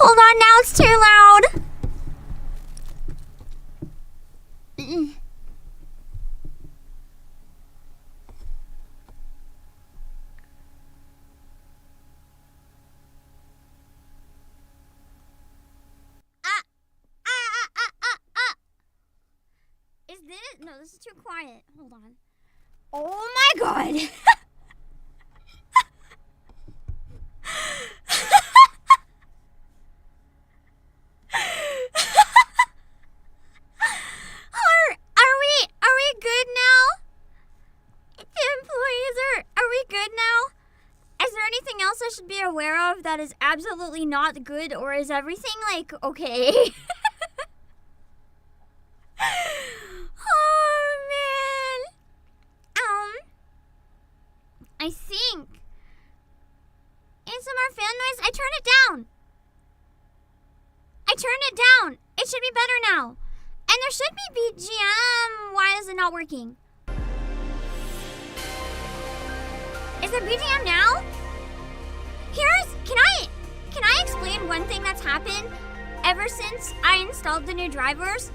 Hold on, now it's too loud. Is this? No, this is too quiet. Hold on. Oh my god. Are we good now? The employees are we good now? Is there anything else I should be aware of that is absolutely not good, or is everything like okay? Oh man. I think ASMR fan noise. I turned it down. It should be better now. And there should be BGM. Why is it not working? Is there BGM now? Can I explain one thing that's happened ever since I installed the new drivers?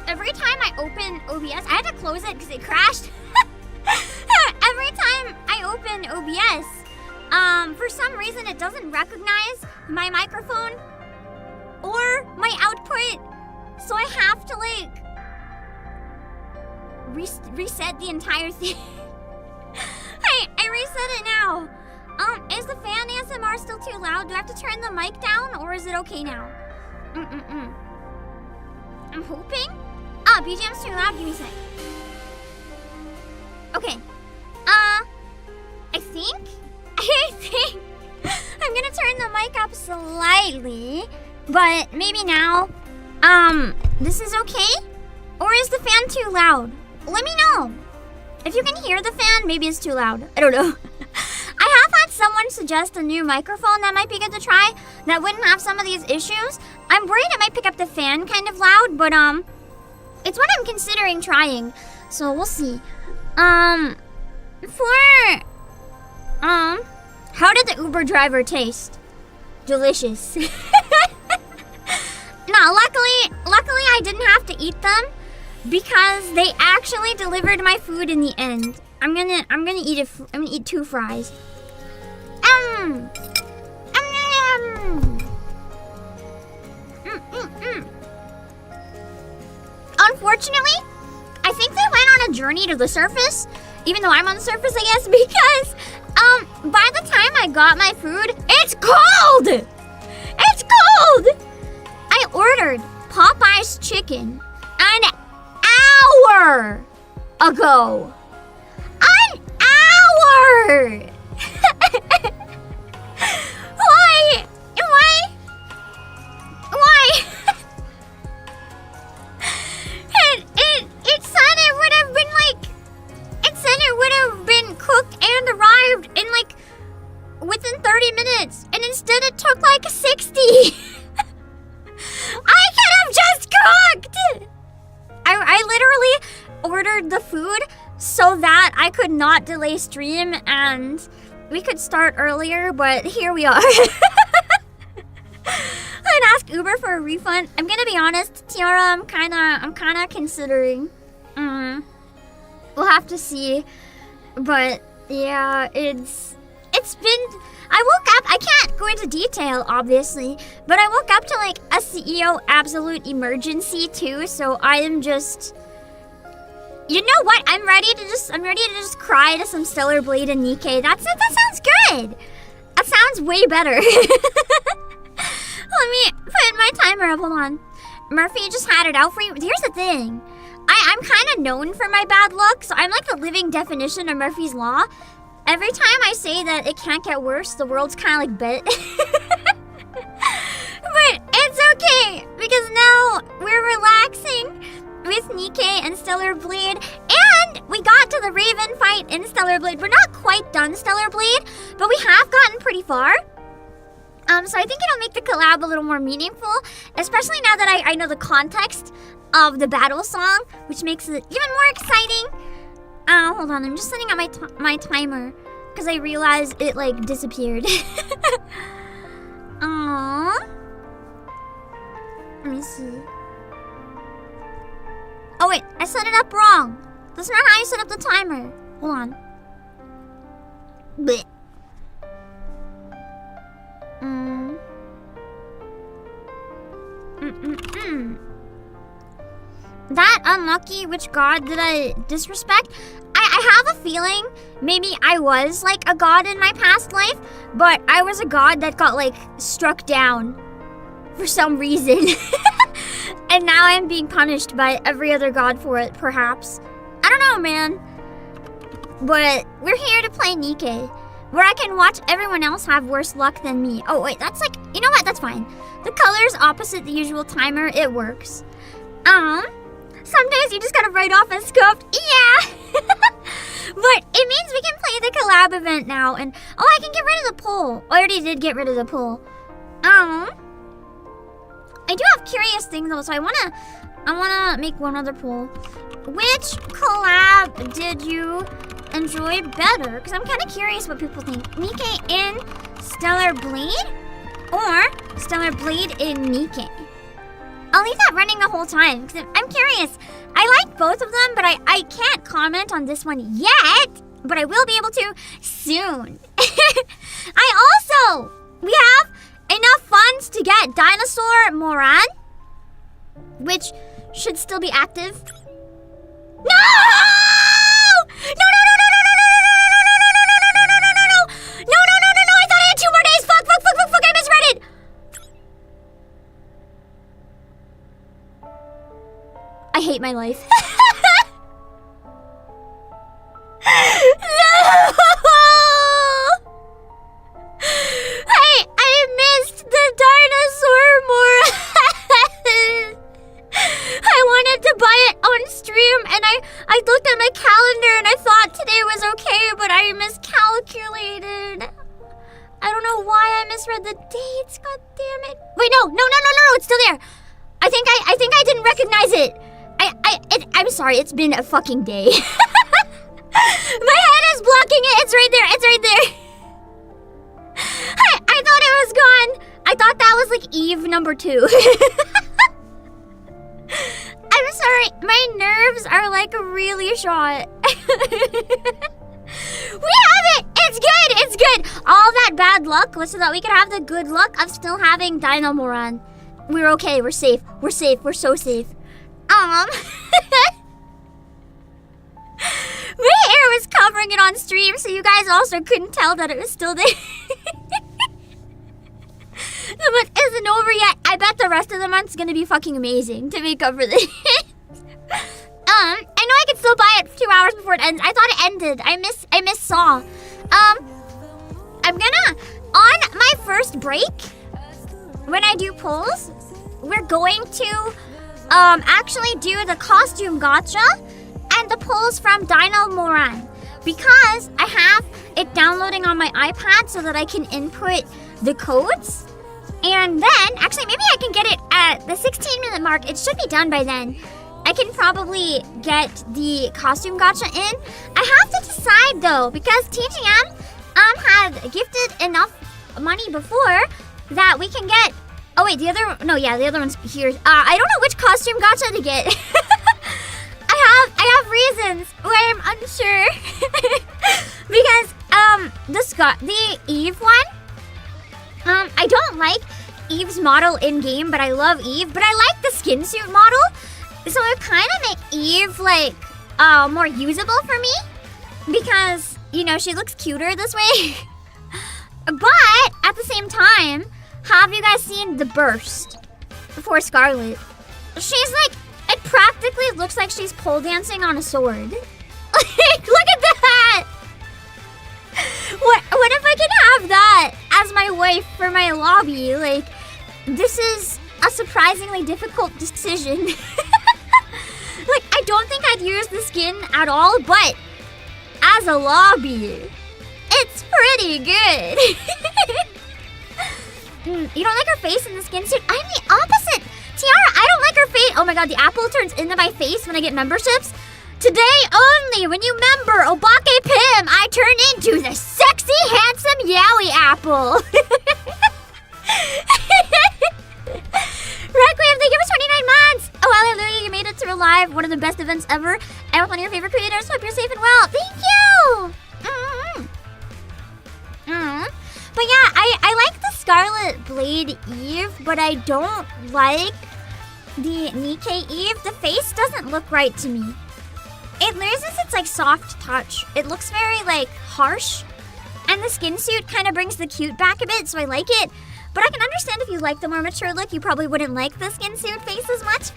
Every time I open OBS, I had to close it because it crashed. Every time I open OBS, for some reason it doesn't recognize my microphone or my output, so I have to like reset the entire thing. I reset it now. Is the fan ASMR still too loud? Do I have to turn the mic down, or is it okay now? I'm hoping. BGM's too loud. Give me a sec. Okay. I think I'm gonna turn the mic up slightly, but maybe now. This is okay? Or is the fan too loud? Let me know. If you can hear the fan, maybe it's too loud. I don't know. I have had someone suggest a new microphone that might be good to try that wouldn't have some of these issues. I'm worried it might pick up the fan kind of loud, but it's what I'm considering trying. So we'll see. How did the Uber driver taste? Delicious. No, luckily I didn't have to eat them because they actually delivered my food in the end. I'm gonna eat I'm gonna eat 2 fries. Unfortunately, I think they went on a journey to the surface, even though I'm on the surface, I guess, because by the time I got my food, it's cold! It's cold! I ordered Popeye's chicken an hour ago. An hour! Why? It said it would have been like, it said it would have been cooked and arrived in like within 30 minutes, and instead it took like 60. I could have just cooked. I literally ordered the food so that I could not delay stream and we could start earlier, but here we are. I'd ask Uber for a refund. I'm gonna be honest, Tiara, I'm kinda considering. We'll have to see. But yeah, it's been, I woke up, I can't go into detail obviously, but I woke up to like a CEO absolute emergency too, so I am just, you know what? I'm ready to just cry to some Stellar Blade and NIKKE. That sounds good. That sounds way better. Let me put my timer up. Hold on. Murphy just had it out for you. Here's the thing. I'm kind of known for my bad luck, so I'm like the living definition of Murphy's Law. Every time I say that it can't get worse, the world's kind of like bet. But it's okay, because now we're relaxing with NIKKE and Stellar Blade, and we got to the Raven fight in Stellar Blade. We're not quite done Stellar Blade, but we have gotten pretty far. So I think it'll make the collab a little more meaningful, especially now that I know the context of the battle song, which makes it even more exciting. Hold on, I'm just setting up my timer because I realized it like disappeared. Aww. Let me see. Oh wait, I set it up wrong. That's not how you set up the timer. Hold on. Blech. That unlucky, which god did I disrespect? I have a feeling maybe I was like a god in my past life, but I was a god that got like struck down for some reason. And now I'm being punished by every other god for it, perhaps. I don't know, man. But we're here to play NIKKE, where I can watch everyone else have worse luck than me. Oh wait, that's like, you know what, that's fine. The color's opposite the usual timer, it works. Some days you just gotta write off as scoped. Yeah! But it means we can play the collab event now, and oh, I can get rid of the poll. I already did get rid of the poll. I do have curious things though, so I wanna make one other poll. Which collab did you enjoy better? Because I'm kind of curious what people think. NIKKE in Stellar Blade or Stellar Blade in NIKKE? I'll leave that running the whole time because I'm curious. I like both of them, but I can't comment on this one yet, but I will be able to soon. We have enough funds to get Dinosaur Moran, which should still be active. No! No! I thought I had 2 more days. Fuck! I misread it. I hate my life. No! I missed the dinosaur Moran. I wanted to buy it on stream, and I looked at my calendar and I thought today was okay, but I miscalculated. I don't know why I misread the dates. God damn it! Wait, no! It's still there. I think I didn't recognize it. I'm sorry. It's been a fucking day. My head is blocking it. It's right there. I thought it was gone. I thought that was like Eve number 2. I'm sorry. My nerves are like really shot. We have it! It's good! All that bad luck was so that we could have the good luck of still having Dino Moran. We're okay, we're safe, we're so safe. My hair was covering it on stream, so you guys also couldn't tell that it was still there. The month isn't over yet. I bet the rest of the month's gonna be fucking amazing to make up for this. I know I can still buy it 2 hours before it ends. I thought it ended. I miss Saw. I'm gonna, on my first break, when I do polls, we're going to actually do the costume gacha and the polls from Dino Moran, because I have it downloading on my iPad so that I can input the codes. And then, actually, maybe I can get it at the 16-minute mark. It should be done by then. I can probably get the costume gacha in. I have to decide though, because TGM had gifted enough money before that we can get. Oh wait, the other one's here. I don't know which costume gacha to get. I have reasons why I'm unsure. Because the Eve one. I don't like Eve's model in game, but I love Eve. But I like the skin suit model. So it kind of make Eve like more usable for me, because you know she looks cuter this way. But at the same time, have you guys seen the burst for Scarlet? She's like, it practically looks like she's pole dancing on a sword. Like, look at that! What if I can have that as my wife for my lobby? Like, this is a surprisingly difficult decision. Like, I don't think I'd use the skin at all, but as a lobby, it's pretty good. You don't like her face in the skin suit? I'm the opposite. Tiara, I don't like her face. Oh my god, the apple turns into my face when I get memberships. Today only, when you member Obakepam, I turn into the sexy, handsome Yowie apple. live. One of the best events ever. And with one of your favorite creators. Hope you're safe and well. Thank you! But yeah, I like the Scarlet Blade Eve, but I don't like the NIKKE Eve. The face doesn't look right to me. It loses its like soft touch. It looks very like harsh. And the skin suit kind of brings the cute back a bit, so I like it. But I can understand if you like the more mature look, you probably wouldn't like the skin suit face as much.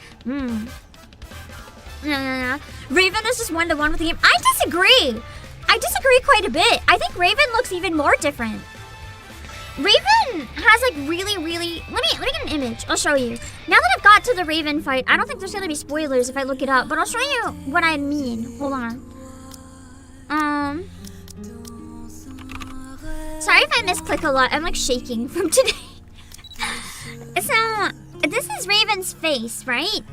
No. Raven is just 1-to-1 with the game. I disagree. I disagree quite a bit. I think Raven looks even more different. Raven has like really... Let me get an image. I'll show you. Now that I've got to the Raven fight, I don't think there's gonna be spoilers if I look it up, but I'll show you what I mean. Hold on. Sorry if I misclick a lot. I'm like shaking from today. So, this is Raven's face, right?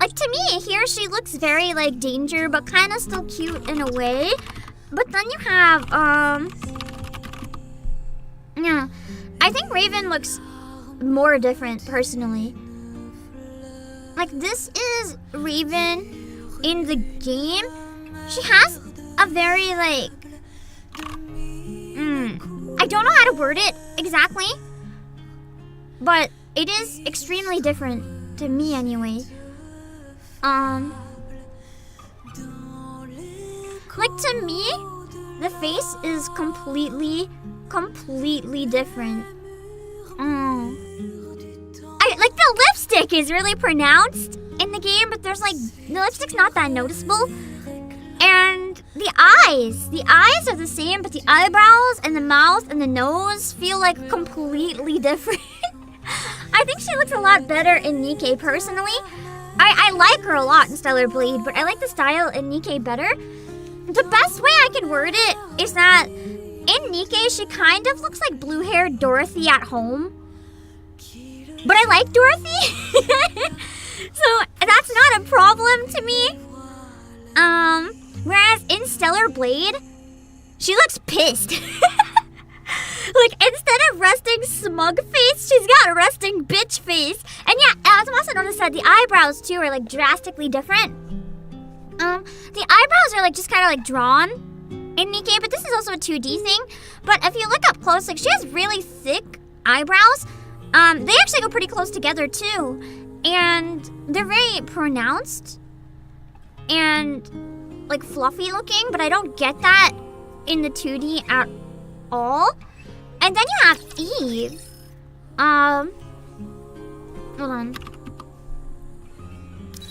Like to me, here she looks very like danger, but kind of still cute in a way. But then you have, yeah, I think Raven looks more different personally. Like this is Raven in the game. She has a very like, I don't know how to word it exactly, but it is extremely different to me anyway. Like to me, the face is completely different. I like the lipstick is really pronounced in the game, but there's like the lipstick's not that noticeable. And the eyes are the same, but the eyebrows and the mouth and the nose feel like completely different. I think she looks a lot better in NIKKE personally. I like her a lot in Stellar Blade, but I like the style in NIKKE better. The best way I can word it is that in NIKKE, she kind of looks like blue-haired Dorothy at home. But I like Dorothy. So that's not a problem to me. Whereas in Stellar Blade, she looks pissed. Like, instead of resting smug face, she's got a resting bitch face. And yeah, as I also noticed that the eyebrows, too, are, like, drastically different. The eyebrows are, like, just kind of, like, drawn in NIKKE, but this is also a 2D thing. But if you look up close, like, she has really thick eyebrows. They actually go pretty close together, too. And they're very pronounced and, like, fluffy looking, but I don't get that in the 2D at all. And then you have Eve. Hold on.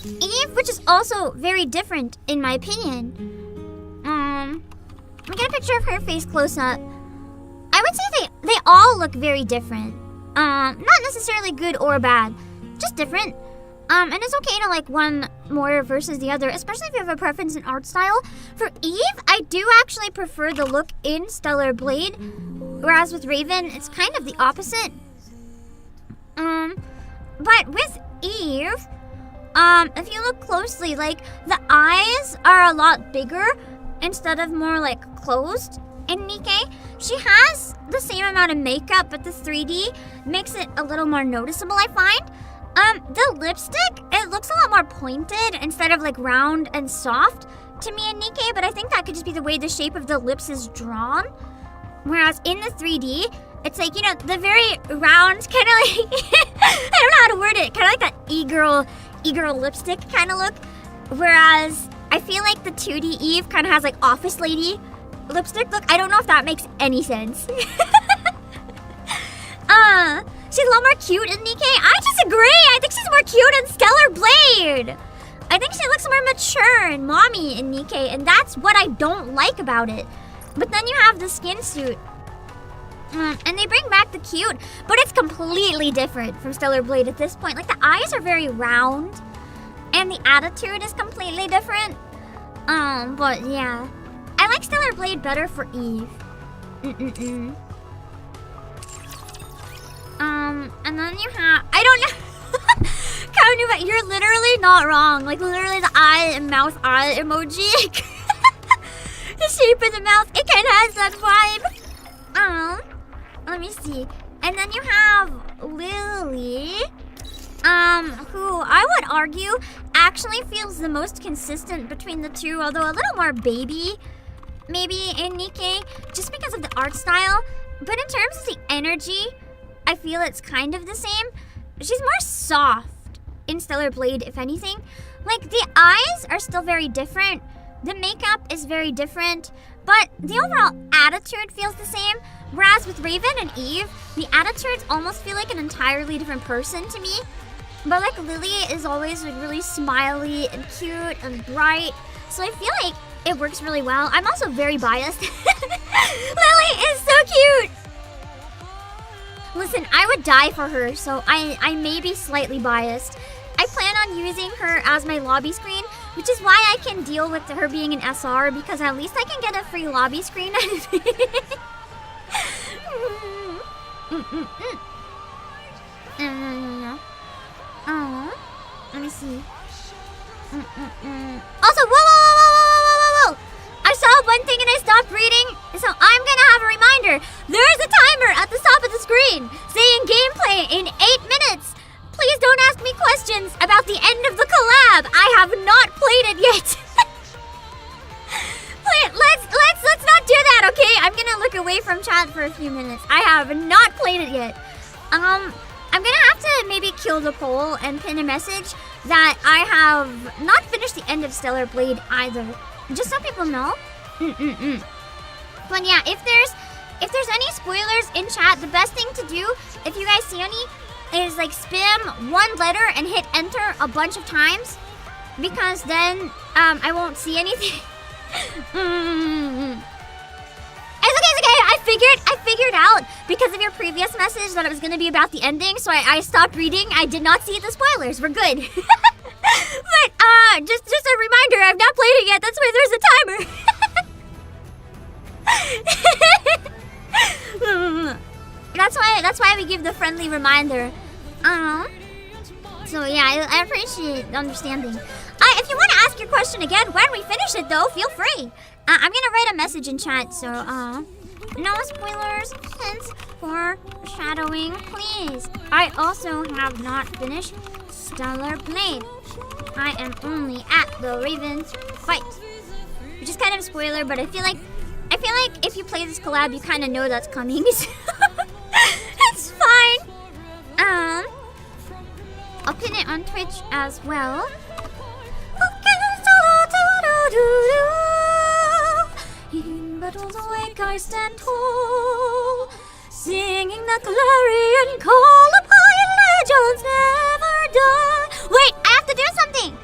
Eve, which is also very different in my opinion. Let me get a picture of her face close up. I would say they all look very different. Not necessarily good or bad, just different. And it's okay to like one more versus the other, especially if you have a preference in art style. For Eve, I do actually prefer the look in Stellar Blade, whereas with Raven, it's kind of the opposite. But with Eve, if you look closely, like the eyes are a lot bigger instead of more like closed in NIKKE. She has the same amount of makeup, but the 3D makes it a little more noticeable, I find. The lipstick, it looks a lot more pointed instead of like round and soft to me in NIKKE, but I think that could just be the way the shape of the lips is drawn. Whereas in the 3D, it's like, you know, the very round, kind of like, I don't know how to word it, kind of like that e-girl lipstick kind of look. Whereas I feel like the 2D Eve kind of has like office lady lipstick look. I don't know if that makes any sense. She's a lot more cute in NIKKE. I disagree. I think she's more cute in Stellar Blade. I think she looks more mature and mommy in NIKKE, and that's what I don't like about it. But then you have the skin suit. And they bring back the cute, but it's completely different from Stellar Blade at this point. Like, the eyes are very round, and the attitude is completely different. But yeah. I like Stellar Blade better for Eve. And then you have, I don't know. Kaunu, but you're literally not wrong. Like, literally the eye and mouth eye emoji. The shape of the mouth, it kind of has that vibe. Let me see. And then you have Lily, who I would argue actually feels the most consistent between the two, although a little more baby, maybe in NIKKE, just because of the art style. But in terms of the energy, I feel it's kind of the same. She's more soft in Stellar Blade, if anything. Like, the eyes are still very different. The makeup is very different. But the overall attitude feels the same. Whereas with Raven and Eve, the attitudes almost feel like an entirely different person to me. But like Lily is always like really smiley and cute and bright. So I feel like it works really well. I'm also very biased. Lily is so cute! Listen, I would die for her, so I may be slightly biased. I plan on using her as my lobby screen, which is why I can deal with her being an SR, because at least I can get a free lobby screen. Oh, let me see. Also, whoa! I saw one thing and I stopped reading, so I'm gonna have a reminder. There is a timer at the top of the screen saying gameplay in 8 minutes. Please don't ask me questions about the end of the collab. I have not played it yet. Let's not do that, okay? I'm gonna look away from chat for a few minutes. I have not played it yet. I'm gonna have to maybe kill the poll and pin a message that I have not finished the end of Stellar Blade either. Just so people know. But yeah, if there's any spoilers in chat, the best thing to do, if you guys see any, is like spam one letter and hit enter a bunch of times, because then I won't see anything. It's okay. I figured out because of your previous message that it was gonna be about the ending, so I stopped reading. I did not see the spoilers. We're good. But just a reminder, I've not played it yet. That's why there's a timer. That's why we give the friendly reminder. So yeah, I appreciate the understanding. If you want to ask your question again when we finish it, though, feel free. I'm gonna write a message in chat, so no spoilers, hints, foreshadowing, please. I also have not finished Stellar Blade. I am only at the Raven fight, which is kind of a spoiler, but I feel like if you play this collab, you kind of know that's coming. It's fine. I'll pin it on Twitch as well. In battles awake I stand tall, singing the clarion call upon legends never die. Wait, I have to do something.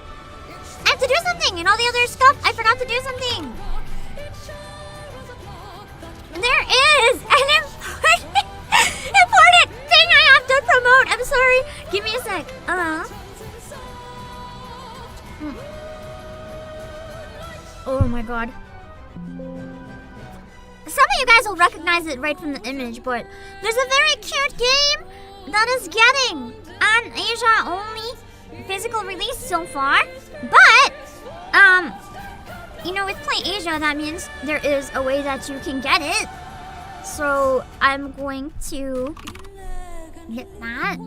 And all the other stuff, I forgot to do something. There is an important thing I have to promote. I'm sorry. Give me a sec. Oh my god. Some of you guys will recognize it right from the image, but there's a very cute game that is getting an Asia only physical release so far. But you know, with Play Asia, that means there is a way that you can get it. So I'm going to hit that.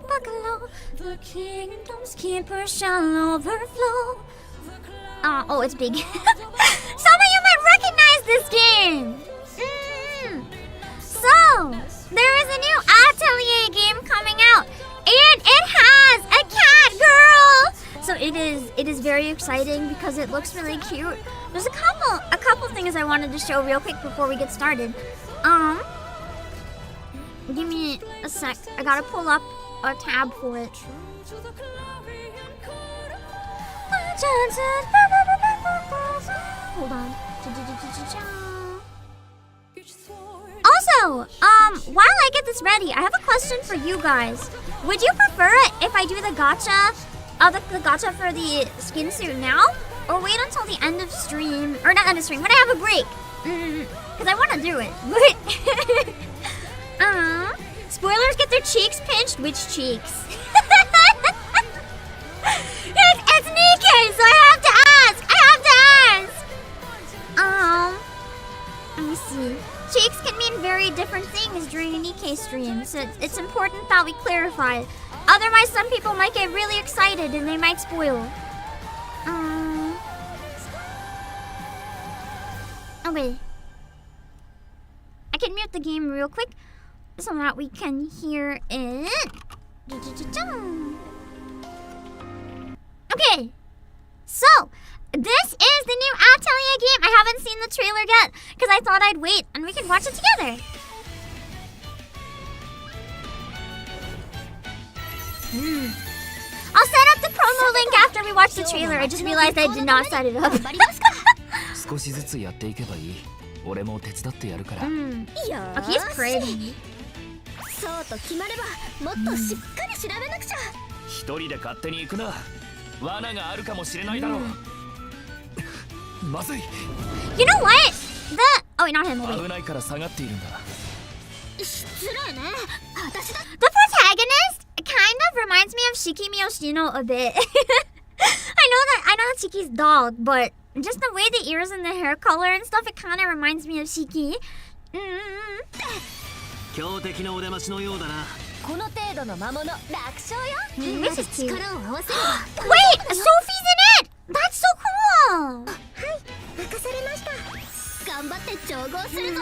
Buckle, the kingdom's keeper shall overflow. Oh, it's big. Some of you might recognize this game. So there is a new Atelier game coming out, and it has a cat girl. So it is very exciting because it looks really cute. There's a couple things I wanted to show real quick before we get started. Give me a sec. I gotta pull up a tab for it. Hold on. Also, while I get this ready, I have a question for you guys. Would you prefer it if I do the gacha, the gacha for the skin suit now, or wait until the end of stream, or not end of stream, when I have a break? Because I want to do it. But spoilers get their cheeks pinched. Which cheeks? It's NIKKE, so I have to ask. Let me see. cheeks can mean very different things during a NIKKE stream, so it's important that we clarify. Otherwise, some people might get really excited and they might spoil. Okay. I can mute the game real quick so that we can hear it. Okay. So, this is the new Atelier game. I haven't seen the trailer yet because I thought I'd wait and we could watch it together. I'll set up the promo link after we watch the trailer. I just realized I did not set it up. 少しずつやっていけばいい。俺も手伝ってやるから。Oh, he's pretty. そうと決まればもっとしっかり調べなくちゃ。一人で勝手に行くな。罠があるかもしれないだろう。まずい。You know what? Oh wait, not him. Wait. 危ないから下がっているんだ。失礼ね。私だ。The protagonist kind of reminds me of Shiki Miyoshino a bit. I know that's Shiki's dog, but just the way the ears and the hair color and stuff, it kind of reminds me of Shiki. 強敵のお出ましのようだな。この程度の魔物楽勝よ。みん This なで is cute. 力を合わせれば。 Wait, Sophie's in it! That's so cool! 任されました。頑張って調合するぞ。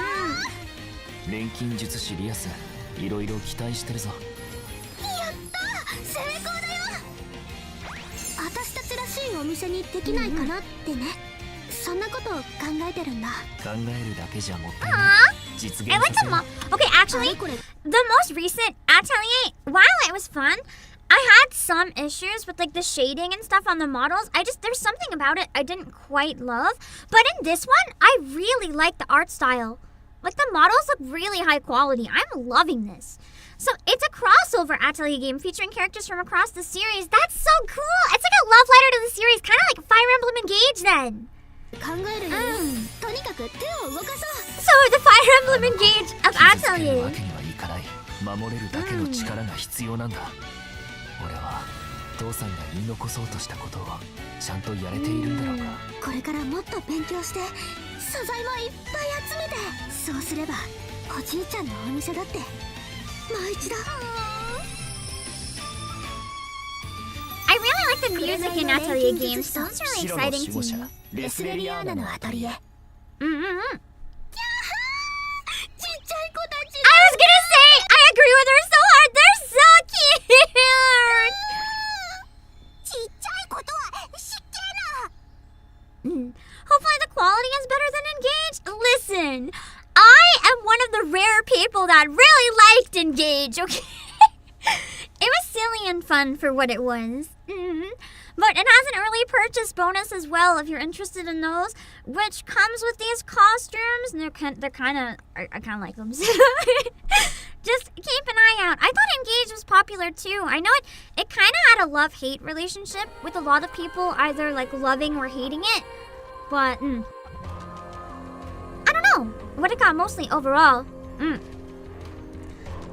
錬金術師リアス、いろいろ期待してるぞ。やった成功だよ。私たちらしいお店にできないかなってね。そんなことを考えてるんだ。考えるだけじゃもったいない。 実 I 現 like さ the せる。 Okay, actually, the most recent Atelier, while it was fun, I had some issues with like the shading and stuff on the models. There's something about it I didn't quite love. But in this one, I really like the art style. Like the models look really high quality. I'm loving this. So it's a crossover Atelier game featuring characters from across the series. That's so cool. It's like a love letter to the series, kind of like Fire Emblem Engage then. 考えるよ。とにかく手を動かそう。 So the Fire Emblem Engage of 傷つける Atelier. わけにはいかない。守れるだけの力が必要なんだ。俺は父さんが言い残そうとしたことをちゃんとやれているんだろうか。これからもっと勉強して素材もいっぱい集めて、そうすればおじいちゃんのお店だってもう一度。 I really like the music in Atelier games. Sounds really 白の exciting 守 to 護者 me. レスレリアーナのアトリエ。ちっちゃい子たち。 I was gonna say, I agree with her so hard. They're so cute. ちっちゃいことは失敬な。 Hopefully the quality is better than Engage. Listen, I am one of the rare people that really liked Engage, okay? It was silly and fun for what it was. But it has an early purchase bonus as well if you're interested in those, which comes with these costumes. And they're kind of, I kind of like them. Just keep an eye out. I thought Engage was popular too. I know it kind of had a love-hate relationship with a lot of people either like loving or hating it. But, I don't know what it got mostly overall.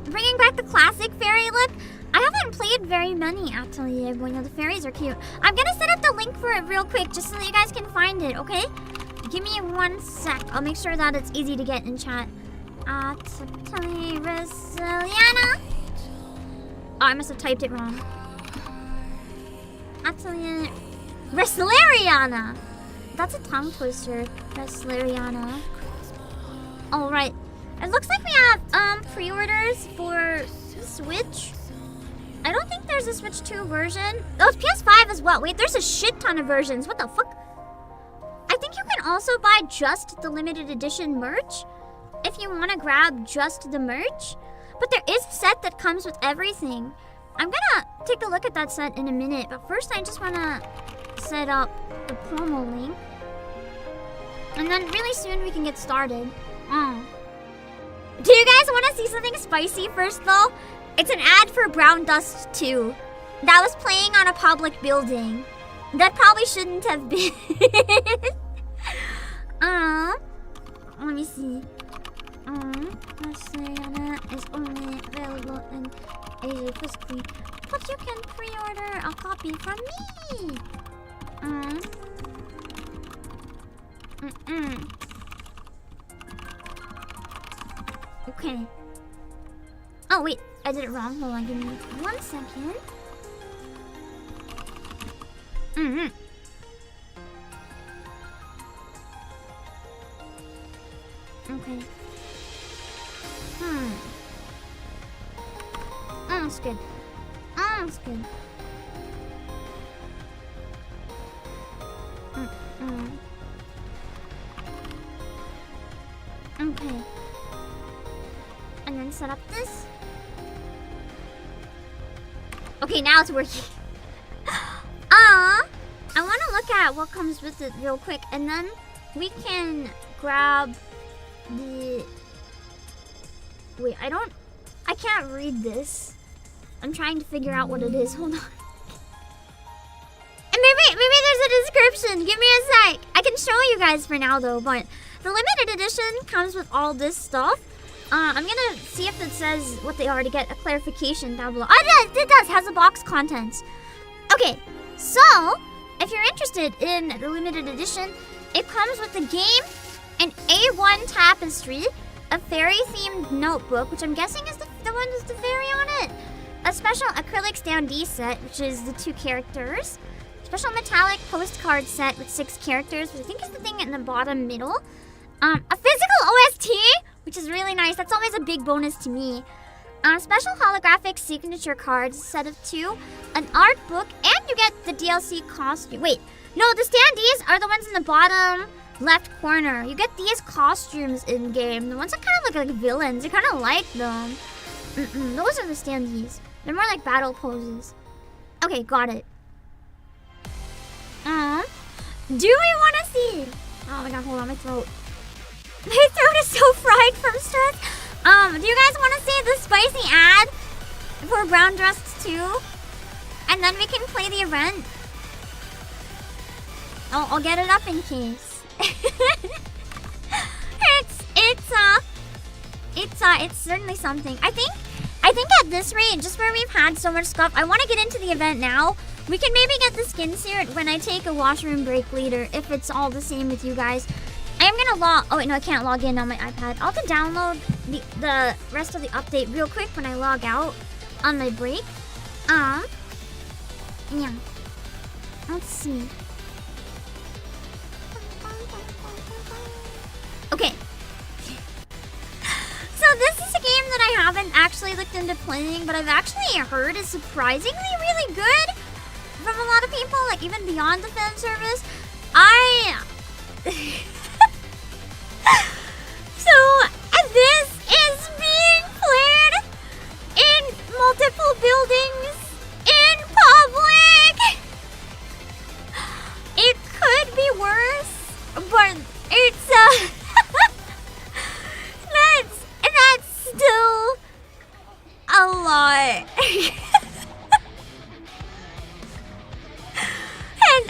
Bringing back the classic fairy look. I haven't played very many Atelier, but the fairies are cute. I'm gonna set up the link for it real quick just so that you guys can find it, okay? Give me 1 sec. I'll make sure that it's easy to get in chat. Atelier Resiliana. Oh, I must have typed it wrong. Atelier Reslariana. That's a tongue twister. Reslariana. Alright. It looks like we have pre-orders for Switch. I don't think there's a Switch 2 version. Oh, it's PS5 as well. Wait, there's a shit ton of versions. What the fuck? I think you can also buy just the limited edition merch if you want to grab just the merch. But there is a set that comes with everything. I'm gonna take a look at that set in a minute. But first, I just want to set up the promo link. And then really soon we can get started. Do you guys want to see something spicy first, though? It's an ad for Brown Dust 2 that was playing on a public building. That probably shouldn't have been. Let me see. Reslariana is only available in Asia physically, but you can pre-order a copy from me. Okay. Oh wait, I did it wrong. Hold on, give me 1 second. Okay. That's good. That's good. Okay. And then set up this. Okay, now it's working. I want to look at what comes with it real quick, and then we can grab the... Wait, I can't read this. I'm trying to figure out what it is. Hold on. And maybe there's a description. Give me a sec. I can show you guys for now though, but the limited edition comes with all this stuff. I'm gonna see if it says what they are to get a clarification down below. Oh, it does. Has the box contents. Okay, so if you're interested in the limited edition, it comes with the game, an A1 tapestry, a fairy-themed notebook, which I'm guessing is the one with the fairy on it, a special acrylic standee set, which is the 2 characters, special metallic postcard set with 6 characters, which I think is the thing in the bottom middle, a physical OST, which is really nice. That's always a big bonus to me. Special holographic signature cards, set of 2, an art book, and you get the DLC costume. Wait, no, the standees are the ones in the bottom left corner. You get these costumes in game. The ones that kind of look like villains. I kind of like them. Those are the standees. They're more like battle poses. Okay, got it. Do we want to see? Oh my god, hold on, my throat. My throat is so fried from stress. Do you guys want to see the spicy ad for Brown Dressed 2? And then we can play the event. I'll get it up in case. It's certainly something. I think at this rate, just where we've had so much stuff, I want to get into the event now. We can maybe get the skin suit when I take a washroom break later, if it's all the same with you guys. I'm gonna log... Oh wait, no, I can't log in on my iPad. I'll have to download the rest of the update real quick when I log out on my break. Yeah. Let's see. Okay. So this is a game that I haven't actually looked into playing, but I've actually heard is surprisingly really good from a lot of people, like even beyond the fan service. So this is being played in multiple buildings in public. It could be worse, but it's that's still a lot. And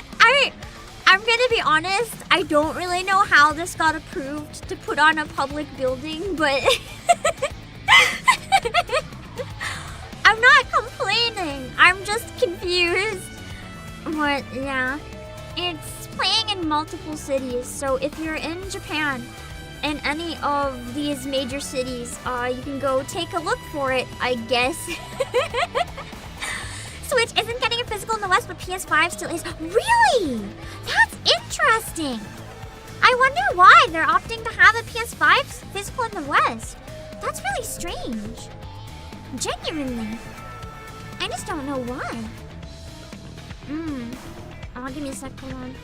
I'm gonna be honest, I don't really know how this got approved to put on a public building, but I'm not complaining. I'm just confused. But yeah, it's playing in multiple cities. So if you're in Japan in any of these major cities, you can go take a look for it, I guess. Switch isn't getting a physical in the West, but PS5 still is. Really? That's interesting. I wonder why they're opting to have a PS5 physical in the West. That's really strange. Genuinely. I just don't know why. Oh, give me a sec, hold on.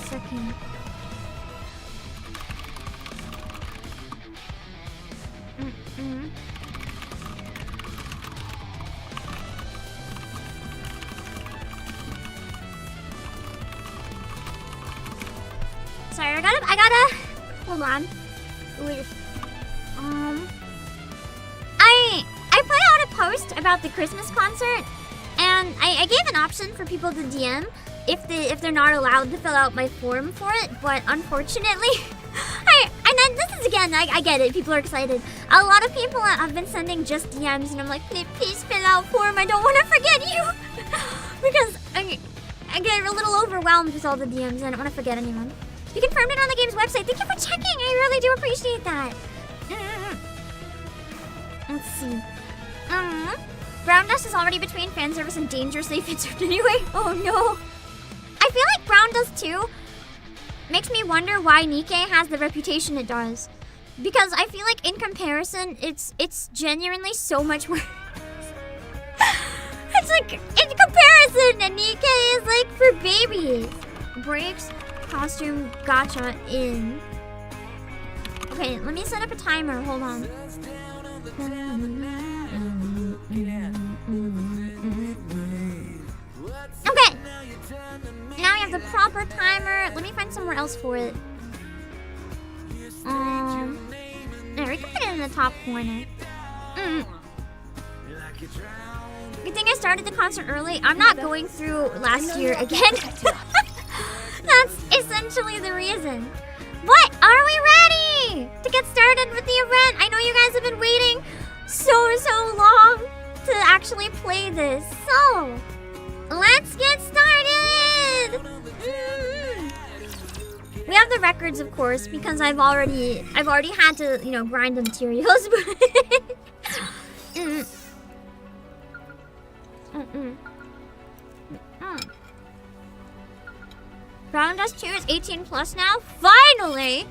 Second. Sorry, I gotta hold on. Wait. I put out a post about the Christmas concert, and I gave an option for people to DM if they're not allowed to fill out my form for it, but unfortunately, I And this is again, I get it. People are excited. A lot of people have been sending just DMs, and I'm like, please fill out form. I don't want to forget you. Because I get a little overwhelmed with all the DMs. I don't want to forget anyone. You confirmed it on the game's website. Thank you for checking. I really do appreciate that. Let's see. Brown Dust is already between fan service and dangerously censored anyway. Oh no. I feel like Brown Dust 2 makes me wonder why NIKKE has the reputation it does. Because I feel like in comparison, it's genuinely so much worse. It's like, in comparison, and NIKKE is like for babies. Breaks, costume, gotcha, in. Okay, let me set up a timer, hold on. Okay, now we have the proper timer. Let me find somewhere else for it. There, we can put it in the top corner. Good thing I started the concert early. I'm not going through last year again. That's essentially the reason. But are we ready to get started with the event? I know you guys have been waiting so long to actually play this. So, let's get started. We have the records, of course, because I've already had to, you know, grind the materials. Brown Dust 2 is 18 plus now. Finally!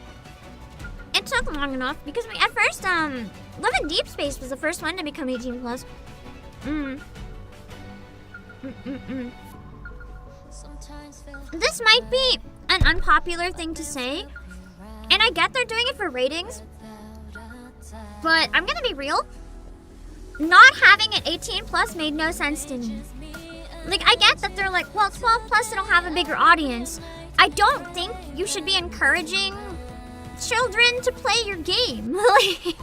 It took long enough because at first, Love in Deep Space was the first one to become 18 plus. This might be an unpopular thing to say, and I get they're doing it for ratings, but I'm gonna be real. Not having it 18 plus made no sense to me. Like, I get that they're like, well, 12 plus it'll have a bigger audience. I don't think you should be encouraging children to play your game. Like,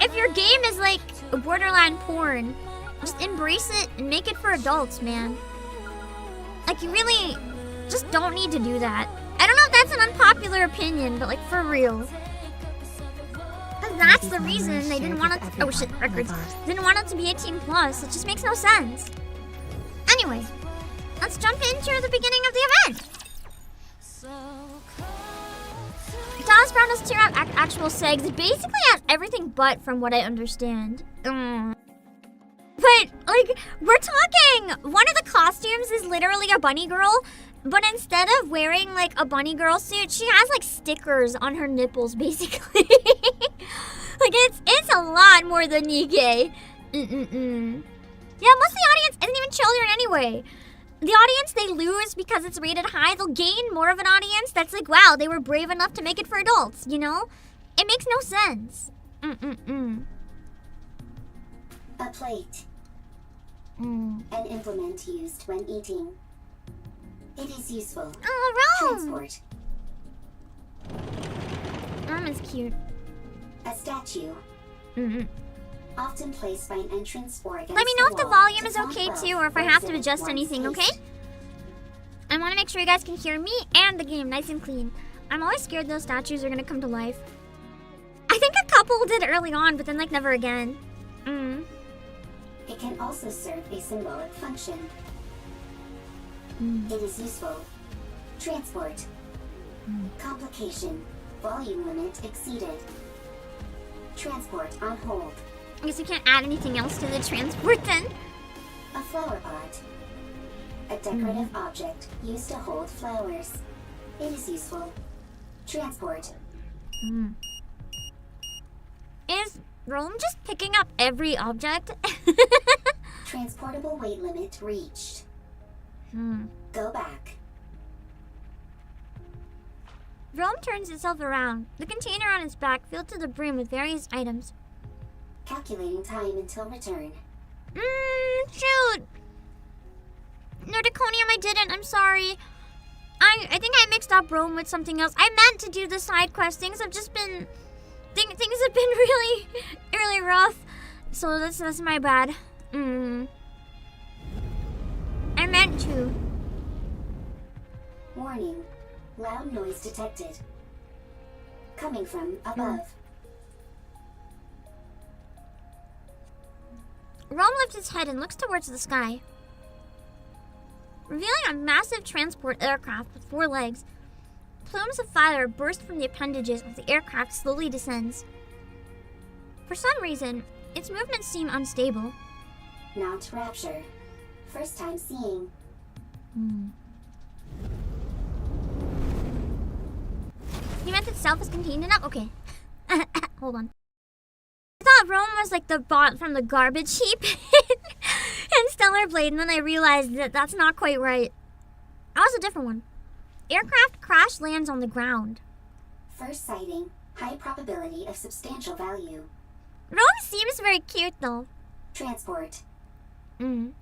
if your game is like borderline porn, just embrace it and make it for adults, man. Like, you really just don't need to do that. I don't know if that's an unpopular opinion, but like, for real. Because that's the reason they didn't want it to, oh shit, records. Didn't want it to be 18 plus. It just makes no sense. Anyway, let's jump into the beginning of the event. Dallas Brown does tear out actual segs. It basically has everything but, from what I understand. But, like, we're talking, one of the costumes is literally a bunny girl, but instead of wearing, like, a bunny girl suit, she has, like, stickers on her nipples, basically. Like, it's a lot more than NIKKE. Yeah, most of the audience isn't even children anyway. The audience they lose because it's rated high, they'll gain more of an audience that's like, wow, they were brave enough to make it for adults, you know? It makes no sense. A plate. An implement used when eating. It is useful. Oh, Rome! Transport. Rome is cute. A statue. Often placed by an entrance or against Let me know if the volume is to okay conquer too, or if I have to one's adjust anything, okay? taste. I want to make sure you guys can hear me and the game nice and clean. I'm always scared those statues are gonna come to life. I think a couple did early on, but then like never again. It can also serve a symbolic function. It is useful. Transport. Complication. Volume limit exceeded. Transport on hold. I guess you can't add anything else to the transport then. A flower pot. A decorative object used to hold flowers. It is useful. Transport. Is Rome just picking up every object? Transportable weight limit reached. Go back. Rome turns itself around, the container on its back filled to the brim with various items. Calculating time until return. Shoot! No, Draconium, I didn't. I'm sorry. I think I mixed up Rome with something else. I meant to do the side quest. Things have just been... Things have been really, really rough. So that's my bad. I meant to. Warning. Loud noise detected. coming from above. Rome lifts its head and looks towards the sky, revealing a massive transport aircraft with 4 legs. Plumes of fire burst from the appendages as the aircraft slowly descends. For some reason, its movements seem unstable. Not Rapture. First time seeing. The event itself is contained in a... Okay. Hold on. I thought Rome was like the bot from the garbage heap in Stellar Blade, and then I realized that that's not quite right. That was a different one. Aircraft crash lands on the ground. First sighting. High probability of substantial value. Rome seems very cute though. Transport. Could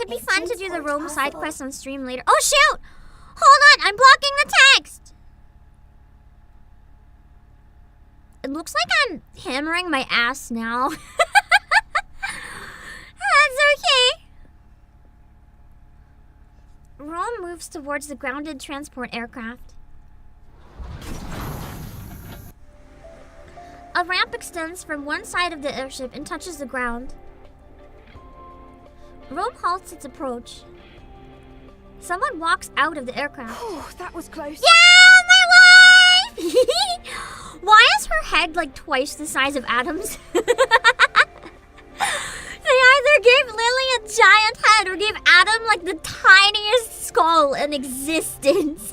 be Is fun to do the transport Rome side possible? quest on stream later. Oh shoot! Hold on, I'm blocking the text! It looks like I'm hammering my ass now. That's okay. Rome moves towards the grounded transport aircraft. A ramp extends from one side of the airship and touches the ground. Rome halts its approach. Someone walks out of the aircraft. Oh, that was close. Yeah, my wife! Why is her head like twice the size of Adam's? They either gave Lily a giant head or gave Adam like the tiniest skull in existence.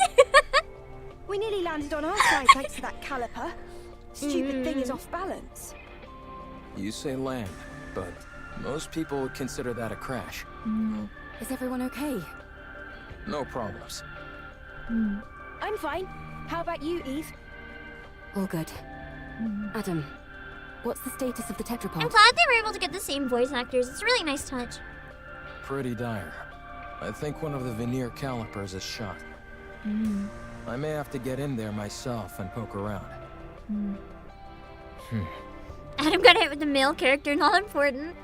We nearly landed on our side thanks to that caliper. Stupid thing is off balance. You say land, but most people would consider that a crash. Is everyone okay? No problems. I'm fine. How about you, Eve? All good. Adam, what's the status of the I'm tetrapod? glad they were able to get the same voice actors. It's a really nice touch. Pretty dire. I think one of the veneer calipers is shot. I may have to get in there myself and poke around. Adam got hit with the male character, not important.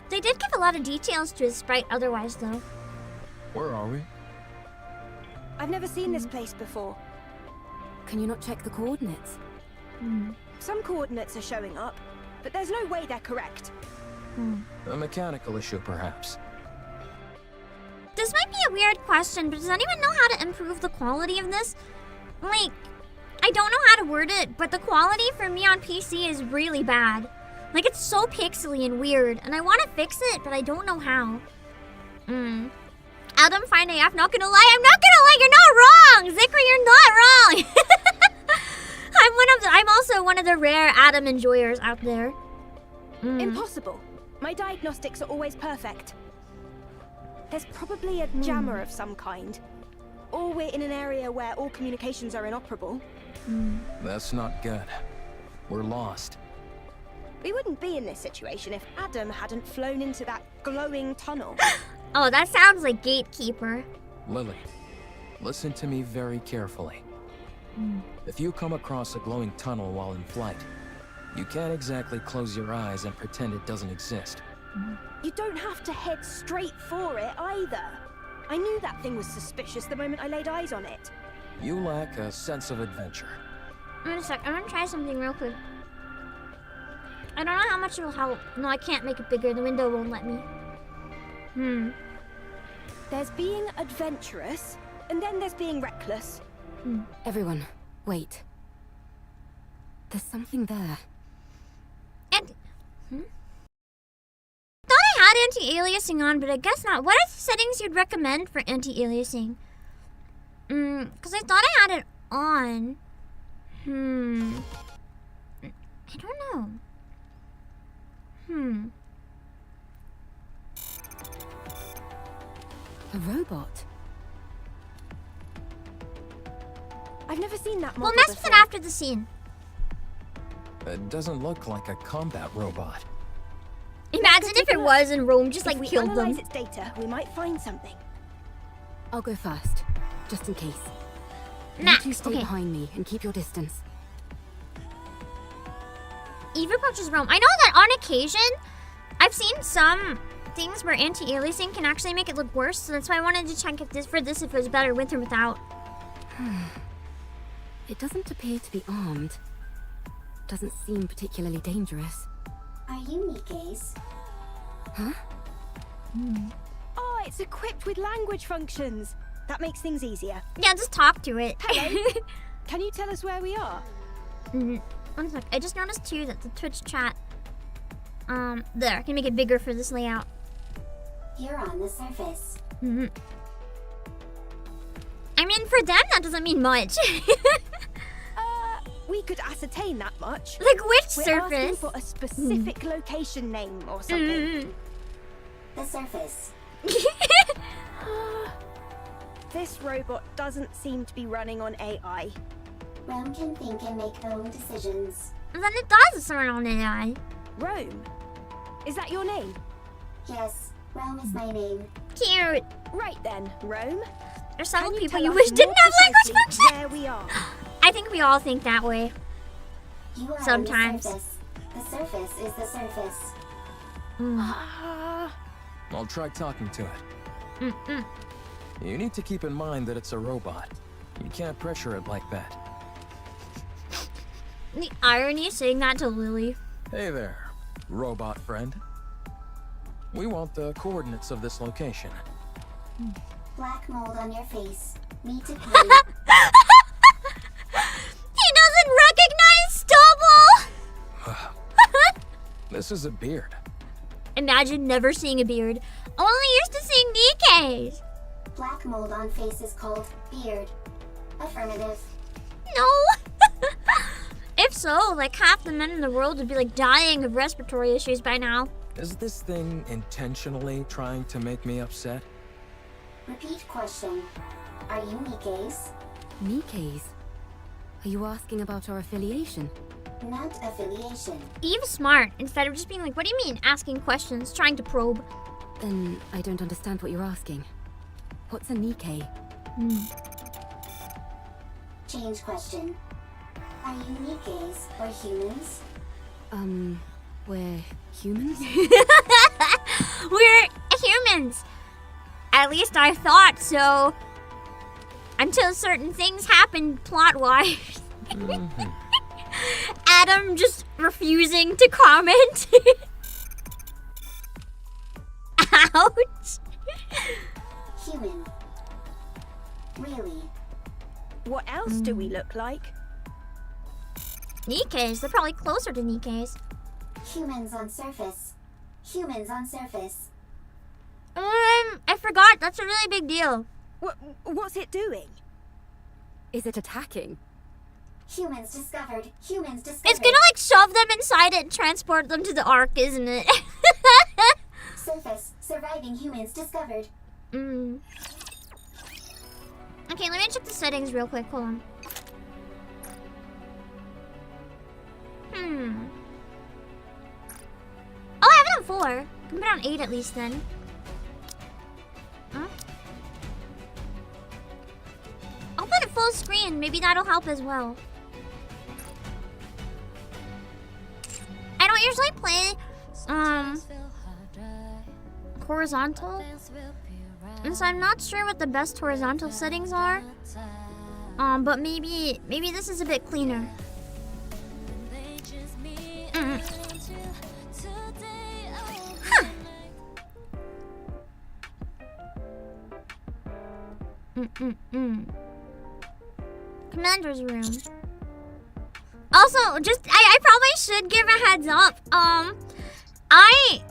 They did give a lot of details to his sprite otherwise, though. Where are we? I've never seen this place before. Can you not check the coordinates? Some coordinates are showing up, but there's no way they're correct. A mechanical issue, perhaps. This might be a weird question, but does anyone know how to improve the quality of this? Like, I don't know how to word it, but the quality for me on PC is really bad. Like, it's so pixely and weird, and I want to fix it, but I don't know how. Adam, fine AF, not gonna lie, I'm not gonna lie, you're not wrong! Zikri, you're not wrong! I'm also one of the rare Adam enjoyers out there. Impossible. My diagnostics are always perfect. There's probably a jammer of some kind. Or we're in an area where all communications are inoperable. That's not good. We're lost. We wouldn't be in this situation if Adam hadn't flown into that glowing tunnel. Oh, that sounds like Gatekeeper. Lily, listen to me very carefully. If you come across a glowing tunnel while in flight, you can't exactly close your eyes and pretend it doesn't exist. You don't have to head straight for it either. I knew that thing was suspicious the moment I laid eyes on it. You lack a sense of adventure. Wait a sec, I'm gonna try something real quick. I don't know how much it'll help. No, I can't make it bigger. The window won't let me. There's being adventurous, and then there's being reckless. Everyone, wait. There's something there. And thought I had anti-aliasing on, but I guess not. What are the settings you'd recommend for anti-aliasing? Because I thought I had it on. I don't know. A robot? I've never seen that We'll model mess with it before. after the scene. It doesn't look like a combat robot. Imagine if it was and Rome just If like we killed analyze them. its data, we might find something. I'll go first, just in case. Max, You two stay okay. behind me and keep your distance. Eve approaches Rome. I know that on occasion, I've seen some things where anti-aliasing can actually make it look worse, so that's why I wanted to check if this if it was better with or without. It doesn't appear to be armed. Doesn't seem particularly dangerous. Are you NIKKE's? Huh? Oh, it's equipped with language functions. That makes things easier. Yeah, just talk to it. Hello? Can you tell us where we are? 1 sec. I just noticed too that the Twitch chat. There. I can make it bigger for this layout. You're on the surface. I mean, for them, that doesn't mean much. We could ascertain that much. Like, which We're asking surface? for a specific location name or something. The surface. This robot doesn't seem to be running on AI. Rome can think and make their own decisions. And then it does run on AI. Rome? Is that your name? Yes, Rome is my name. Cute. Right then, Rome. There's several Can people tell you us wish didn't more have language precisely function. where we are? I think we all think that way. You are Sometimes. on the surface. The surface is the surface. I'll try talking to it. You need to keep in mind that it's a robot. You can't pressure it like that. The irony of saying that to Lily. Hey there, robot friend. We want the coordinates of this location. Black mold on your face. Need to clean. He doesn't recognize stubble! This is a beard. Imagine never seeing a beard. Only used to seeing NIKKE's. Black mold on face is called beard. Affirmative. No. If so, like half the men in the world would be like dying of respiratory issues by now. Is this thing intentionally trying to make me upset? Repeat question. Are you NIKKE's? NIKKE's? Are you asking about our affiliation? Not affiliation. Eve's smart. Instead of just being like, what do you mean? Asking questions, trying to probe. Then I don't understand what you're asking. What's a NIKKE? Change question. Are you NIKKE's or humans? We're humans? We're humans. At least I thought so. Until certain things happened plot-wise. Adam just refusing to comment. Ouch. Human. Really? What else do we look like? NIKKE's, they're probably closer to NIKKE's. Humans on surface. Humans on surface. I forgot, that's a really big deal. What's it doing? Is it attacking? Humans discovered. Humans discovered. It's gonna like shove them inside it and transport them to the Ark, isn't it? Surface. Surviving humans discovered. Okay, let me check the settings real quick, hold on. Oh, I have it on 4. I can put it on 8 at least then. Huh? I'll put it full screen, maybe that'll help as well. I don't usually play horizontal, and so I'm not sure what the best horizontal settings are. But maybe this is a bit cleaner. Commander's room. Also, I probably should give a heads up. I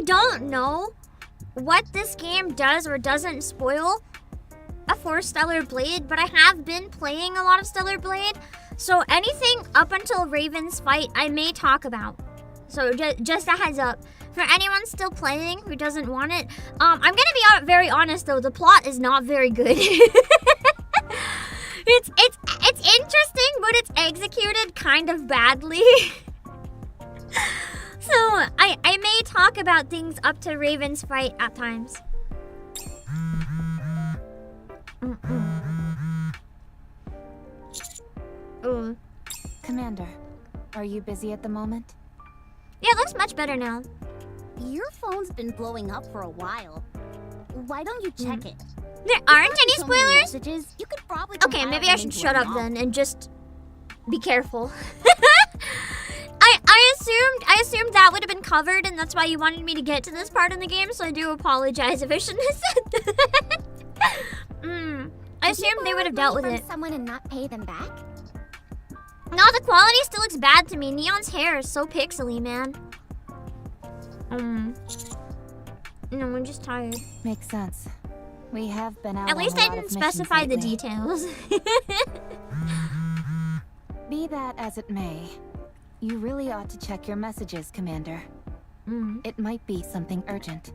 don't know what this game does or doesn't spoil for Stellar Blade, but I have been playing a lot of Stellar Blade, so anything up until Raven's fight I may talk about. So just a heads up. For anyone still playing who doesn't want it, I'm gonna be very honest though, the plot is not very good. It's interesting, but it's executed kind of badly. So I may talk about things up to Raven's fight at times. Ooh. Commander, are you busy at the moment? Yeah, it looks much better now. Your phone's been blowing up for a while. Why don't you check it? There aren't any So many spoilers? messages, you could probably Okay, compile maybe them I should into shut a up novel. then and just be careful. I assumed that would have been covered, and that's why you wanted me to get to this part in the game, so I do apologize if I shouldn't have said that. I assumed they would have dealt with it. Someone and not pay them back? No, the quality still looks bad to me. Neon's hair is so pixely, man. No, I'm just tired. Makes sense. We have been out At on least a I lot didn't of missions specify the lately. details. Be that as it may, you really ought to check your messages, Commander. It might be something urgent.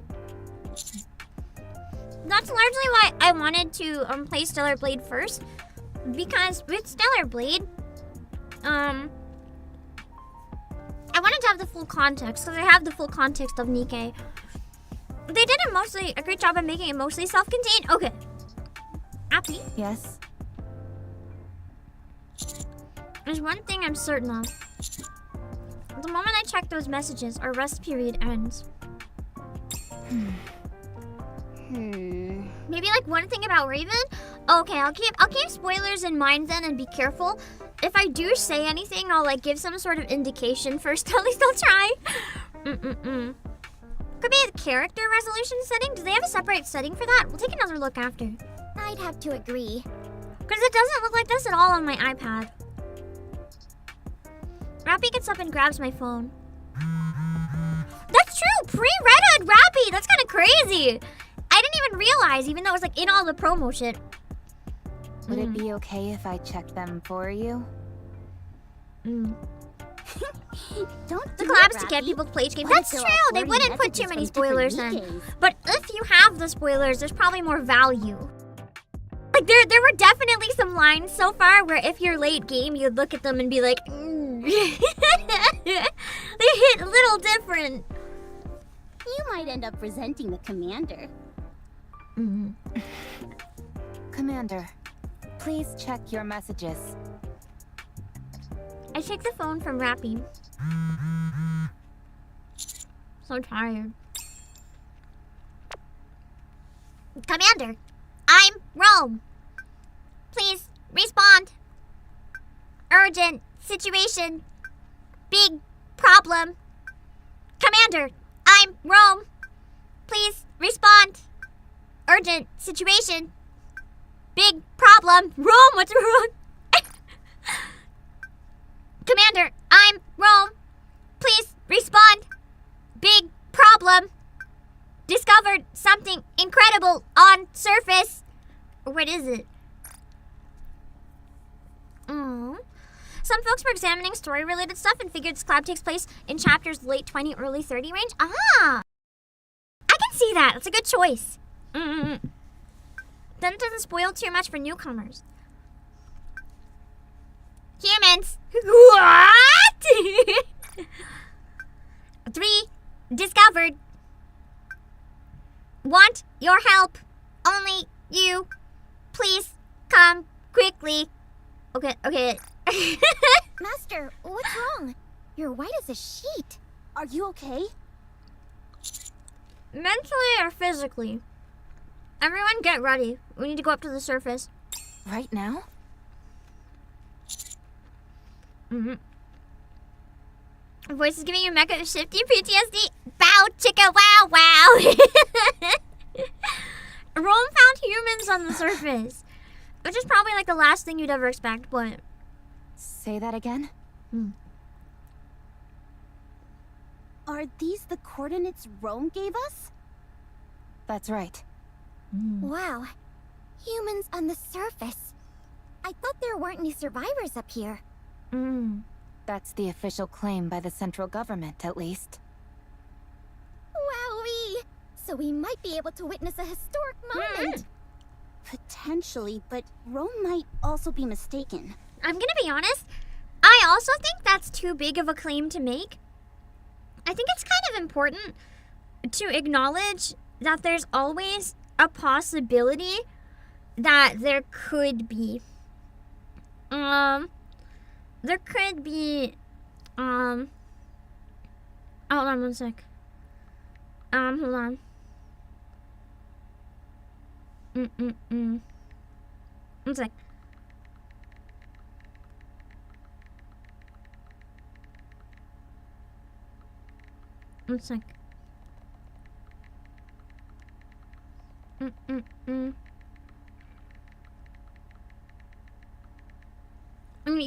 That's largely why I wanted to play Stellar Blade first, because with Stellar Blade, I wanted to have the full context, because I have the full context of NIKKE. They did a great job of making it mostly self-contained. Okay. Appy, Yes? there's one thing I'm certain of. The moment I check those messages, our rest period ends. Maybe like one thing about Raven? Okay, I'll keep spoilers in mind then and be careful. If I do say anything, I'll like give some sort of indication first. At least I'll try. Could be a character resolution setting. Do they have a separate setting for that? We'll take another look after. I'd have to agree. Because it doesn't look like this at all on my iPad. Rappy gets up and grabs my phone. That's true! Pre-Red Hood Rappy! That's kind of crazy! I didn't even realize, even though it was like in all the promo shit. Would it be okay if I check them for you? Don't The do collabs it, to get Rappy. people to play each game. What That's if true! there are They 40 wouldn't put too messages many from different spoilers in. Nikke's? But if you have the spoilers, there's probably more value. Like, there were definitely some lines so far where if you're late game, you'd look at them and be like, They hit a little different. You might end up resenting the commander. Commander, please check your messages. I take the phone from Rappy. So tired. Commander, I'm Rome. Please respond. Urgent situation. Big problem. Commander, I'm Rome. Please respond. Urgent situation. Big problem. Rome, what's wrong? Commander, I'm Rome. Please respond. Big problem. Discovered something incredible on surface. What is it? Some folks were examining story-related stuff and figured this collab takes place in chapters late 20, early 30 range. Ah! I can see that. That's a good choice. Then it doesn't spoil too much for newcomers. Humans. What? 3 discovered. Want your help. Only you. Please come quickly. Okay. Master, what's wrong? You're white as a sheet. Are you okay? Mentally or physically? Everyone get ready. We need to go up to the surface. Right now? Voice is giving you mecha shifty PTSD. Bow chicka wow wow. Rome found humans on the surface. Which is probably like the last thing you'd ever expect, but... Say that again? Are these the coordinates Rome gave us? That's right. Wow. Humans on the surface. I thought there weren't any survivors up here. That's the official claim by the central government, at least. Wowee! So we might be able to witness a historic moment. Potentially, but Rome might also be mistaken. I'm gonna be honest, I also think that's too big of a claim to make. I think it's kind of important to acknowledge that there's always a possibility that there could be hold on one sec. Hold on. One sec. One sec.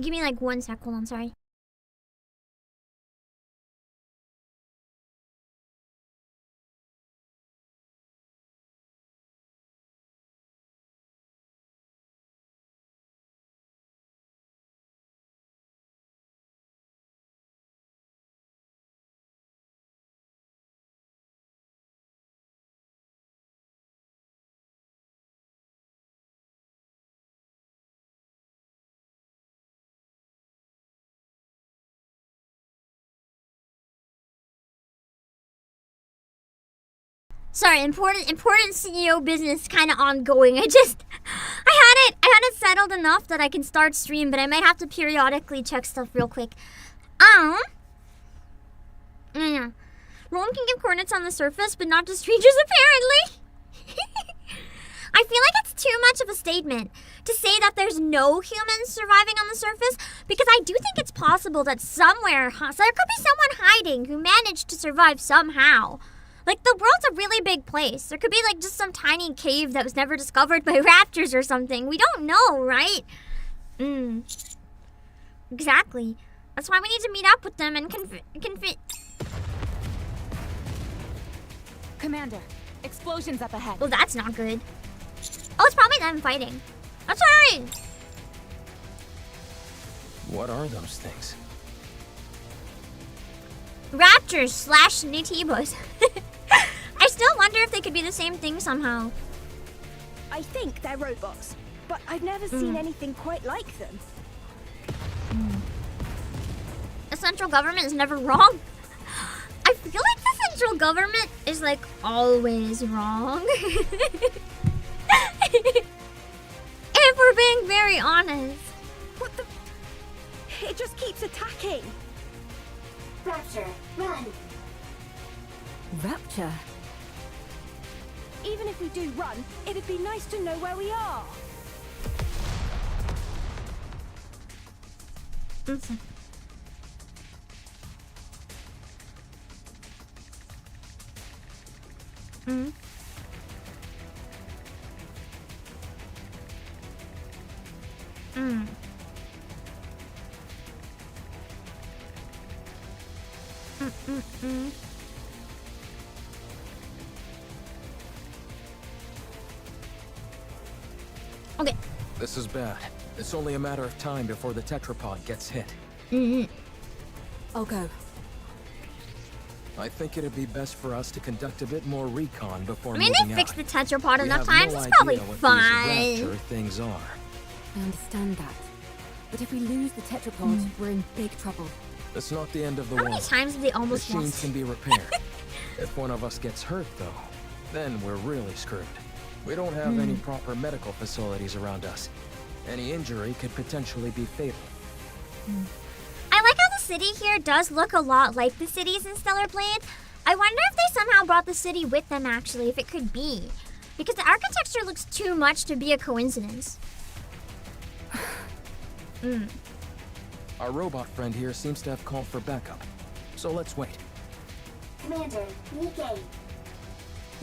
Give me like 1 sec. Hold on, sorry. Sorry, important CEO business kind of ongoing. I had it settled enough that I can start stream, but I might have to periodically check stuff real quick. Yeah. Roland can give coordinates on the surface, but not to strangers apparently. I feel like it's too much of a statement to say that there's no humans surviving on the surface, because I do think it's possible that somewhere, so there could be someone hiding who managed to survive somehow. Like, the world's a really big place. There could be, like, just some tiny cave that was never discovered by raptors or something. We don't know, right? Exactly. That's why we need to meet up with them and Commander, explosions up ahead. Well, that's not good. Oh, it's probably them fighting. Let's hurry! What are those things? Raptors / Nitibos. I still wonder if they could be the same thing somehow. I think they're robots, but I've never seen anything quite like them. The central government is never wrong. I feel like the central government is like always wrong. If we're being very honest. What the? It just keeps attacking. Rapture, run! Rapture? Even if we do run, it'd be nice to know where we are. Okay. This is bad. It's only a matter of time before the tetrapod gets hit. I'll go. I think it'd be best for us to conduct a bit more recon before I mean, moving they out. fixed the tetrapod We enough have times. no It's probably idea what fine. these rapture things are. I understand that. But if we lose the tetrapod, we're in big trouble. It's not the end of the How world. many times have they almost Machines lost? can be repaired. If one of us gets hurt, though, then we're really screwed. We don't have any proper medical facilities around us. Any injury could potentially be fatal. I like how the city here does look a lot like the cities in Stellar Blade. I wonder if they somehow brought the city with them, actually, if it could be. Because the architecture looks too much to be a coincidence. Our robot friend here seems to have called for backup. So let's wait. Commander, NIKKE.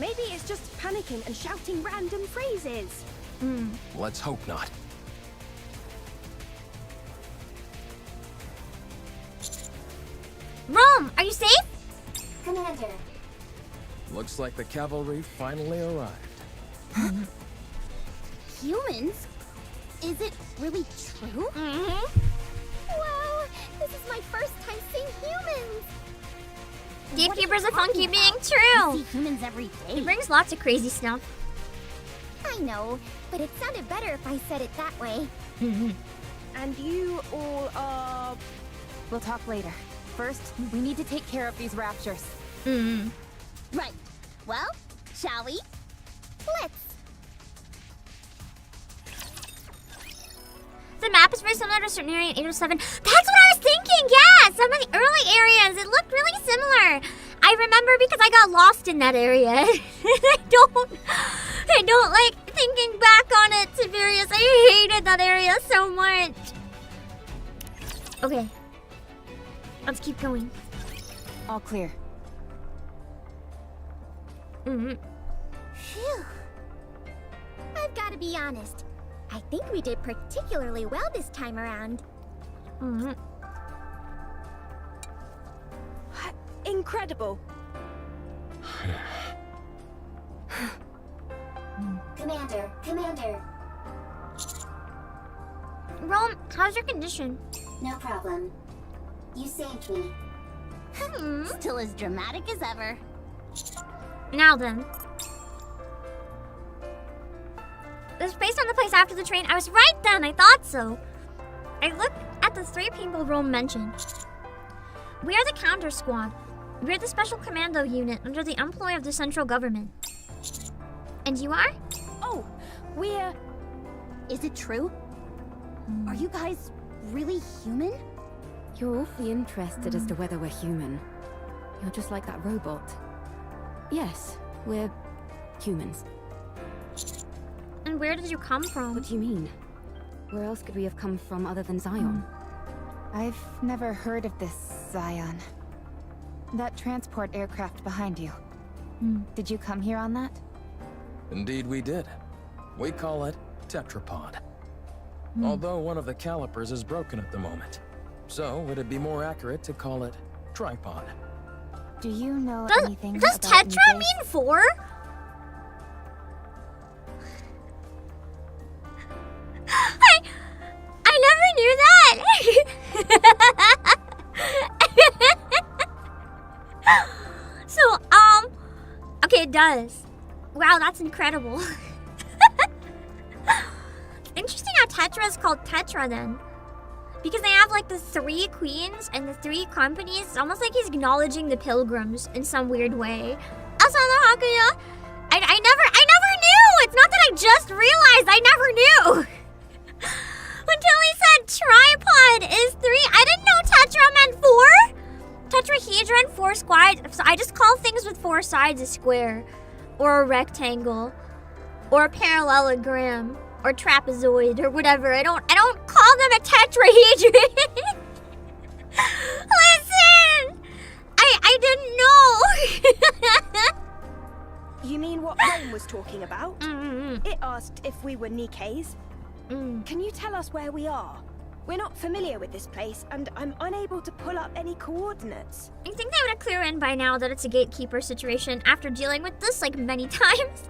Maybe it's just panicking and shouting random phrases. Let's hope not. Rome, are you safe? Commander, Looks like the cavalry finally arrived. Humans? Is it really true? Wow, this is my first time seeing humans. Gatekeepers are funky being I true. see humans every He day. brings lots of crazy stuff. I know, but it sounded better if I said it that way. And you all are... We'll talk later. First, we need to take care of these raptures. Right. Well, shall we? Let's. The map is very similar to a certain area in 807. That's what I was thinking! Yeah! Some of the early areas, it looked really similar. I remember because I got lost in that area. I don't like, thinking back on it, Tiberius. I hated that area so much. Okay. Let's keep going. All clear. Phew. I've got to be honest. I think we did particularly well this time around. Incredible. Commander. Rome, how's your condition? No problem. You saved me. Still as dramatic as ever. Now then. This based on the place after the train. I was right then, I thought so. I looked at the 3 people Rome mentioned. We are the counter squad. We are the special commando unit under the employ of the central government. And you are? Oh, we're... Is it true? Are you guys really human? You're awfully interested as to whether we're human. You're just like that robot. Yes, we're humans. And where did you come from? What do you mean? Where else could we have come from other than Zion? I've never heard of this Zion. That transport aircraft behind you. Did you come here on that? Indeed we did. We call it tetrapod. Although one of the calipers is broken at the moment. So it'd be more accurate to call it tripod. Do you know anything Does about tetra Nikke's? mean 4? I never knew that. So, okay, it does. Wow, that's incredible. Interesting how Tetra is called Tetra then. Because they have like the 3 queens and the 3 companies. It's almost like he's acknowledging the pilgrims in some weird way. Asana Hakuya. I never knew! It's not that I just realized, I never knew! Until he said tripod is 3. I didn't know tetra meant 4! Tetrahedron, 4 squares. So I just call things with 4 sides a square. Or a rectangle. Or a parallelogram. Or trapezoid or whatever. I don't call them a tetrahedron. Listen! I didn't know. You mean what Rome was talking about? It asked if we were NIKKEs. Can you tell us where we are? We're not familiar with this place, and I'm unable to pull up any coordinates. I think they would have cleared in by now that it's a gatekeeper situation after dealing with this like many times.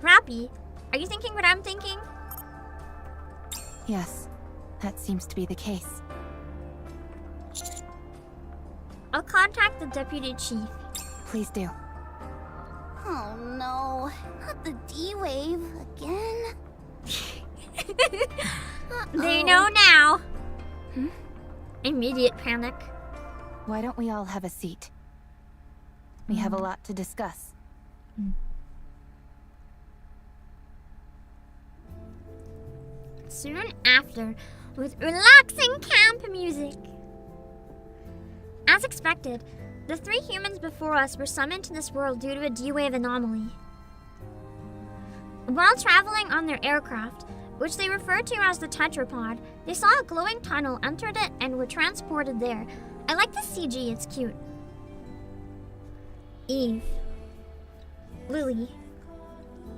Rappy, are you thinking what I'm thinking? Yes, that seems to be the case. I'll contact the deputy chief. Please do. Oh no, not the D-Wave again. They know now. Immediate panic. Why don't we all have a seat? We have a lot to discuss. Soon after, with relaxing camp music. As expected, the 3 humans before us were summoned to this world due to a D-Wave anomaly. While traveling on their aircraft, which they referred to as the tetrapod, they saw a glowing tunnel, entered it, and were transported there. I like the CG, it's cute. Eve. Lily.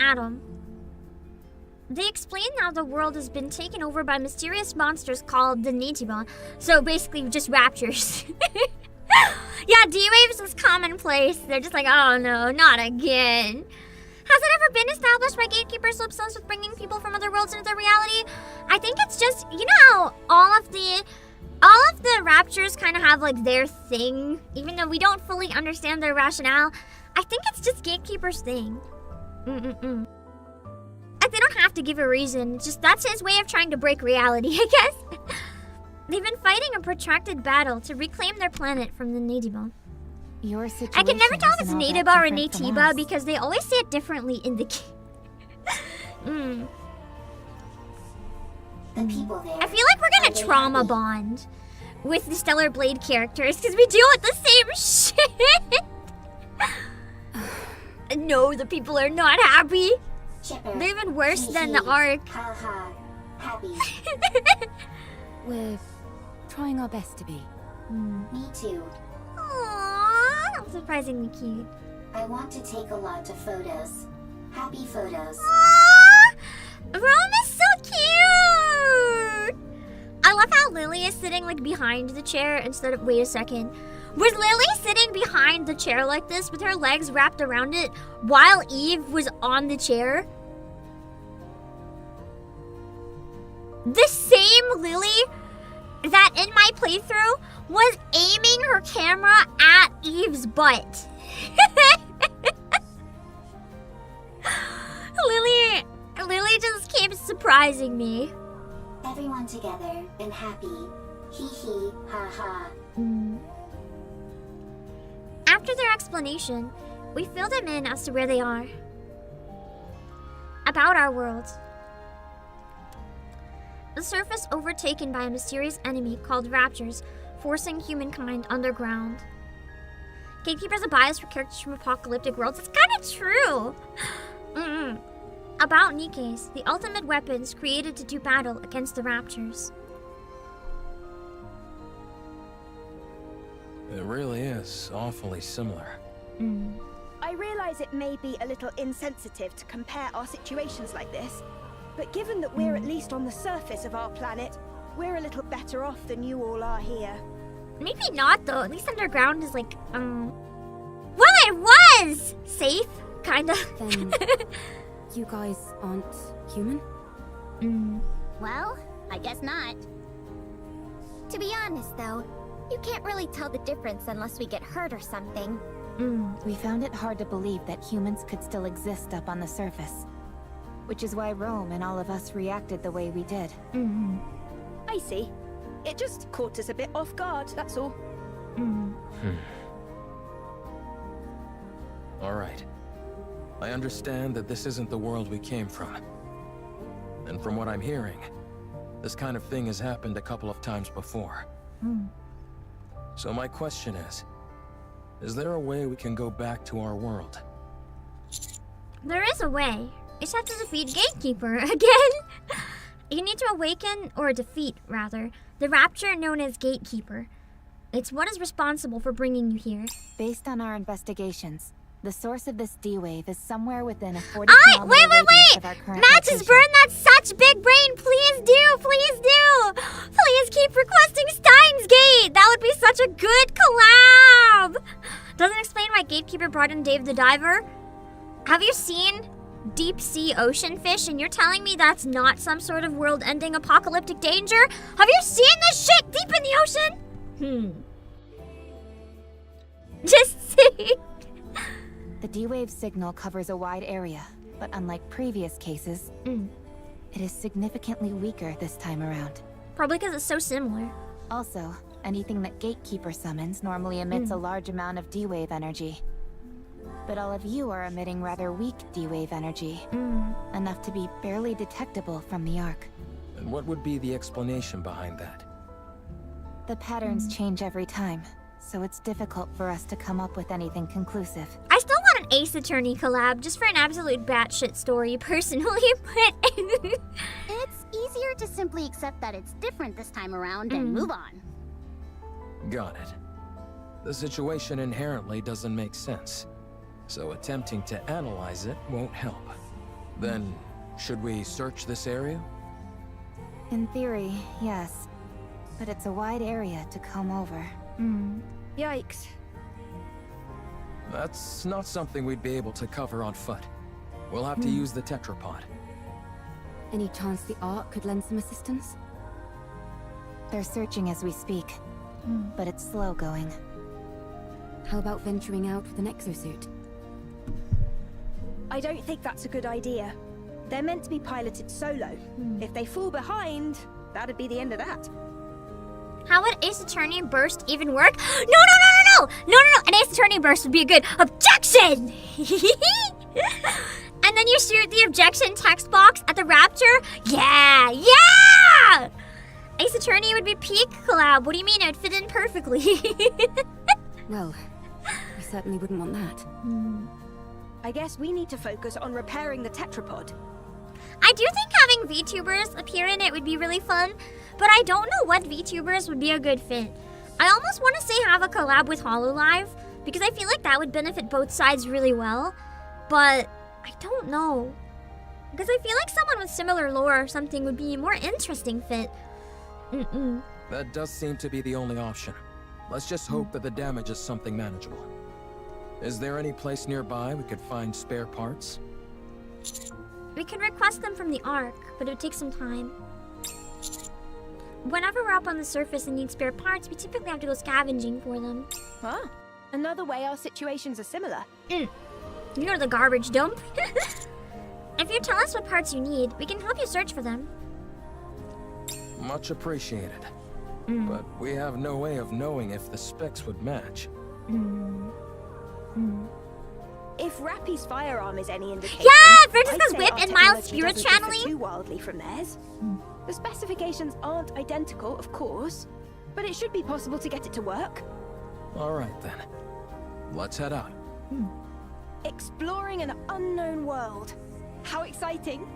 Adam. They explain how the world has been taken over by mysterious monsters called the Nichiba, so basically just raptures. Yeah, D-Waves is commonplace. They're just like, oh no, not again. Has it ever been established by gatekeepers obsessed with bringing people from other worlds into their reality? I think it's just, you know how all of the raptures kind of have like their thing, even though we don't fully understand their rationale. I think it's just gatekeepers' thing. They don't have to give a reason. Just that's his way of trying to break reality, I guess. They've been fighting a protracted battle to reclaim their planet from the Natiba. Your situation I can never tell if it's isn't all that Natiba or different from Natiba ours. because they always say it differently in the game. The people there. I feel like we're gonna are they trauma happy? bond with the Stellar Blade characters because we deal with the same shit. No, the people are not happy. Chipper. They're even worse than the Hee-hee. arc. Ha ha. Happy. We're trying our best to be. Me too. Aww, surprisingly cute. I want to take a lot of photos. Happy photos. Aww, Rome is so cute. I love how Lily is sitting like behind the chair instead of. Wait a second. Was Lily sitting behind the chair like this with her legs wrapped around it while Eve was on the chair? The same Lily that in my playthrough was aiming her camera at Eve's butt. Lily just keeps surprising me. Everyone together and happy. Hee hee. Ha ha. After their explanation, we fill them in as to where they are. About our world. The surface overtaken by a mysterious enemy called Raptors, forcing humankind underground. Gatekeeper's a bias for characters from apocalyptic worlds. It's kind of true. About NIKKEs, the ultimate weapons created to do battle against the Raptors. It really is awfully similar. I realize it may be a little insensitive to compare our situations like this, but given that we're at least on the surface of our planet, we're a little better off than you all are here. Maybe not though. At least underground is like, well, it was safe, kinda. Then you guys aren't human? Well, I guess not. To be honest, though, you can't really tell the difference unless we get hurt or something. We found it hard to believe that humans could still exist up on the surface. Which is why Rome and all of us reacted the way we did. I see. It just caught us a bit off guard, that's all. All right. I understand that this isn't the world we came from. And from what I'm hearing, this kind of thing has happened a couple of times before. So my question is there a way we can go back to our world? There is a way. You just have to defeat Gatekeeper again. You need to awaken, or defeat, rather, the rapture known as Gatekeeper. It's what is responsible for bringing you here. Based on our investigations, the source of this D-wave is somewhere within a 40-kilometer wait! of our current Matches location. Burn, that's such big brain. Please do, please do. Please keep requesting Steins Gate. That would be such a good collab. Doesn't explain why Gatekeeper brought in Dave the Diver. Have you seen deep sea ocean fish and you're telling me that's not some sort of world-ending apocalyptic danger? Have you seen this shit deep in the ocean? Just saying. The D-wave signal covers a wide area, but unlike previous cases, it is significantly weaker this time around. Probably because it's so similar. Also, anything that Gatekeeper summons normally emits a large amount of D-wave energy. But all of you are emitting rather weak D-wave energy, enough to be barely detectable from the Ark. And what would be the explanation behind that? The patterns change every time, so it's difficult for us to come up with anything conclusive. I still want an Ace Attorney collab just for an absolute batshit story, personally, but It's easier to simply accept that it's different this time around and move on. Got it. The situation inherently doesn't make sense, so attempting to analyze it won't help. Then, should we search this area? In theory, yes. But it's a wide area to comb over. Yikes. That's not something we'd be able to cover on foot. We'll have to use the tetrapod. Any chance the Ark could lend some assistance? They're searching as we speak, but it's slow going. How about venturing out with an exosuit? I don't think that's a good idea. They're meant to be piloted solo. If they fall behind, that'd be the end of that. how would Ace Attorney Burst even work? No! An Ace Attorney Burst would be a good objection! And then you shoot the objection text box at the Rapture? Yeah! Ace Attorney would be peak collab. What do you mean? It would fit in perfectly. Well, we certainly wouldn't want that. I guess we need to focus on repairing the tetrapod. I do think having VTubers appear in it would be really fun, but I don't know what VTubers would be a good fit. I almost want to say have a collab with HoloLive, because I feel like that would benefit both sides really well, but I don't know. Because I feel like someone with similar lore or something would be a more interesting fit. That does seem to be the only option. Let's just hope that the damage is something manageable. Is there any place nearby we could find spare parts? We can request them from the Ark, but it would take some time. Whenever we're up on the surface and need spare parts, we typically have to go scavenging for them. Huh? Another way our situations are similar. You know, the garbage dump. If you tell us what parts you need, we can help you search for them. Much appreciated. But we have no way of knowing if the specs would match. If Rappy's firearm is any indication, yeah, Francisca's I'd say whip our and Miles' technology spirit doesn't differ channeling. too wildly from theirs. The specifications aren't identical, of course, but it should be possible to get it to work. All right then. Let's head out. Exploring an unknown world. How exciting!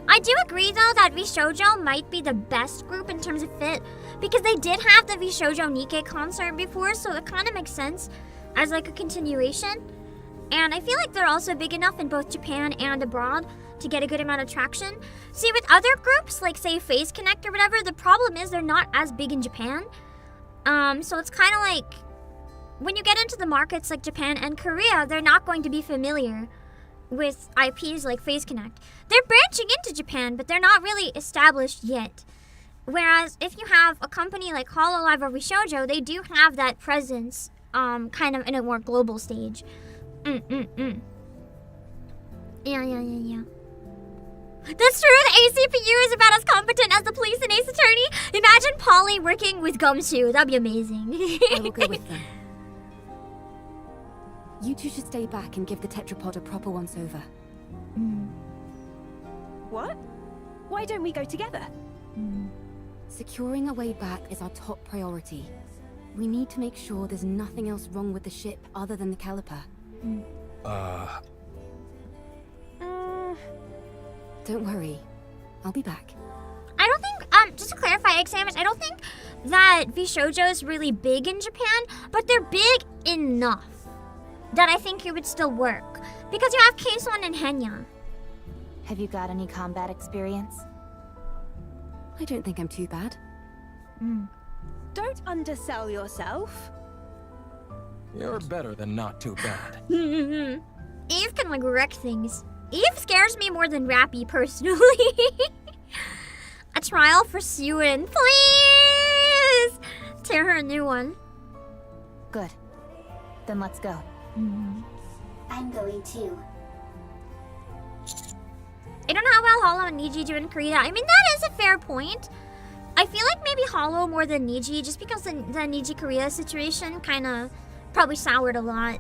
I do agree though that VShojo might be the best group in terms of fit, because they did have the VShojo NIKKE concert before, so it kind of makes sense as like a continuation. And I feel like they're also big enough in both Japan and abroad to get a good amount of traction. See, with other groups, like say Phase Connect or whatever, the problem is they're not as big in Japan. So it's kind of like, when you get into the markets like Japan and Korea, they're not going to be familiar with IPs like Phase Connect. They're branching into Japan, but they're not really established yet. Whereas if you have a company like HoloLive or VShojo, they do have that presence kind of in a more global stage. Yeah. That's true, the ACPU is about as competent as the police and Ace Attorney. Imagine Polly working with Gumshoe, that'd be amazing. I will go with them. You two should stay back and give the tetrapod a proper once-over. What? Why don't we go together? Securing a way back is our top priority. We need to make sure there's nothing else wrong with the ship other than the caliper. Don't worry. I'll be back. I don't think, just to clarify, Examus, I don't think that VShojo is really big in Japan, but they're big enough that I think it would still work. Because you have Keison and Henya. Have you got any combat experience? I don't think I'm too bad. Don't undersell yourself. You're better than not too bad. Eve can like wreck things. Eve scares me more than Rappy personally. A trial for Suin, please! Tear her a new one. Good. Then let's go. I'm going too. I don't know how well Hollow and Niji do in Korea. I mean, that is a fair point. I feel like maybe Hollow more than Niji, just because the Niji Korea situation kind of probably soured a lot.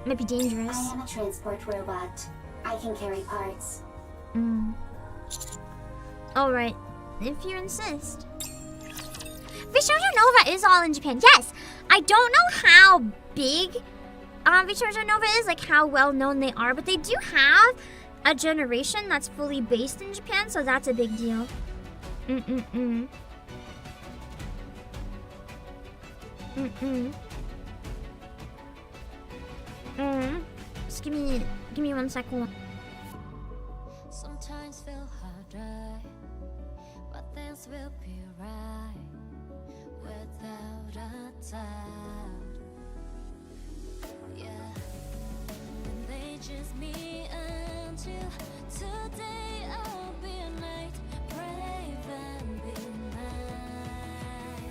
Might be dangerous. I am a transport robot. I can carry parts. Alright, if you insist. VShojo Nova is all in Japan. Yes! I don't know how big VShojo Nova is, like how well known they are, but they do have a generation that's fully based in Japan, so that's a big deal. Just give me 1 second. Sometimes feel hard, but things will be right without a doubt. Yeah, and they just me until today. I'll be a knight, brave and be mine.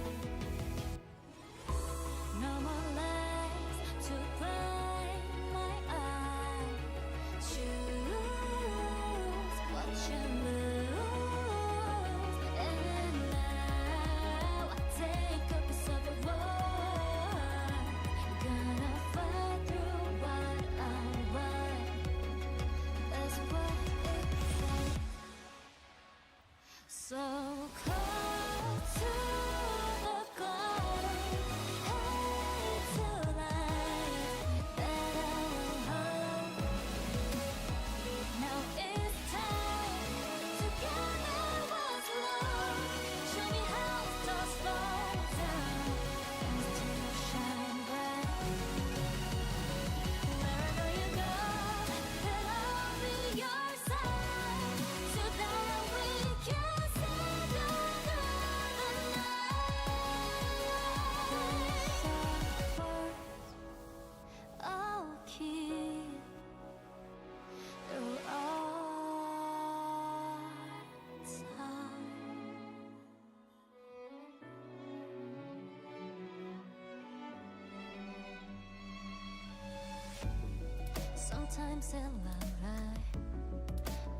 No more lies to blind my eyes. Choose what you lose, and now I take a piece of the world. Gonna fight through what I want. That's what it's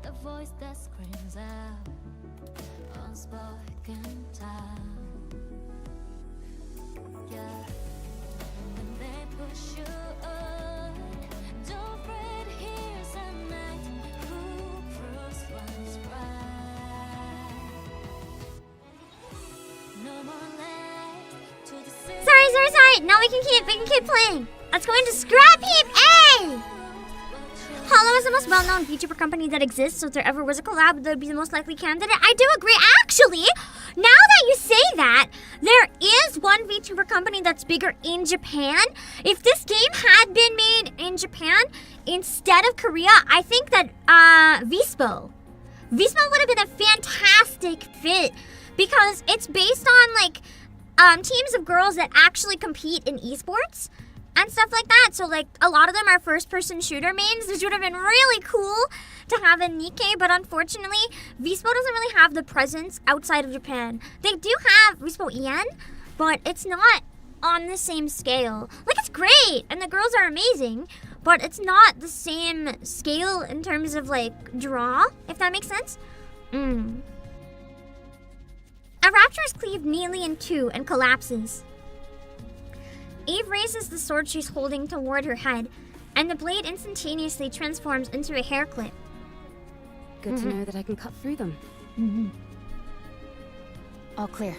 The voice that screams out unspoken time. Yeah, when they push you on, don't fret, here's a night who proves what's right. No more lies to the Sorry. Now we can keep playing. Let's go into Scrap Heap A! Hollow is the most well-known VTuber company that exists, so if there ever was a collab, they'd be the most likely candidate. I do agree. Actually, now that you say that, there is one VTuber company that's bigger in Japan. If this game had been made in Japan instead of Korea, I think that Vispo would have been a fantastic fit because it's based on like teams of girls that actually compete in esports and stuff like that. So like a lot of them are first-person shooter mains. This would have been really cool to have in NIKKE, but unfortunately, Vispo doesn't really have the presence outside of Japan. They do have Vispo EN, but it's not on the same scale. Like, it's great, and the girls are amazing, but it's not the same scale in terms of like draw, if that makes sense. A raptor is cleaved neatly in two and collapses. Eve raises the sword she's holding toward her head, and the blade instantaneously transforms into a hair clip. Good to know that I can cut through them. All clear.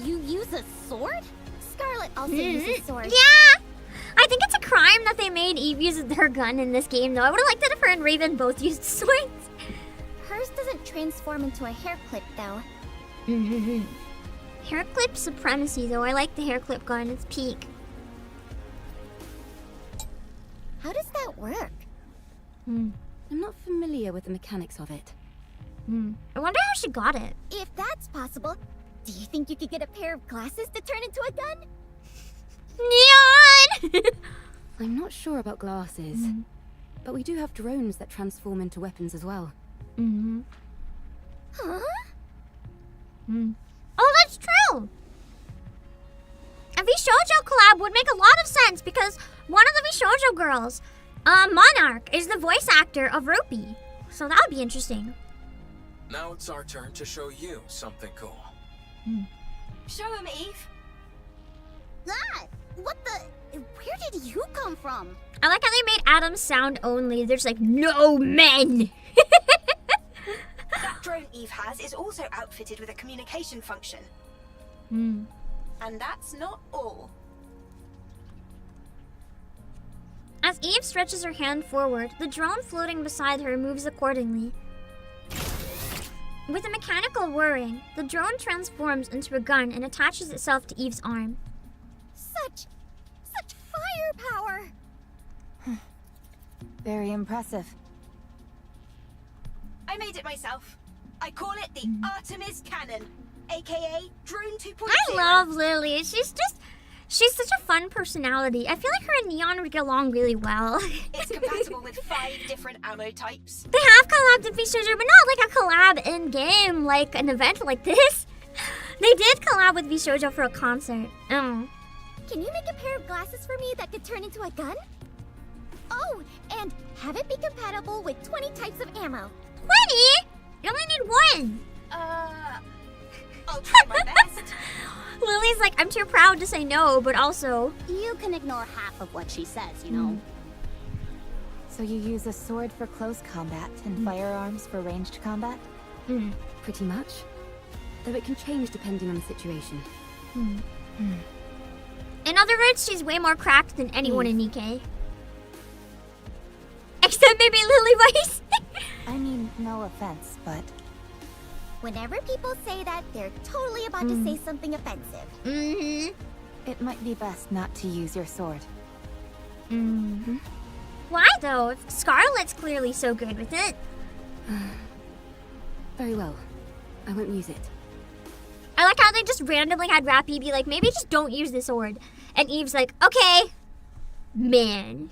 You use a sword? Scarlet also uses sword. Yeah! I think it's a crime that they made Eve use her gun in this game, though. I would have liked it if her and Raven both used swords. Hers doesn't transform into a hair clip, though. Hair clip supremacy, though. I like the hair clip gun. It's peak. How does that work? I'm not familiar with the mechanics of it. I wonder how she got it. If that's possible, do you think you could get a pair of glasses to turn into a gun? Neon! I'm not sure about glasses, but we do have drones that transform into weapons as well. Huh? Oh, that's true! A VShojo collab would make a lot of sense because one of the VShojo girls, Monarch, is the voice actor of Rupee. So that would be interesting. Now it's our turn to show you something cool. Show him, Eve. Ah! What the? Where did you come from? I like how they made Adam sound only. There's like no men. That drone Eve has is also outfitted with a communication function. Hmm. And that's not all. As Eve stretches her hand forward, the drone floating beside her moves accordingly. With a mechanical whirring, the drone transforms into a gun and attaches itself to Eve's arm. Such firepower! Very impressive. I made it myself. I call it the Artemis Cannon, aka Drone 2.0. I love Lily. She's such a fun personality. I feel like her and Neon would get along really well. It's compatible with 5 different ammo types. They have collabed in VShojo, but not like a collab in game, like an event like this. They did collab with VShojo for a concert. Can you make a pair of glasses for me that could turn into a gun? Oh, and have it be compatible with 20 types of ammo. 20? You only need 1. I'll try my best. Lily's like, I'm too proud to say no, but also... You can ignore half of what she says, you know. So you use a sword for close combat and firearms for ranged combat? Pretty much. Though it can change depending on the situation. In other words, she's way more cracked than anyone in NIKKE. Except maybe Lily Weiss. I mean, no offense, but... Whenever people say that, they're totally about to say something offensive. It might be best not to use your sword. Why though? If Scarlet's clearly so good with it. Very well. I won't use it. I like how they just randomly had Rappy be like, maybe just don't use the sword. And Eve's like, okay. Man.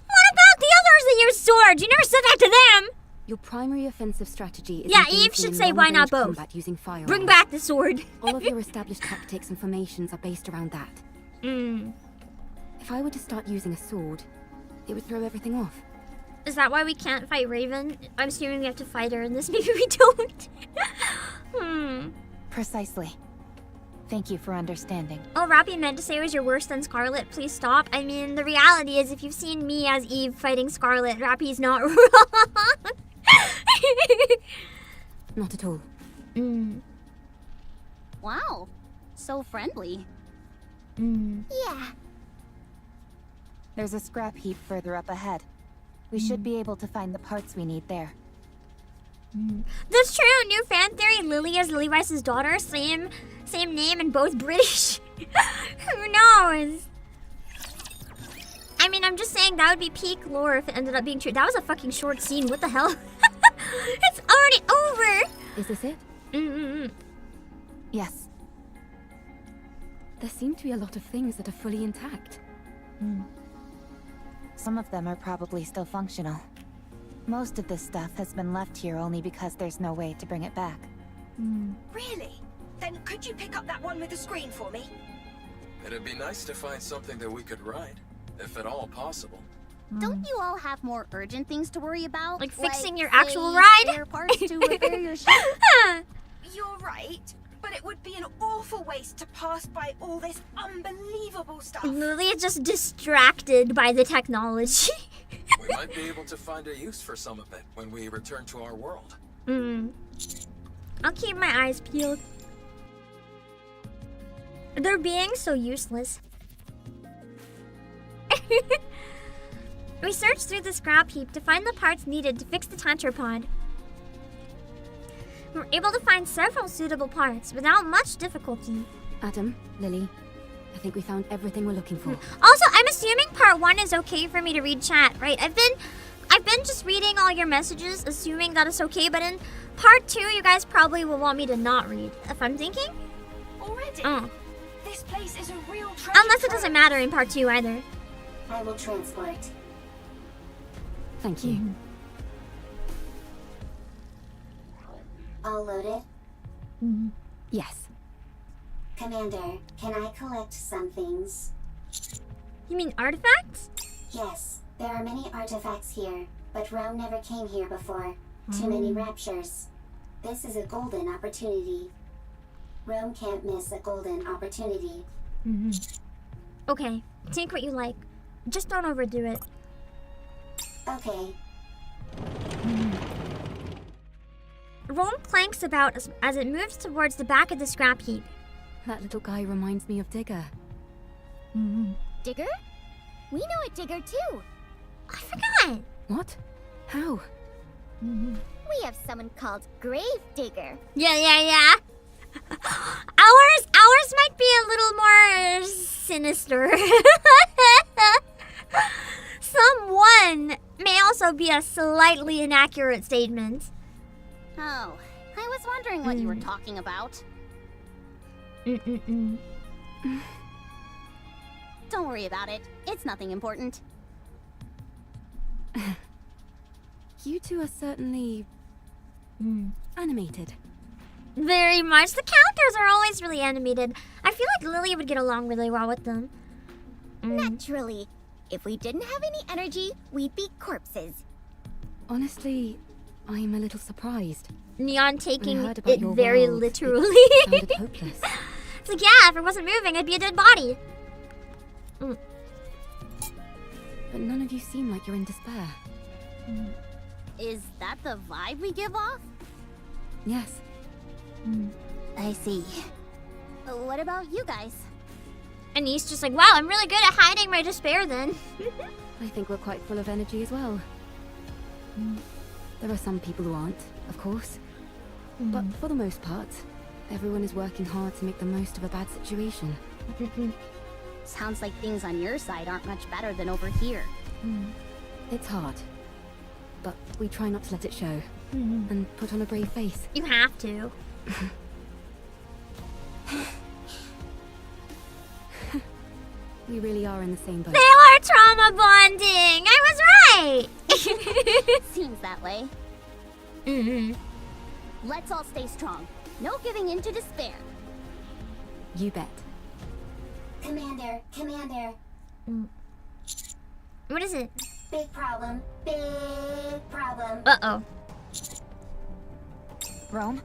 What about the others that use swords? You never said that to them. Your primary offensive strategy is Yeah, engaging Eve should in say why not long-range both. combat using firearms. Bring back the sword. All of your established tactics and formations are based around that. If I were to start using a sword, It would throw everything off. Is that why we can't fight Raven? I'm assuming we have to fight her in this. Maybe we don't. Precisely. Thank you for understanding. Oh, Rappy meant to say it was your worse than Scarlet. Please stop. I mean, the reality is if you've seen me as Eve fighting Scarlet, Rappy's not wrong. Not at all. Wow, so friendly. Yeah. There's a scrap heap further up ahead. We should be able to find the parts we need there. That's true. New fan theory. Lily is Levi's daughter. Same name and both British. Who knows? I mean, I'm just saying that would be peak lore if it ended up being true. That was a fucking short scene. What the hell? It's already over. Is this it? Yes. There seem to be a lot of things that are fully intact. Some of them are probably still functional. Most of this stuff has been left here only because there's no way to bring it back. Really? Then could you pick up that one with the screen for me? It'd be nice to find something that we could ride, if at all possible. Don't you all have more urgent things to worry about? Like fixing your say, actual ride? spare parts to repair your ship? You're right, but it would be an awful waste to pass by all this unbelievable stuff. Lily is just distracted by the technology. We might be able to find a use for some of it when we return to our world. I'll keep my eyes peeled. They're being so useless. We searched through the scrap heap to find the parts needed to fix the tetrapod. We were able to find several suitable parts without much difficulty. Adam, Lily, I think we found everything we're looking for. Also, I'm assuming part 1 is okay for me to read chat, right? I've been just reading all your messages, assuming that it's okay, but in part 2, you guys probably will want me to not read, if I'm thinking. Already? This place is a real treasure. Unless it doesn't matter in part 2 either. I will transport. Thank you. All loaded? Yes. Commander, can I collect some things? You mean artifacts? Yes, there are many artifacts here, but Rome never came here before. Too many raptures. This is a golden opportunity. Rome can't miss a golden opportunity. Okay, take what you like. Just don't overdo it. Okay. Rome clanks about as it moves towards the back of the scrap heap. That little guy reminds me of Digger. Digger? We know a Digger too. I forgot. What? How? We have someone called Grave Digger. Yeah. Ours might be a little more sinister. Someone may also be a slightly inaccurate statement. Oh, I was wondering what you were talking about. Don't worry about it. It's nothing important. You two are certainly animated. Very much. The characters are always really animated. I feel like Lily would get along really well with them. Naturally. If we didn't have any energy, we'd be corpses. Honestly, I'm a little surprised. Neon taking I heard about it your very world. literally. It sounded hopeless. It's like, yeah, if it wasn't moving, I'd be a dead body. But none of you seem like you're in despair. Is that the vibe we give off? Yes. I see. What about you guys? And he's just like, wow, I'm really good at hiding my despair then. I think we're quite full of energy as well. There are some people who aren't, of course. But for the most part, everyone is working hard to make the most of a bad situation. Sounds like things on your side aren't much better than over here. It's hard. But we try not to let it show. And put on a brave face. You have to. We really are in the same boat. They are trauma bonding. I was right. Seems that way. Let's all stay strong. No giving in to despair. You bet. Commander. What is it? Big problem. Big problem. Uh-oh. Rome?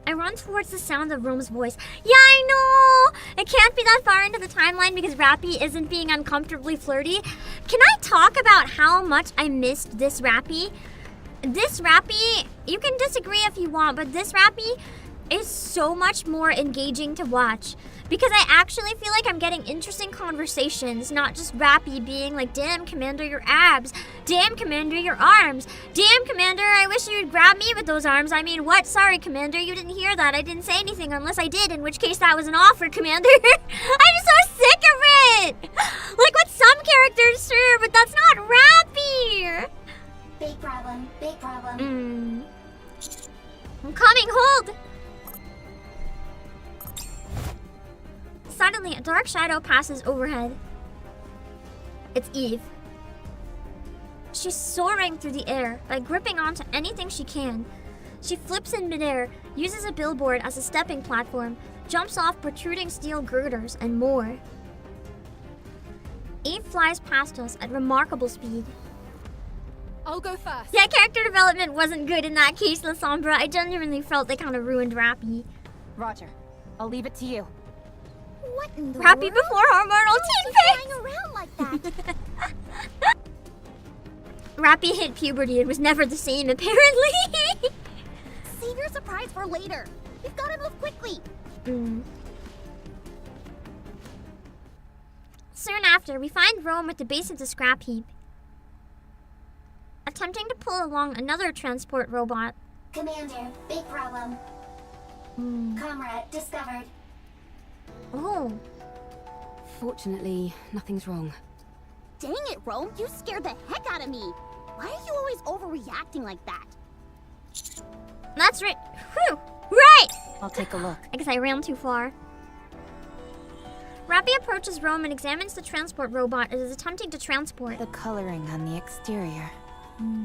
I run towards the sound of Rome's voice. Yeah, I know! It can't be that far into the timeline because Rappy isn't being uncomfortably flirty. Can I talk about how much I missed this Rappy? This Rappy, you can disagree if you want, but this Rappy is so much more engaging to watch. Because I actually feel like I'm getting interesting conversations, not just Rappy being like, damn, Commander, your abs. Damn, Commander, your arms. Damn, Commander, I wish you'd grab me with those arms. I mean, what? Sorry, Commander, you didn't hear that. I didn't say anything unless I did, in which case that was an offer, Commander. I'm so sick of it! Like with some characters, sure, but that's not Rappy! Big problem. Big problem. I'm coming, hold! Suddenly, a dark shadow passes overhead. It's Eve. She's soaring through the air by gripping onto anything she can. She flips in midair, uses a billboard as a stepping platform, jumps off protruding steel girders, and more. Eve flies past us at remarkable speed. I'll go first. Yeah, character development wasn't good in that case, La Sombra. I genuinely felt they kind of ruined Rappy. Roger. I'll leave it to you. What in the Rappy world? before hormonal teen Flying around like that. Rappy hit puberty and was never the same, apparently. Save your surprise for later. We've got to move quickly. Soon after, we find Rome at the base of the scrap heap, attempting to pull along another transport robot. Commander, big problem. Comrade discovered. Oh. Fortunately, nothing's wrong. Dang it, Rome. You scared the heck out of me. Why are you always overreacting like that? That's right. Whew. Right! I'll take a look. I guess I ran too far. Rappy approaches Rome and examines the transport robot it is attempting to transport. The coloring on the exterior.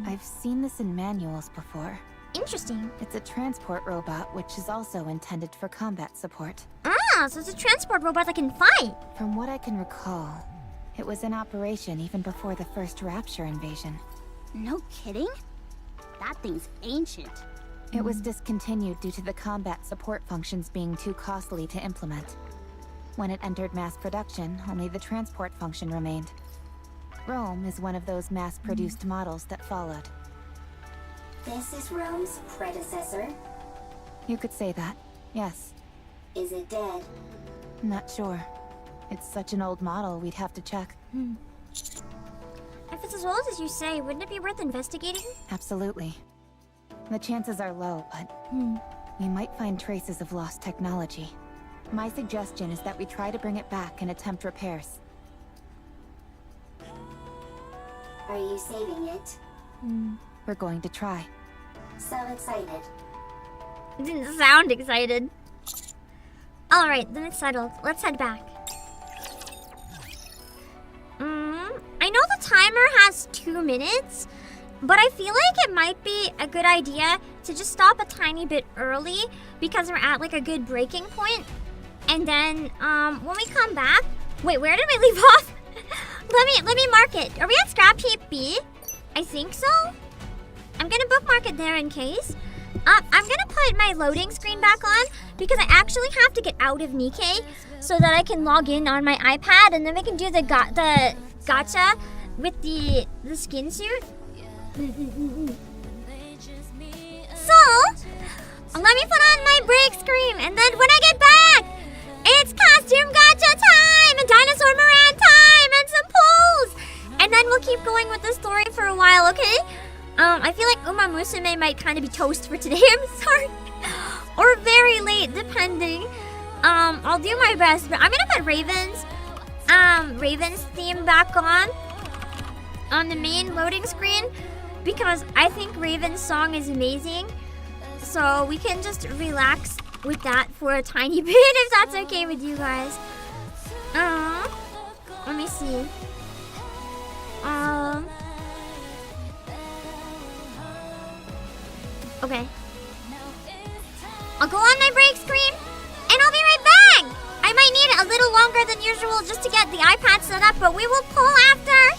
I've seen this in manuals before. Interesting. It's a transport robot, which is also intended for combat support. Ah, so it's a transport robot that can fight. From what I can recall, it was in operation even before the first Rapture invasion. No kidding? That thing's ancient. It was discontinued due to the combat support functions being too costly to implement. When it entered mass production, only the transport function remained. Rome is one of those mass-produced models that followed. This is Rome's predecessor. You could say that, yes. Is it dead? Not sure. It's such an old model, we'd have to check. If it's as old as you say, wouldn't it be worth investigating? Absolutely. The chances are low, but we might find traces of lost technology. My suggestion is that we try to bring it back and attempt repairs. Are you saving it? We're going to try. So excited. Didn't sound excited. Alright, then it's settled. Let's head back. I know the timer has 2 minutes, but I feel like it might be a good idea to just stop a tiny bit early because we're at like a good breaking point. And then when we come back, wait, where did we leave off? let me mark it. Are we at scrap heap B? I think so. I'm gonna bookmark it there in case. I'm gonna put my loading screen back on because I actually have to get out of NIKKE so that I can log in on my iPad and then we can do the gacha with the skin suit. So, let me put on my break screen and then when I get back, it's costume gacha time and dinosaur Moran time and some pulls. And then we'll keep going with the story for a while, okay? I feel like Uma Musume might kind of be toast for today, I'm sorry. Or very late, depending. I'll do my best, but I'm gonna put Raven's theme back on the main loading screen because I think Raven's song is amazing. So we can just relax with that for a tiny bit if that's okay with you guys. Let me see. Okay. I'll go on my break screen and I'll be right back. I might need a little longer than usual just to get the iPad set up, but we will pull after.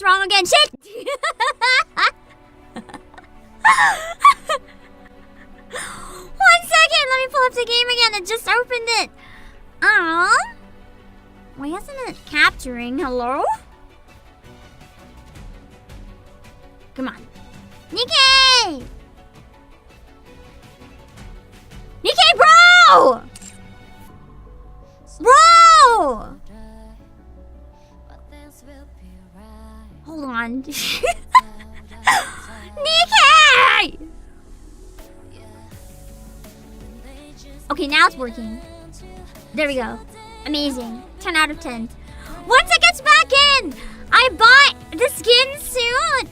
wrong again. Shit! 1 second, let me pull up the game again. It just opened it. Why isn't it capturing? Hello? Come on. Nikke! Nikke, bro! Bro! Hold on. Nikke! Okay, now it's working. There we go. Amazing. 10 out of 10. Once it gets back in, I bought the skin suit.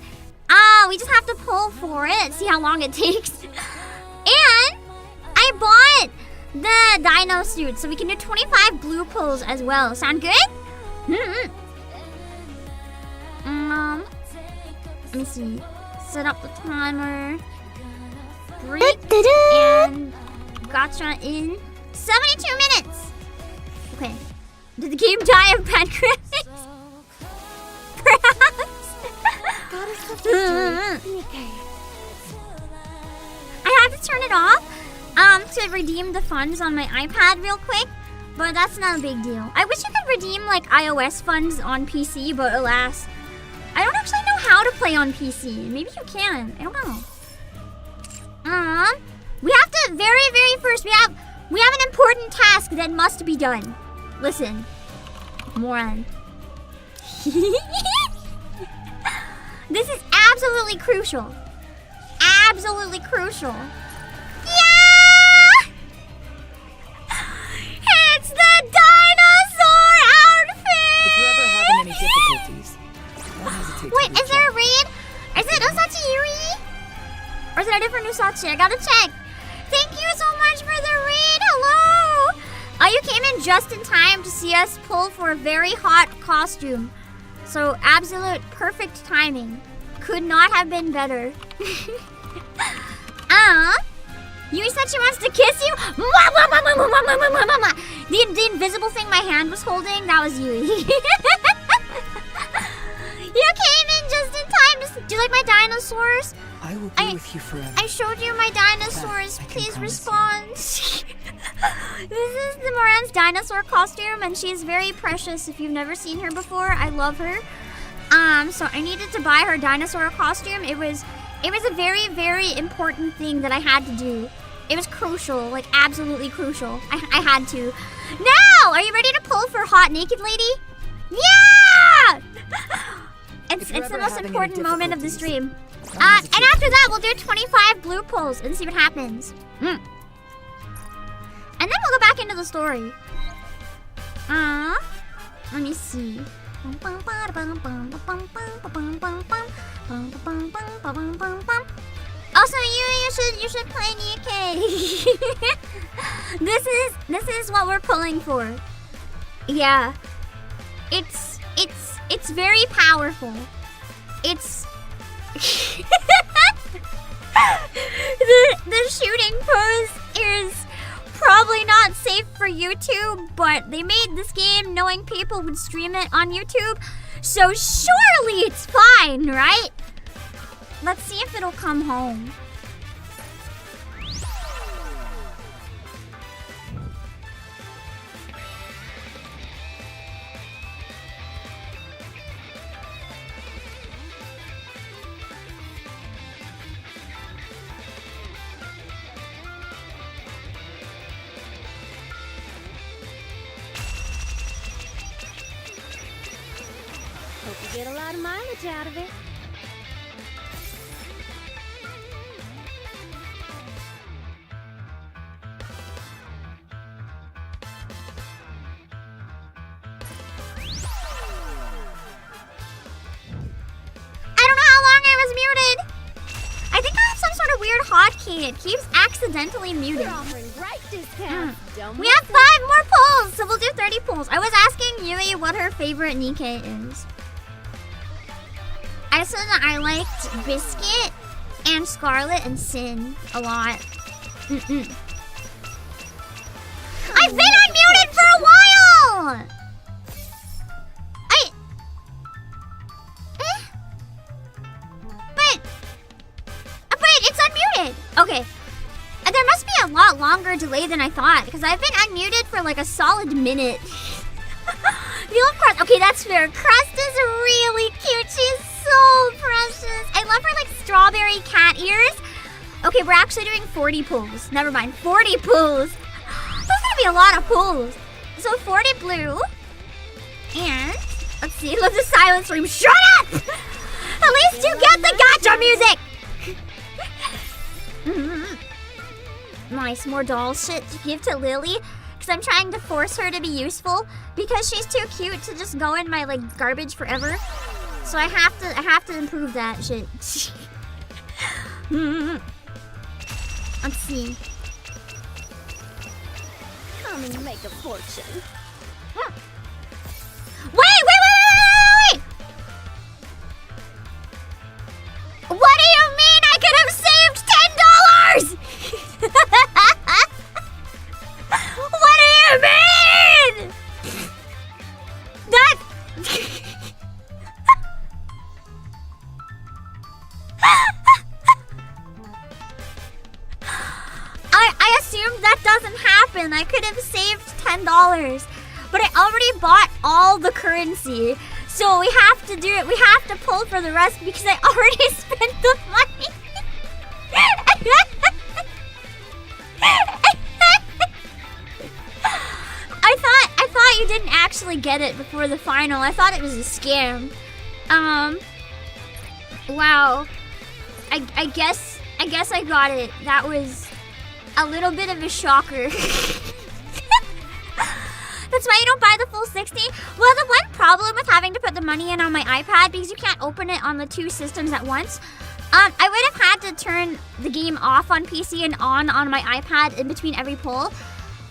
We just have to pull for it, see how long it takes. And I bought the dino suit, so we can do 25 blue pulls as well. Sound good? Let me see. Set up the timer. Break and gotcha in 72 minutes. Okay. Did the game die of pancreatitis? Perhaps. I had to turn it off to redeem the funds on my iPad real quick, but that's not a big deal. I wish you could redeem like iOS funds on PC, but alas, I don't actually know how to play on PC. Maybe you can. I don't know. We have to very first. We have an important task that must be done. Listen, moron. This is absolutely crucial. Absolutely crucial. Yeah! It's the dinosaur outfit! If you're ever having any difficulties, don't hesitate. Wait, is there a raid? Is it Usachi Yuri? Or is it a different Usachi? I gotta check. Thank you so much for the raid. Hello! You came in just in time to see us pull for a very hot costume. So absolute perfect timing. Could not have been better. Yui said she wants to kiss you? The invisible thing my hand was holding, that was Yui. You came in just in time to... Do you like my dinosaurs? I will be with you forever. I showed you my dinosaurs. Please respond. This is the Moran's dinosaur costume, and she's very precious. If you've never seen her before, I love her. So I needed to buy her dinosaur costume. It was a very important thing that I had to do. It was crucial, like absolutely crucial. I had to. Now, are you ready to pull for hot naked lady? Yeah! It's the most important moment of the stream. And after that, we'll do 25 blue pulls and see what happens. And then we'll go back into the story. Let me see. Also, you should play NIKKE. This is what we're pulling for. Yeah. It's very powerful. It's the shooting pose is probably not safe for YouTube, but they made this game knowing people would stream it on YouTube, so surely it's fine, right? Let's see if it'll come home. Hope you get a lot of mileage out of it. hotkey. It keeps accidentally muted. We have 5 more pulls, so we'll do 30 pulls. I was asking Yui what her favorite NIKKE is. I said that I liked Biscuit and Scarlet and Sin a lot. I've been unmuted for a while! Okay. There must be a lot longer delay than I thought, because I've been unmuted for like a solid minute. You love Crust. Okay, that's fair. Crust is really cute. She's so precious. I love her like strawberry cat ears. Okay, we're actually doing 40 pulls. Never mind, 40 pulls. That's gonna be a lot of pulls. So 40 blue. And let's see, love the silence room. Shut up! At least you get the gacha music! Nice, more doll shit to give to Lily. Because I'm trying to force her to be useful. Because she's too cute to just go in my like garbage forever. So I have to improve that shit. Let's see. Come and make a fortune. Wait! What do you mean I could have saved $10? What do you mean? That... I assumed that doesn't happen. I could have saved $10. But I already bought all the currency. So we have to do it. We have to pull for the rest because I already spent the money. I thought you didn't actually get it before the final. I thought it was a scam. Wow. I guess I got it. That was a little bit of a shocker. That's why you don't buy the full 60? Well, the one problem with having to put the money in on my iPad, because you can't open it on the two systems at once, I would have had to turn the game off on PC and on my iPad in between every pull.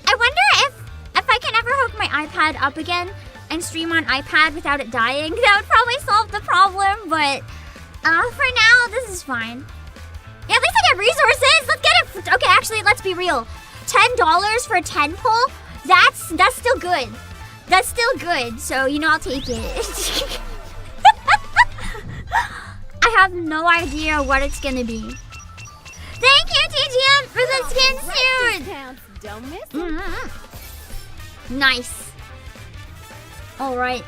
I wonder if I can ever hook my iPad up again and stream on iPad without it dying. That would probably solve the problem, but for now, this is fine. Yeah, at least I get resources! Let's get it! Okay, actually, let's be real. $10 for a 10 pull? That's still good. That's still good, so, you know, I'll take it. I have no idea what it's gonna be. Thank you, TGM, for the skin suit! Nice. Alright.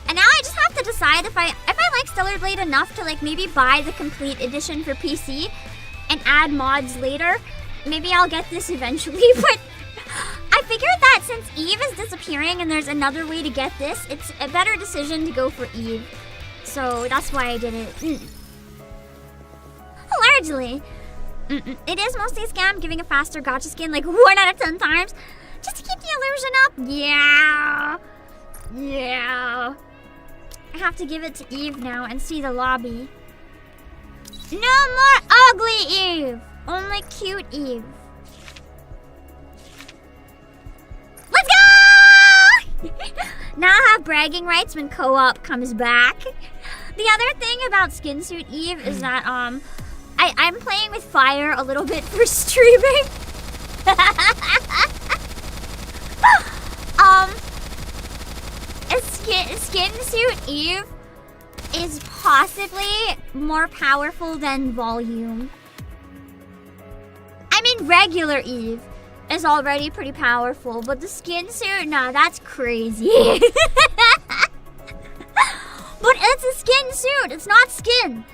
And now I just have to decide if I like Stellar Blade enough to, like, maybe buy the complete edition for PC and add mods later. Maybe I'll get this eventually, but... I figured that since Eve is disappearing and there's another way to get this, it's a better decision to go for Eve. So that's why I did it. Largely. It is mostly a scam, giving a faster gacha skin like 1 out of 10 times. Just to keep the illusion up. Yeah. I have to give it to Eve now and see the lobby. No more ugly Eve. Only cute Eve. Let's go! Now I have bragging rights when co-op comes back. The other thing about Skinsuit Eve is that I'm playing with fire a little bit for streaming. Skinsuit Eve is possibly more powerful than Volume. I mean, regular Eve is already pretty powerful, but the skin suit, nah, that's crazy. But it's a skin suit, it's not skin.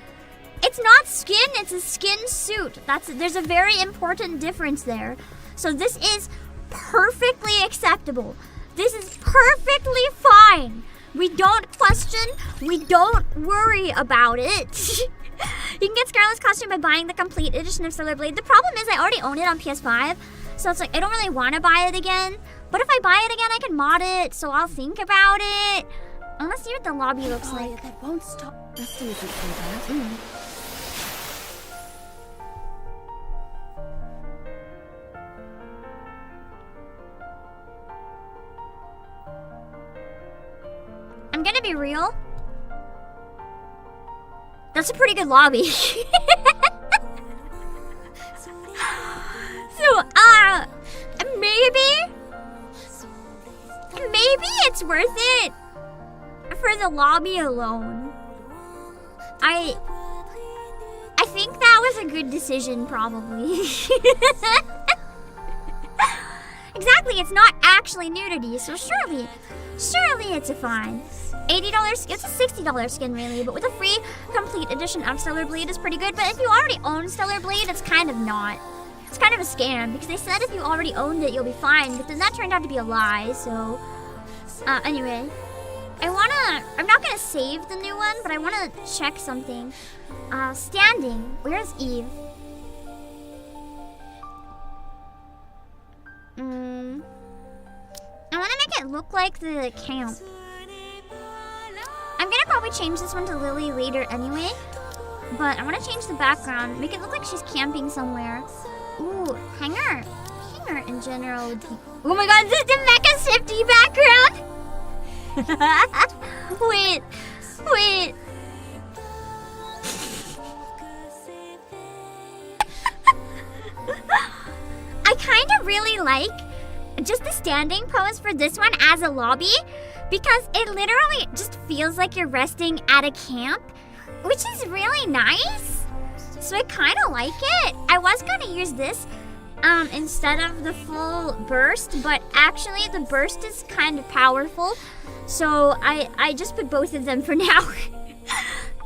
It's not skin, it's a skin suit. There's a very important difference there. So this is perfectly acceptable. This is perfectly fine. We don't question, we don't worry about it. You can get Scarlet's costume by buying the complete edition of Stellar Blade. The problem is I already own it on PS5. So it's like, I don't really want to buy it again. But if I buy it again, I can mod it. So I'll think about it. I want to see what the lobby looks like. That won't stop. That still isn't so bad. I'm gonna be real. That's a pretty good lobby. So, maybe it's worth it for the lobby alone. I think that was a good decision, probably. Exactly, it's not actually nudity, so surely it's a fine. $80, it's a $60 skin really, but with a free complete edition of Stellar Blade is pretty good. But if you already own Stellar Blade, it's kind of not. It's kind of a scam, because they said if you already owned it, you'll be fine, but then that turned out to be a lie, so... anyway. I'm not gonna save the new one, but I wanna check something. Standing. Where's Eve? I wanna make it look like the camp. I'm gonna probably change this one to Lily later anyway. But I wanna change the background. Make it look like she's camping somewhere. Ooh, hanger. Hanger in general would be... Oh my god, this is the Mecha Shifty background! Wait. I kind of really like just the standing pose for this one as a lobby, because it literally just feels like you're resting at a camp, which is really nice. So I kind of like it. I was going to use this instead of the full burst, but actually the burst is kind of powerful. So I just put both of them for now.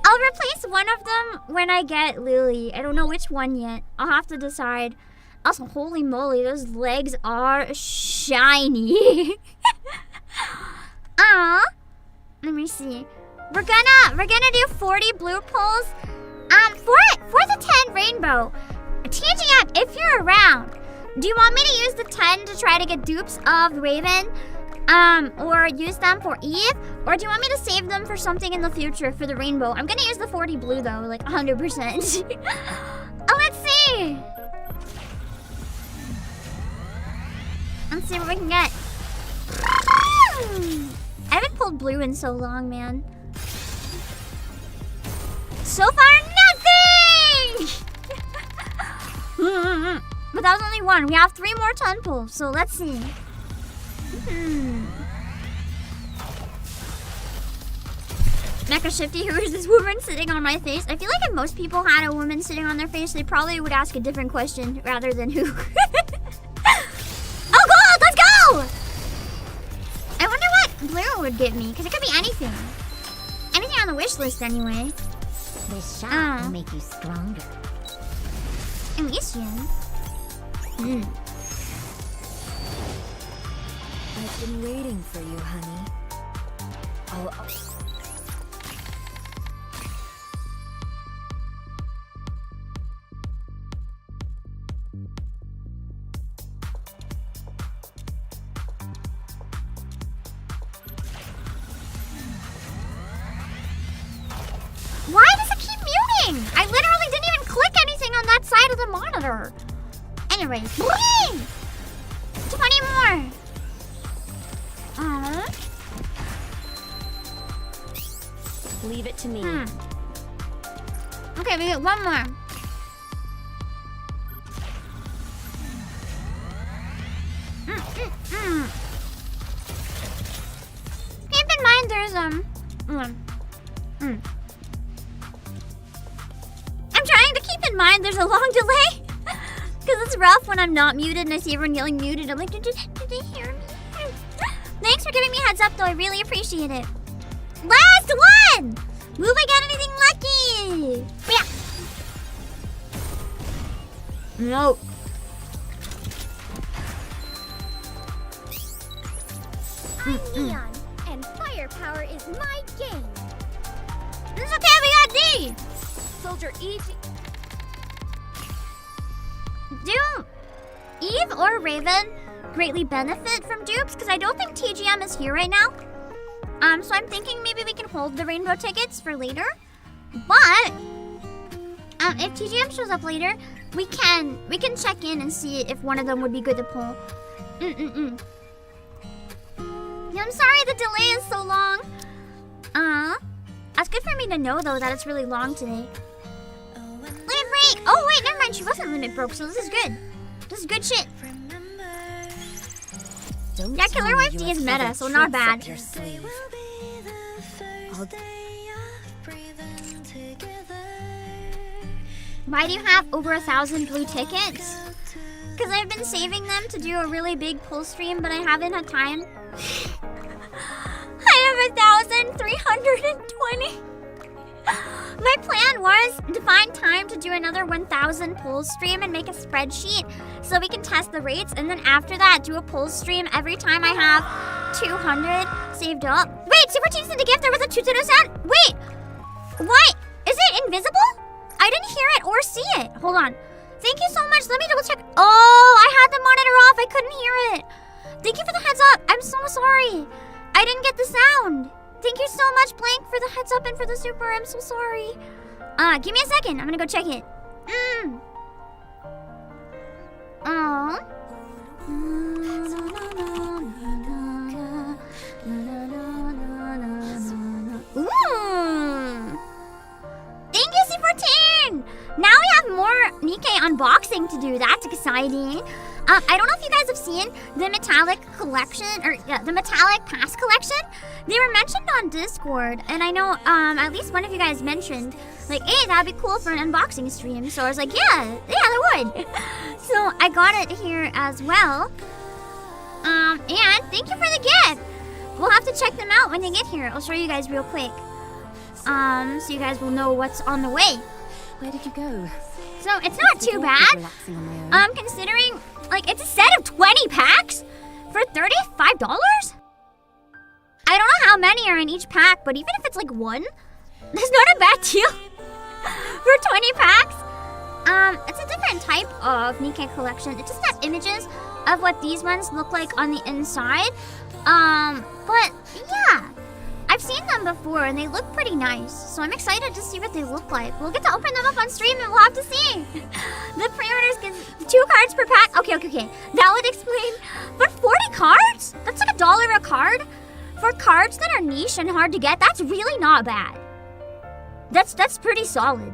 I'll replace one of them when I get Lily. I don't know which one yet. I'll have to decide. Also, holy moly, those legs are shiny. Let me see. We're gonna do 40 blue pulls. For the 10 rainbow. TGM, if you're around, do you want me to use the 10 to try to get dupes of Raven? Or use them for Eve? Or do you want me to save them for something in the future for the rainbow? I'm gonna use the 40 blue though, like 100%. Let's see. Let's see what we can get. I haven't pulled blue in so long, man. So far, nothing! But that was only one. We have 3 more 10 pulls, so let's see. Mecha Shifty, who is this woman sitting on my face? I feel like if most people had a woman sitting on their face, they probably would ask a different question rather than who. Oh, gold! Let's go! I wonder what blue would give me, because it could be anything. Anything on the wish list, anyway. This shot will make you stronger. Elysian. I've been waiting for you, honey. Why does it keep muting? I literally didn't even click anything on that side of the monitor. Anyway, 20 more. Leave it to me. Okay, we get one more. Keep in mind there's I'm trying to keep in mind there's a long delay. Because it's rough when I'm not muted and I see everyone yelling muted. I'm like, did they hear me? Thanks for giving me a heads up though, I really appreciate it. Last one! Will I get anything lucky? Yeah. Nope. I'm Neon, and firepower is my game. It's okay, we got D! Soldier E. Do Eve or Raven greatly benefit from dupes? Because I don't think TGM is here right now. So I'm thinking maybe we can hold the rainbow tickets for later. But if TGM shows up later, we can check in and see if one of them would be good to pull. Yeah, I'm sorry the delay is so long. That's good for me to know though that it's really long today. Limit break! Oh wait, never mind, she wasn't limit broke, so this is good. This is good shit. Yeah, Killer Wife D is meta, so not bad. Why do you have over 1,000 blue tickets? Because I've been saving them to do a really big pull stream, but I haven't had time. I have 1,320. My plan was to find time to do another 1,000 pull stream and make a spreadsheet so we can test the rates, and then after that do a pull stream every time I have 200 saved up. Wait, Super Teams in the gift, there was a tuturu sound? Wait, what? Is it invisible? I didn't hear it or see it. Hold on. Thank you so much. Let me double check. Oh, I had the monitor off. I couldn't hear it. Thank you for the heads up. I'm so sorry. I didn't get the sound. Thank you so much, Blank, for the heads up and for the super. I'm so sorry. Give me a second. I'm gonna go check it. Thank you, C14! Now we have more NIKKE unboxing to do. That's exciting. I don't know if you guys have seen the metallic collection, or the metallic pass collection. They were mentioned on Discord, and I know at least one of you guys mentioned, like, hey, that'd be cool for an unboxing stream. So I was like, yeah, that would. So I got it here as well. And thank you for the gift. We'll have to check them out when they get here. I'll show you guys real quick. So you guys will know what's on the way. Where did you go? So it's not too bad. Considering, like, it's a set of 20 packs for $35? I don't know how many are in each pack, but even if it's like one, that's not a bad deal for 20 packs. It's a different type of NIKKE collection. It just has images of what these ones look like on the inside. But yeah, I've seen them before and they look pretty nice. So I'm excited to see what they look like. We'll get to open them up on stream and we'll have to see. The pre-orders get 2 cards per pack. Okay. That would explain. But 40 cards? That's like $1 a card. For cards that are niche and hard to get, that's really not bad. That's pretty solid.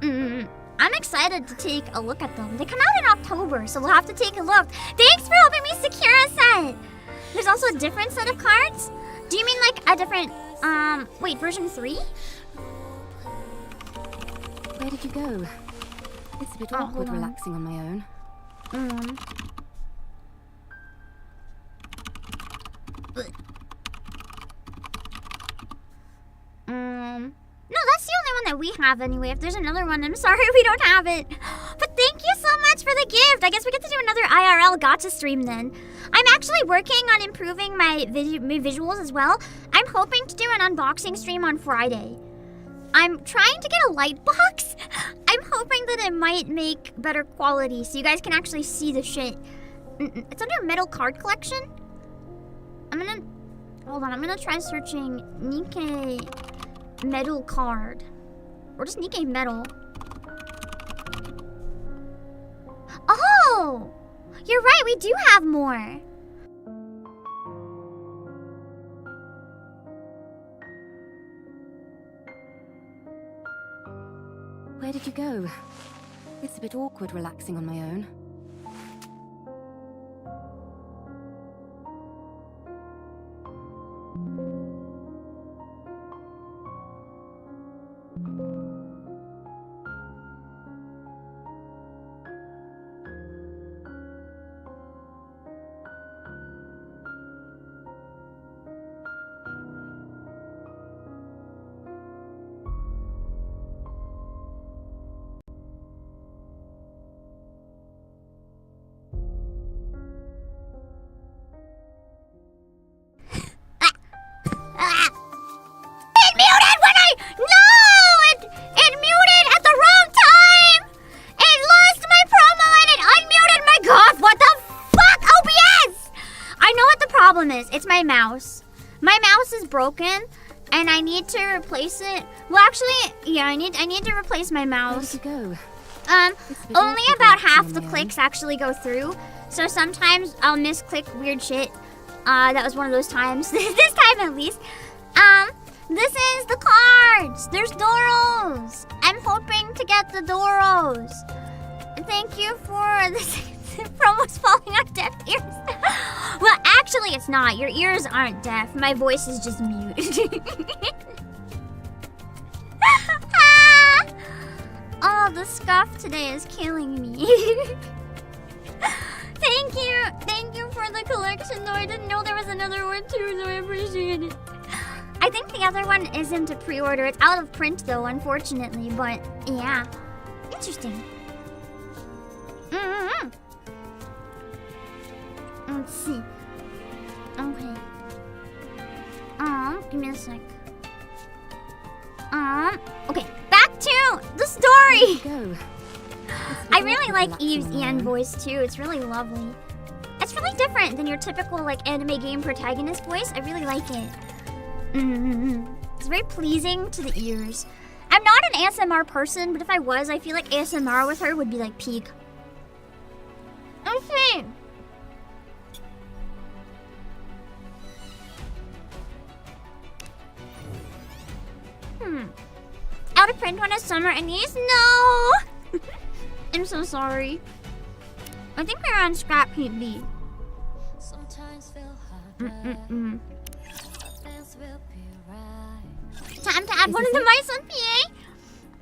I'm excited to take a look at them. They come out in October, so we'll have to take a look. Thanks for helping me secure a set. There's also a different set of cards? Do you mean like a different, wait, version 3? Where did you go? It's a bit awkward relaxing on my own. No, that's the only one that we have anyway. If there's another one, I'm sorry we don't have it. But thank you so much for the gift. I guess we get to do another IRL gacha stream then. I'm actually working on improving my visuals as well. I'm hoping to do an unboxing stream on Friday. I'm trying to get a light box. I'm hoping that it might make better quality so you guys can actually see the shit. It's under metal card collection. Hold on, I'm gonna try searching NIKKE metal card. Or just NIKKE metal. Oh! You're right, we do have more. Where did you go? It's a bit awkward relaxing on my own. It's my mouse. My mouse is broken and I need to replace it. Well, actually, yeah, I need to replace my mouse. Where did you go? Only about half the clicks actually go through. So sometimes I'll misclick weird shit. That was one of those times. This time at least. This is the cards. There's Doros. I'm hoping to get the Doros. Thank you for this. Promo's falling on deaf ears. Well, actually, it's not. Your ears aren't deaf. My voice is just mute. Oh, the scuff today is killing me. Thank you for the collection though. I didn't know there was another one too, so I appreciate it. I think the other one isn't a pre-order. It's out of print though, unfortunately, but yeah. Interesting. Let's see. Okay. Give me a sec. Okay, back to the story. Go. I really like Eve's Ian voice too. It's really lovely. It's really different than your typical like anime game protagonist voice. I really like it. It's very pleasing to the ears. I'm not an ASMR person, but if I was, I feel like ASMR with her would be like peak. Okay. Out of print when it's summer and yes, no. I'm so sorry. I think we're on Scrap Heap B. Time to add one of the mice on PA.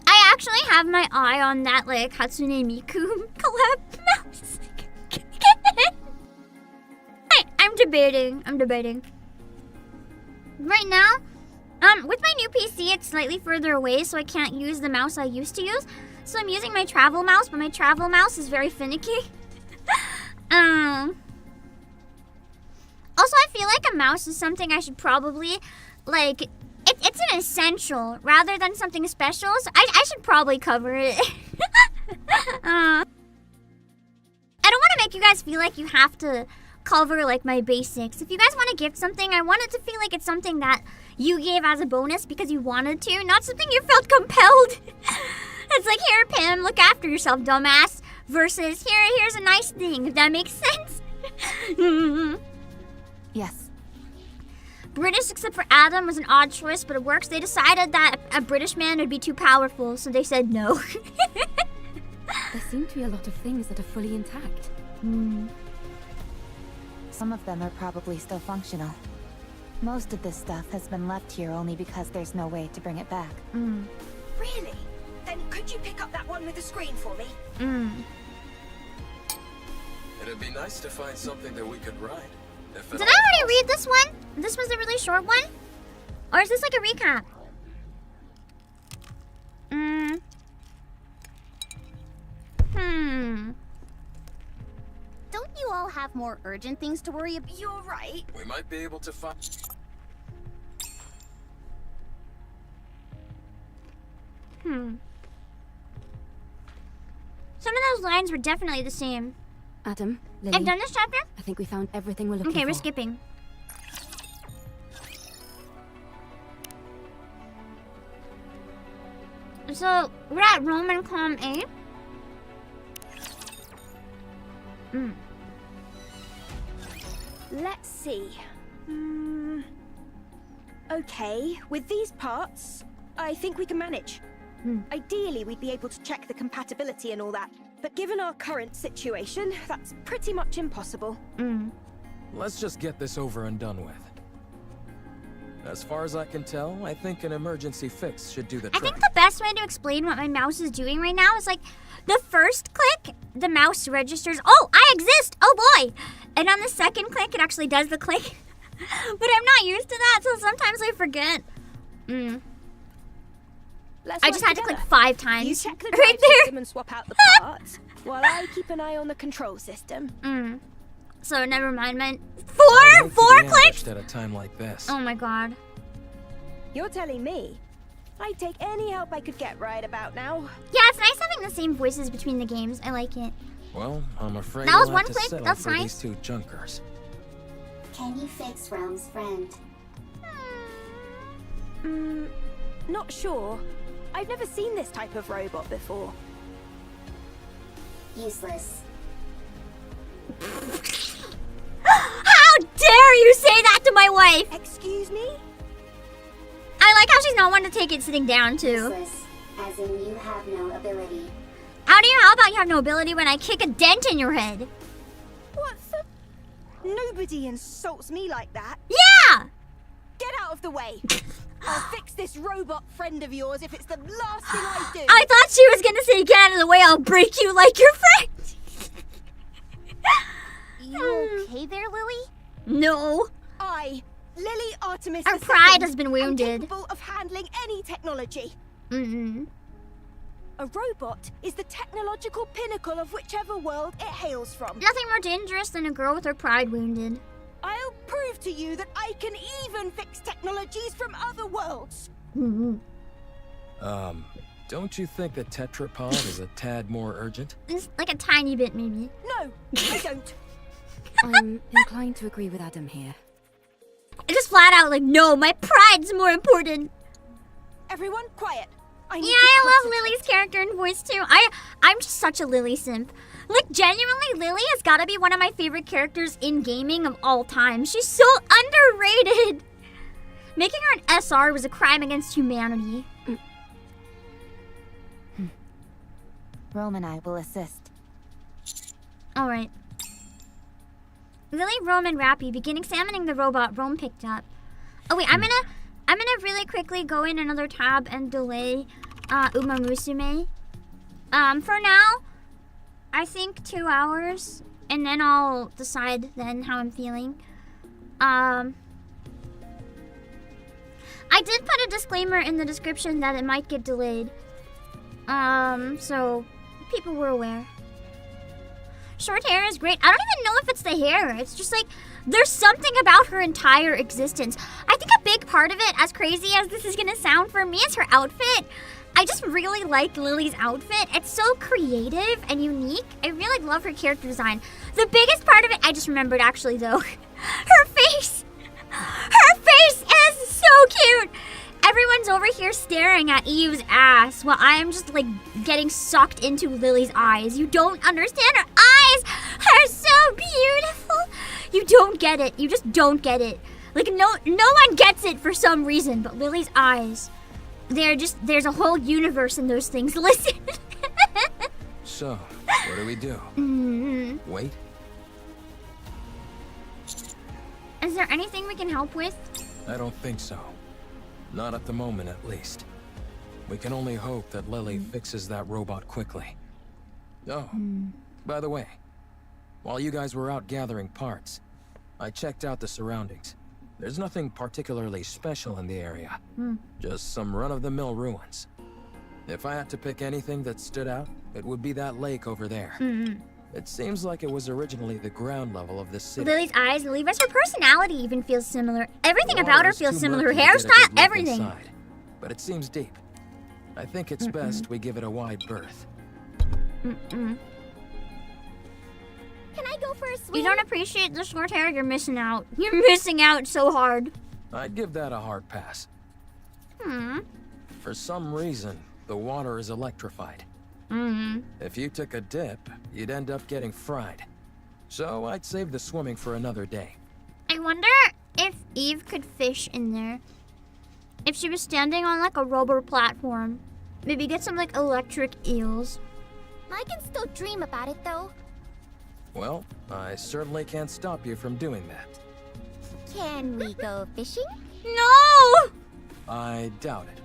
I actually have my eye on that like Hatsune Miku collab mouse. I'm debating. Right now, with my new PC, it's slightly further away, so I can't use the mouse I used to use. So I'm using my travel mouse, but my travel mouse is very finicky. Also, I feel like a mouse is something I should probably, like, it's an essential rather than something special, so I should probably cover it. I don't want to make you guys feel like you have to cover, like, my basics. If you guys want to gift something, I want it to feel like it's something that you gave as a bonus because you wanted to, not something you felt compelled. It's like, here, Pam, look after yourself, dumbass. Versus, here's a nice thing, if that makes sense. Yes. British, except for Adam, was an odd choice, but it works. They decided that a British man would be too powerful, so they said no. There seem to be a lot of things that are fully intact. Some of them are probably still functional. Most of this stuff has been left here only because there's no way to bring it back. Really? Then could you pick up that one with the screen for me? It'd be nice to find something that we could ride. Did I already read this one? This was a really short one? Or is this like a recap? Don't you all have more urgent things to worry about? You're right. We might be able to find... Some of those lines were definitely the same. Adam, Lily, I've done this chapter? I think we found everything we're looking for. Okay, we're skipping. So, we're at Roman Column A. Let's see. Okay, with these parts, I think we can manage. Ideally, we'd be able to check the compatibility and all that. But given our current situation, that's pretty much impossible. Let's just get this over and done with. As far as I can tell, I think an emergency fix should do the trick. I think the best way to explain what my mouse is doing right now is like, the first click, the mouse registers, oh, I exist, oh boy! And on the second click, it actually does the click. But I'm not used to that, so sometimes I forget. I just had to click 5 times. You check the right drive there. system and swap out the parts, while I keep an eye on the control system. So never mind, man. 4 clicks at a time like this. Oh my god. You're telling me? I'd take any help I could get right about now. Yeah, it's nice having the same voices between the games. I like it. Well, I'm afraid that was we'll one have to click. settle That's for nice. these 2 junkers. Can you fix Rome's friend? Not sure. I've never seen this type of robot before. Useless. How dare you say that to my wife? Excuse me? I like how she's not one to take it sitting down too. Useless, as in you have no ability. How about you have no ability when I kick a dent in your head? What the? Nobody insults me like that. Yeah! Get Get out of the way. I'll fix this robot friend of yours if it's the last thing I do. I thought she was gonna say, get out of the way, I'll break you like your friend. You okay there, Lily? No. I, Lily Artemis Our II, pride has been am wounded. capable of handling any technology. A robot is the technological pinnacle of whichever world it hails from. Nothing more dangerous than a girl with her pride wounded. I'll prove to you that I can even fix technologies from other worlds. Don't you think that tetrapod is a tad more urgent? Just like a tiny bit, maybe. No, I don't. I'm inclined to agree with Adam here. Just flat out like, no, my pride's more important. Everyone, quiet. I love Lily's character and voice too. I'm just such a Lily simp. Like, genuinely, Lily has got to be one of my favorite characters in gaming of all time. She's so underrated. Making her an SR was a crime against humanity. Rome and I will assist. Alright. Lily, Rome, and Rappy begin examining the robot Rome picked up. Oh wait, I'm gonna really quickly go in another tab and delay Uma Musume. For now, I think 2 hours, and then I'll decide then how I'm feeling. I did put a disclaimer in the description that it might get delayed. So people were aware. Short hair is great. I don't even know if it's the hair. It's just like, there's something about her entire existence. I think a big part of it, as crazy as this is gonna sound for me, is her outfit. I just really like Lily's outfit. It's so creative and unique. I really love her character design. The biggest part of it, I just remembered actually though, her face. Her face is so cute. Everyone's over here staring at Eve's ass while I am just like getting sucked into Lily's eyes. You don't understand. Her eyes are so beautiful. You don't get it. You just don't get it. Like no one gets it for some reason, but Lily's eyes, there's a whole universe in those things. Listen. So, what do we do? Wait? Is there anything we can help with? I don't think so. Not at the moment, at least. We can only hope that Lily fixes that robot quickly. Oh, by the way, while you guys were out gathering parts, I checked out the surroundings. There's nothing particularly special in the area. Just some run-of-the-mill ruins. If I had to pick anything that stood out, it would be that lake over there. It seems like it was originally the ground level of this city. Lily's eyes, Levi's, her personality even feels similar. Everything The about water her is feels too similar. Her murky to get a hairstyle, good look everything. inside, but it seems deep. I think it's best we give it a wide berth. Can I go for a swim? You don't appreciate the short hair, you're missing out. You're missing out so hard. I'd give that a hard pass. For some reason, the water is electrified. If you took a dip, you'd end up getting fried. So I'd save the swimming for another day. I wonder if Eve could fish in there. If she was standing on like a rubber platform. Maybe get some like electric eels. I can still dream about it though. Well, I certainly can't stop you from doing that. Can we go fishing? No! I doubt it.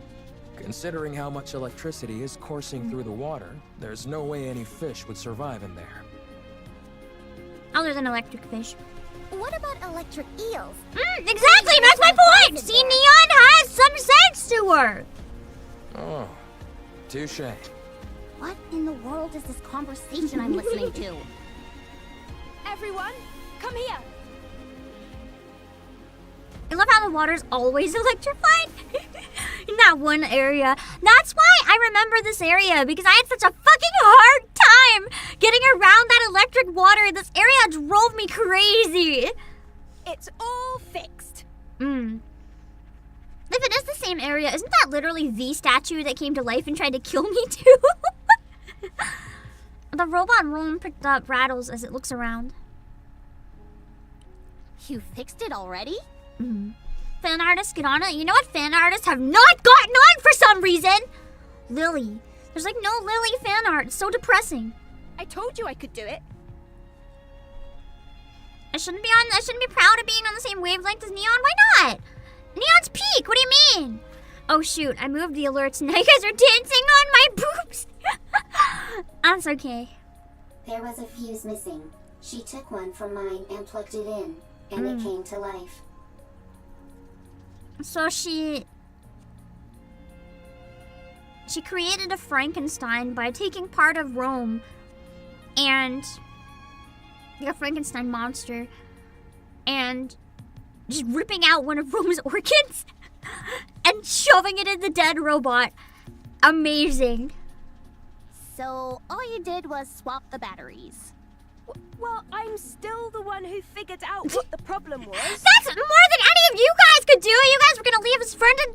Considering how much electricity is coursing through the water, there's no way any fish would survive in there. Other than electric fish. What about electric eels? Exactly, that's my point! See, Neon has some sense to her! Oh, touche. What in the world is this conversation I'm listening to? Everyone, come here. I love how the water's always electrified in that one area. That's why I remember this area, because I had such a fucking hard time getting around that electric water. This area drove me crazy. It's all fixed. If it is the same area, isn't that literally the statue that came to life and tried to kill me too? The robot room picked up rattles as it looks around. You fixed it already? Fan artists get on it. You know what fan artists have not gotten on for some reason? Lily. There's like no Lily fan art. It's so depressing. I told you I could do it. I shouldn't be proud of being on the same wavelength as Neon. Why not? Neon's Peak, what do you mean? Oh shoot, I moved the alerts and now you guys are dancing on my boobs. That's okay. There was a fuse missing. She took one from mine and plugged it in, and it came to life. So she created a Frankenstein by taking part of Rome and like a Frankenstein monster and just ripping out one of Rome's organs and shoving it in the dead robot. Amazing. So all you did was swap the batteries. Well, I'm still the one who figured out what the problem was. That's more than any of you guys could do. You guys were gonna leave his friend to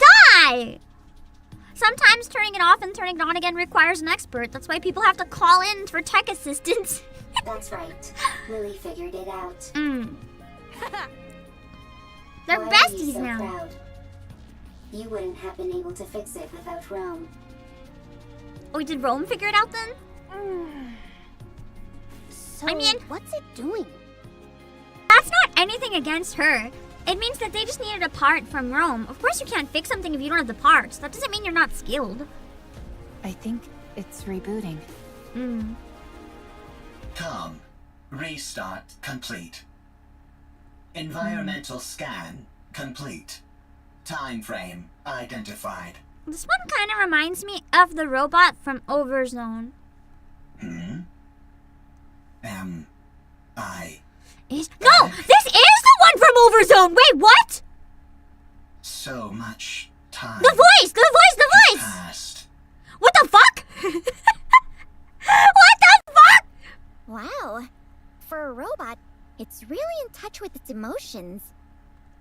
die. Sometimes turning it off and turning it on again requires an expert. That's why people have to call in for tech assistance. That's right. Lily figured it out. They're Why are besties you so now. proud? You wouldn't have been able to fix it without Rome. Oh, did Rome figure it out then? So I mean, what's it doing? That's not anything against her. It means that they just needed a part from Rome. Of course you can't fix something if you don't have the parts. That doesn't mean you're not skilled. I think it's rebooting. Com. Restart complete. Environmental scan complete. Time frame identified. This one kind of reminds me of the robot from Overzone. Am I No! This is the one from Overzone! Wait, what? so much time The voice! passed? What the fuck? What the fuck? Wow. For a robot, it's really in touch with its emotions.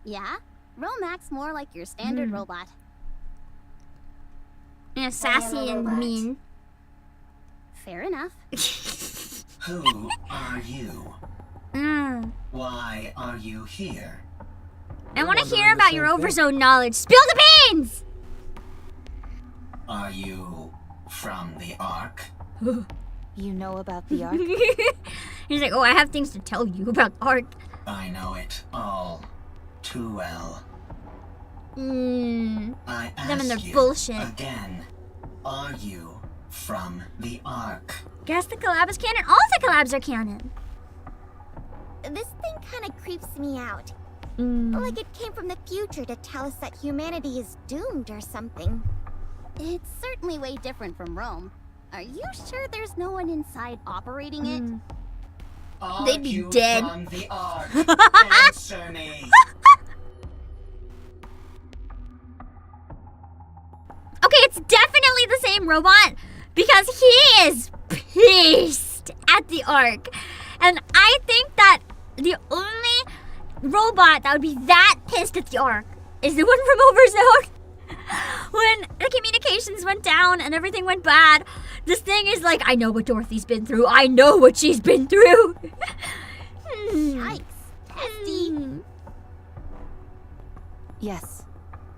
Yeah? Rome acts more like your standard robot. Yeah, sassy and mean. Fair enough. Who are you? Why are you here? I want to hear about your Overzone knowledge. Spill the beans! Are you from the Ark? You know about the Ark? He's like, oh, I have things to tell you about Ark. I know it all too well. I Them and their ask you bullshit. again. Are you from the Ark? Guess the collab is canon. All the collabs are canon. This thing kind of creeps me out. Like it came from the future to tell us that humanity is doomed or something. It's certainly way different from Rome. Are you sure there's no one inside operating it? Are They'd be you dead. from the Ark? Answer me. Okay, it's definitely the same robot because he is pissed at the Ark. And I think that the only robot that would be that pissed at the Ark is the one from Overzone. When the communications went down and everything went bad, this thing is like, I know what Dorothy's been through. I know what she's been through. Yikes. Testy. Yes,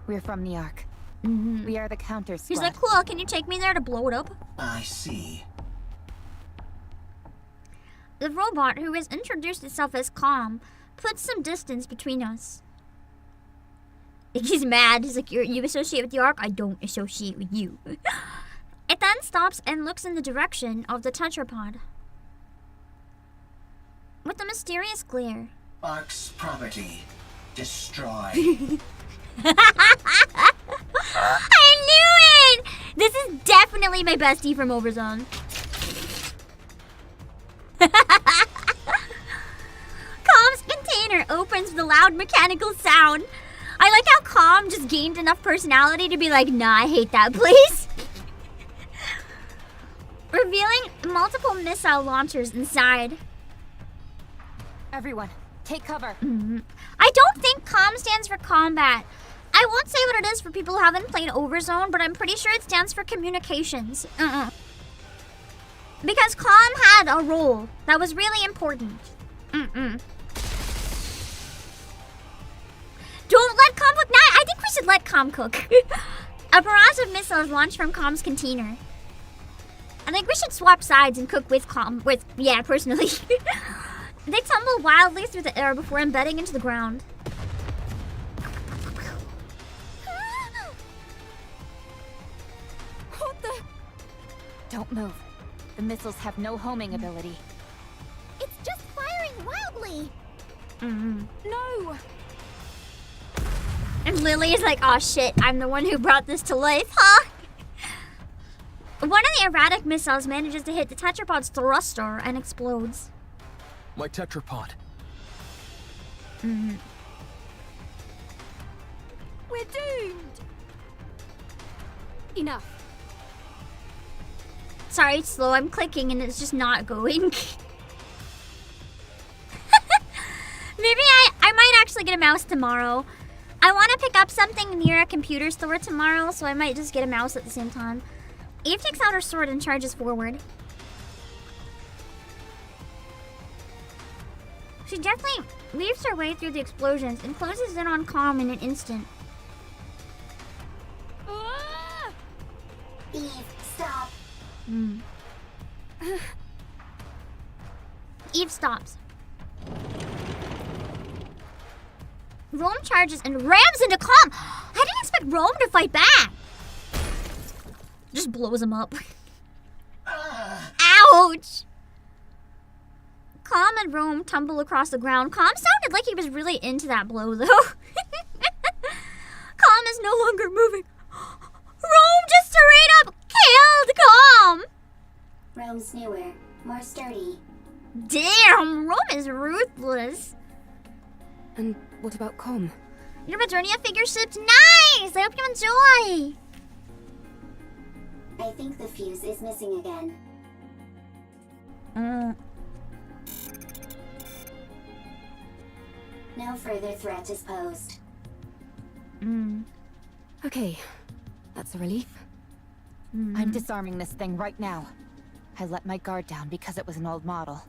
we're from the Ark. We are the counter squad. He's like, cool, can you take me there to blow it up? I see. The robot, who has introduced itself as calm, puts some distance between us. He's mad. He's like, you associate with the Ark? I don't associate with you. It then stops and looks in the direction of the tetrapod. With a mysterious glare. Ark's property destroyed. I knew it! This is definitely my bestie from Overzone. Calm's container opens with a loud mechanical sound. I like how Calm just gained enough personality to be like, nah, I hate that place. Revealing multiple missile launchers inside. Everyone, take cover. I don't think COM stands for combat. I won't say what it is for people who haven't played Overzone, but I'm pretty sure it stands for communications. Because COM had a role that was really important. Don't let COM cook. Nah, I think we should let COM cook. A barrage of missiles launched from COM's container. I think we should swap sides and cook with COM. Yeah, personally. They tumble wildly through the air before embedding into the ground. Don't move. The missiles have no homing ability. It's just firing wildly. No! And Lily is like, oh shit, I'm the one who brought this to life, huh? One of the erratic missiles manages to hit the tetrapod's thruster and explodes. My tetrapod. We're doomed! Enough. Sorry, it's slow. I'm clicking and it's just not going. Maybe I might actually get a mouse tomorrow. I want to pick up something near a computer store tomorrow, so I might just get a mouse at the same time. Eve takes out her sword and charges forward. She definitely weaves her way through the explosions and closes in on Calm in an instant. Eve, stop. Eve stops. Rome charges and rams into Calm. I didn't expect Rome to fight back. Just blows him up. Ouch! Calm and Rome tumble across the ground. Calm sounded like he was really into that blow, though. Calm is no longer moving. Rome just straight up killed Calm! Rome's newer, more sturdy. Damn, Rome is ruthless. And what about Com? Your Modernia figure ship's nice! I hope you enjoy! I think the fuse is missing again. No further threat is posed. Okay, that's a relief. I'm disarming this thing right now. I let my guard down because it was an old model.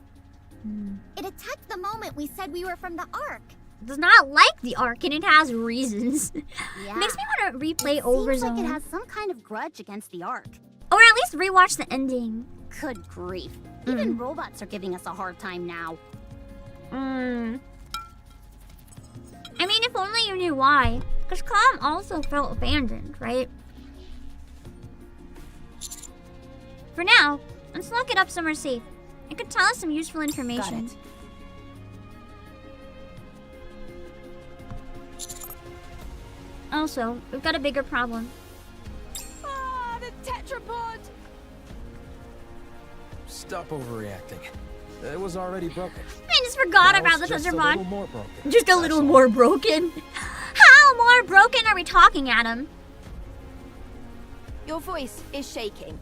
It attacked the moment we said we were from the Ark. Does not like the Ark, and it has reasons. Yeah. Makes me want to replay It Overzone. seems like it has some kind of grudge against the Ark. Or at least rewatch the ending. Good grief. Even robots are giving us a hard time now. I mean, if only you knew why. Because Calm also felt abandoned, right? For now, let's lock it up somewhere safe. It could tell us some useful information. Got it. Also, we've got a bigger problem. Ah, the tetrapod! Stop overreacting. It was already broken. I just forgot Now about the it's just a tetrapod. little more broken. Just a little more broken. How more broken are we talking, Adam? Your voice is shaking.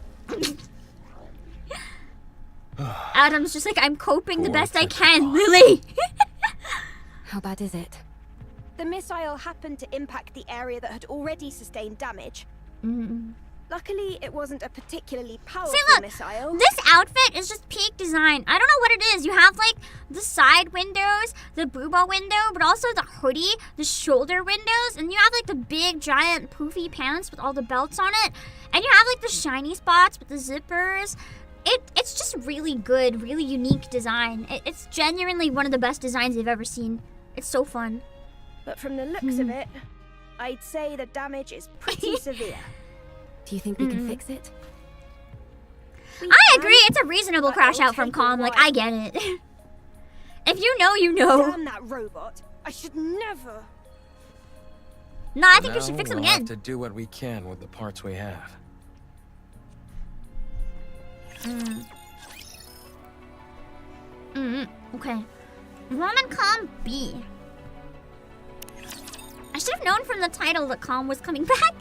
Adam's just like, I'm coping the best I can, Lily. How bad is it? The missile happened to impact the area that had already sustained damage. Luckily, it wasn't a particularly powerful missile. This outfit is just peak design. I don't know what it is. You have like the side windows, the booba window, but also the hoodie, the shoulder windows, and you have like the big giant poofy pants with all the belts on it, and you have like the shiny spots with the zippers. It's just really good, really unique design. It's genuinely one of the best designs I've ever seen. It's so fun. But from the looks of it, I'd say the damage is pretty severe. Do you think we can fix it? I agree. It's a reasonable crash out from Calm. Like, I get it. If you know, you know. Damn that robot. I should never. No, I think we should fix him we'll again. have to do what we can with the parts we have. Okay. Roman Calm B. I should have known from the title that Calm was coming back.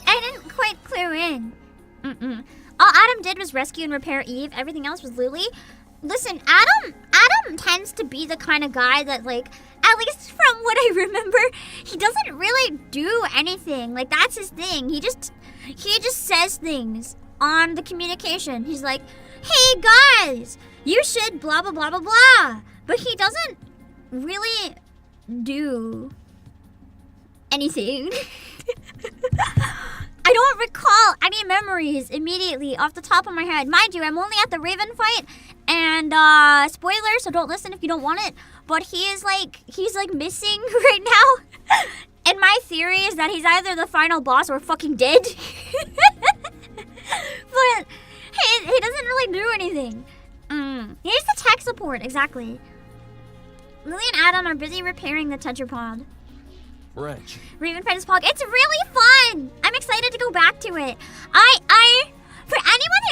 I didn't quite clue in. All Adam did was rescue and repair Eve. Everything else was Lily. Listen, Adam tends to be the kind of guy that, like, at least from what I remember, he doesn't really do anything. Like, that's his thing. He just says things on the communication. He's like, hey guys, you should blah blah blah blah blah. But he doesn't really do anything. I don't recall any memories immediately off the top of my head. Mind you, I'm only at the Raven fight, and spoiler, so don't listen if you don't want it. But he's like missing right now. And my theory is that he's either the final boss or fucking dead. But he doesn't really do anything. Here's the tech support, exactly. Lily and Adam are busy repairing the tetrapod. Wrench. Raven Fight is Pog. It's really fun! I'm excited to go back to it. For anyone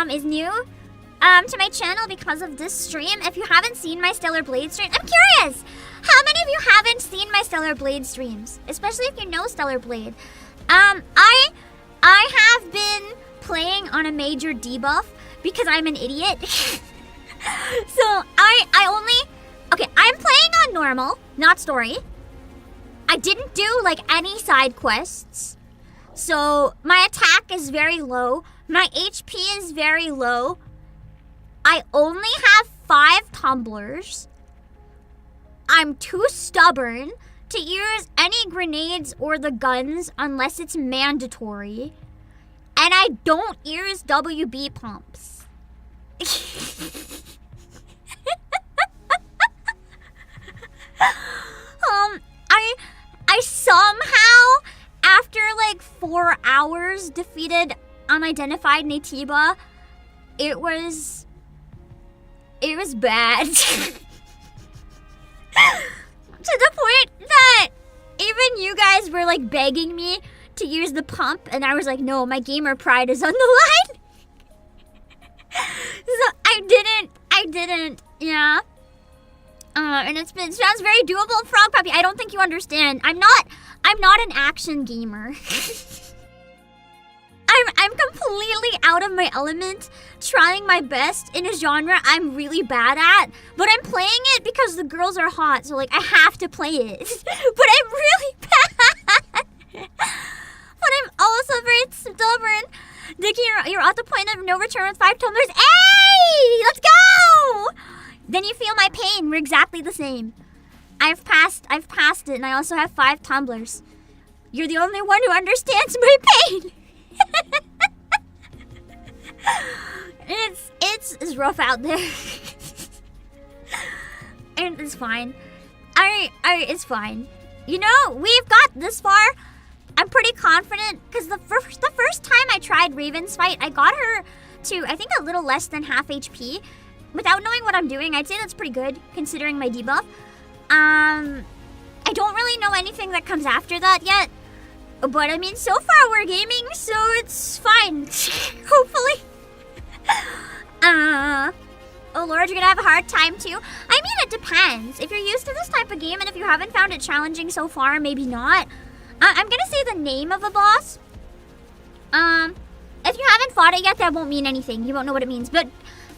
who is new to my channel because of this stream, if you haven't seen my Stellar Blade stream, I'm curious! How many of you haven't seen my Stellar Blade streams? Especially if you know Stellar Blade. I have been playing on a major debuff because I'm an idiot. So okay, I'm playing on normal, not story. I didn't do like any side quests. So my attack is very low. My HP is very low. I only have 5 tumblers. I'm too stubborn to use any grenades or the guns unless it's mandatory. And I don't use WB pumps. I somehow, after like 4 hours, defeated unidentified Natiba. It was bad. To the point that even you guys were like begging me to use the pump, and I was like, no, my gamer pride is on the line. So I didn't, yeah. And it sounds very doable, Frog Puppy. I don't think you understand. I'm not an action gamer. I'm completely out of my element, trying my best in a genre I'm really bad at, but I'm playing it because the girls are hot, so like I have to play it. But I'm really bad. But I'm also very stubborn. Dickie, you're at the point of no return with 5 tumblers. Hey! Let's go! Then you feel my pain. We're exactly the same. I've passed it, and I also have 5 tumblers. You're the only one who understands my pain. It's rough out there. And it's fine. It's fine. You know, we've got this far. I'm pretty confident because the first time I tried Raven's fight, I got her to, I think, a little less than half HP. Without knowing what I'm doing, I'd say that's pretty good considering my debuff. I don't really know anything that comes after that yet. But I mean, so far we're gaming, so it's fine. Hopefully. Oh Lord, you're gonna have a hard time too. I mean, it depends. If you're used to this type of game and if you haven't found it challenging so far, maybe not. I'm gonna say the name of a boss. If you haven't fought it yet, that won't mean anything. You won't know what it means. But,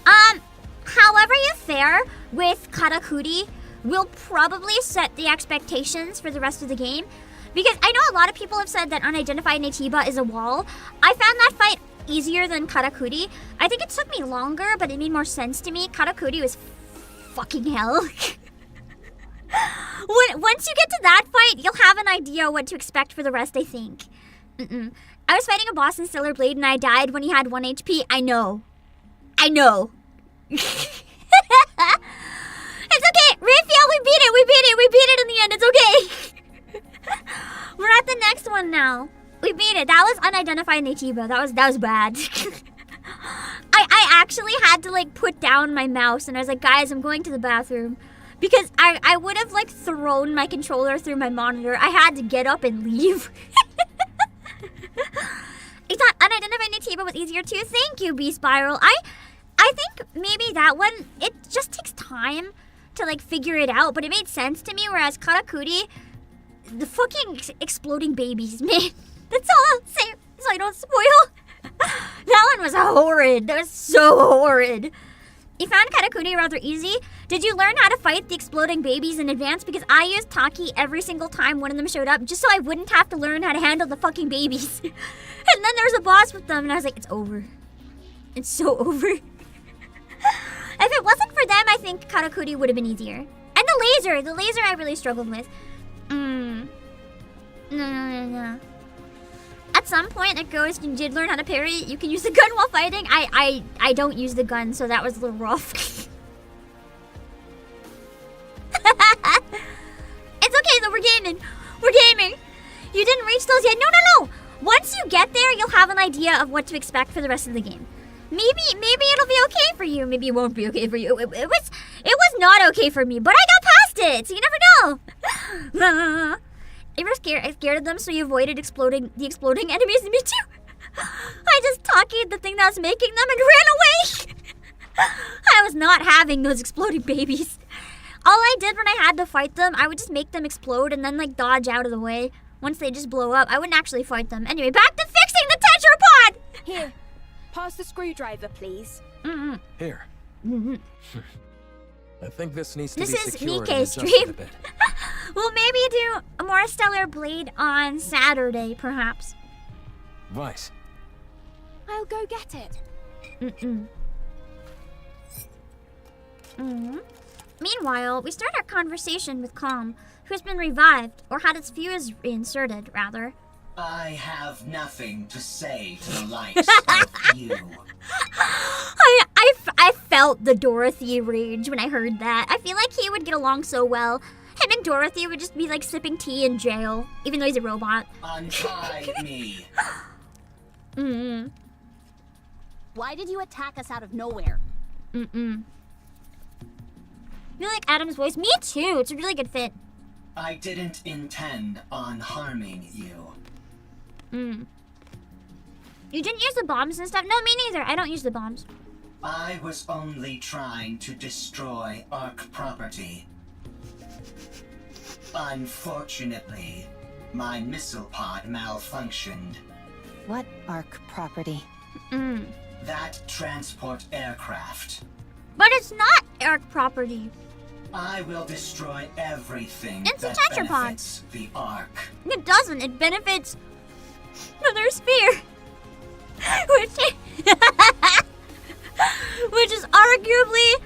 however you fare with Karakuri will probably set the expectations for the rest of the game. Because I know a lot of people have said that unidentified Natiba is a wall. I found that fight easier than Karakuri. I think it took me longer, but it made more sense to me. Karakuri was fucking hell. Once you get to that fight, you'll have an idea what to expect for the rest, I think. I was fighting a boss in Stellar Blade and I died when he had 1 HP. I know. It's okay. Raphael, we beat it in the end. It's okay. We're at the next one now. We beat it. That was unidentified Natiba. That was bad. I actually had to like put down my mouse and I was like, guys, I'm going to the bathroom. Because I would have like thrown my controller through my monitor. I had to get up and leave. I thought unidentified Natiba was easier too. Thank you, B-Spiral. I think maybe that one, it just takes time to like figure it out, but it made sense to me, whereas Karakuri, the fucking exploding babies, man. That's all I'll say, so I don't spoil. That one was horrid. That was so horrid. You found Karakuri rather easy. Did you learn how to fight the exploding babies in advance? Because I used Taki every single time one of them showed up, just so I wouldn't have to learn how to handle the fucking babies. And then there was a boss with them, and I was like, it's over. It's so over. If it wasn't for them, I think Karakuri would have been easier. And the laser I really struggled with. No. At some point it goes, you did learn how to parry. You can use the gun while fighting. I don't use the gun, so that was a little rough. It's okay though, we're gaming. You didn't reach those yet. No. Once you get there, you'll have an idea of what to expect for the rest of the game. Maybe it'll be okay for you. Maybe it won't be okay for you. It was not okay for me, but I got past it, so you never know. You were scared of them, so you avoided the exploding enemies. Me too. I just talkied the thing that was making them and ran away. I was not having those exploding babies. All I did when I had to fight them, I would just make them explode and then like dodge out of the way. Once they just blow up, I wouldn't actually fight them. Anyway, back to fixing the tetrapod! Here, pass the screwdriver, please. Here. I think this needs to This be is secured and NIKKE's adjusted stream. a bit. We'll maybe do a more Stellar Blade on Saturday, perhaps. Vice. I'll go get it. Meanwhile, we start our conversation with Calm, who has been revived, or had its fuse reinserted, rather. I have nothing to say to the likes of you. I felt the Dorothy rage when I heard that. I feel like he would get along so well. Him and Dorothy would just be like sipping tea in jail, even though he's a robot. Untie me. Why did you attack us out of nowhere? You like Adam's voice? Me too. It's a really good fit. I didn't intend on harming you. You didn't use the bombs and stuff? No, me neither. I don't use the bombs. I was only trying to destroy Ark property. Unfortunately, my missile pod malfunctioned. What Ark property? That transport aircraft. But it's not Ark property. I will destroy everything It's a that tetrapod. benefits the Ark. It doesn't. It benefits Mother Sphere. Which is arguably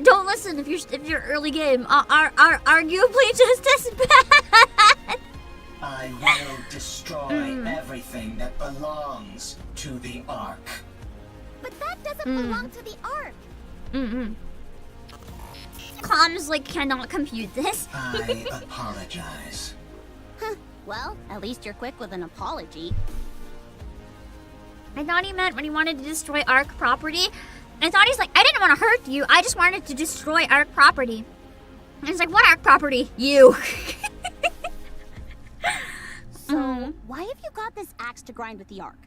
don't listen if you're early game. Arguably just as bad. I will destroy everything that belongs to the Ark. But that doesn't belong to the Ark. Comms like cannot compute this. I apologize. Well, at least you're quick with an apology. I thought he meant when he wanted to destroy Ark property. I thought he's like, I didn't want to hurt you. I just wanted to destroy Ark property. And it's like, what Ark property? You. So, why have you got this axe to grind with the Ark?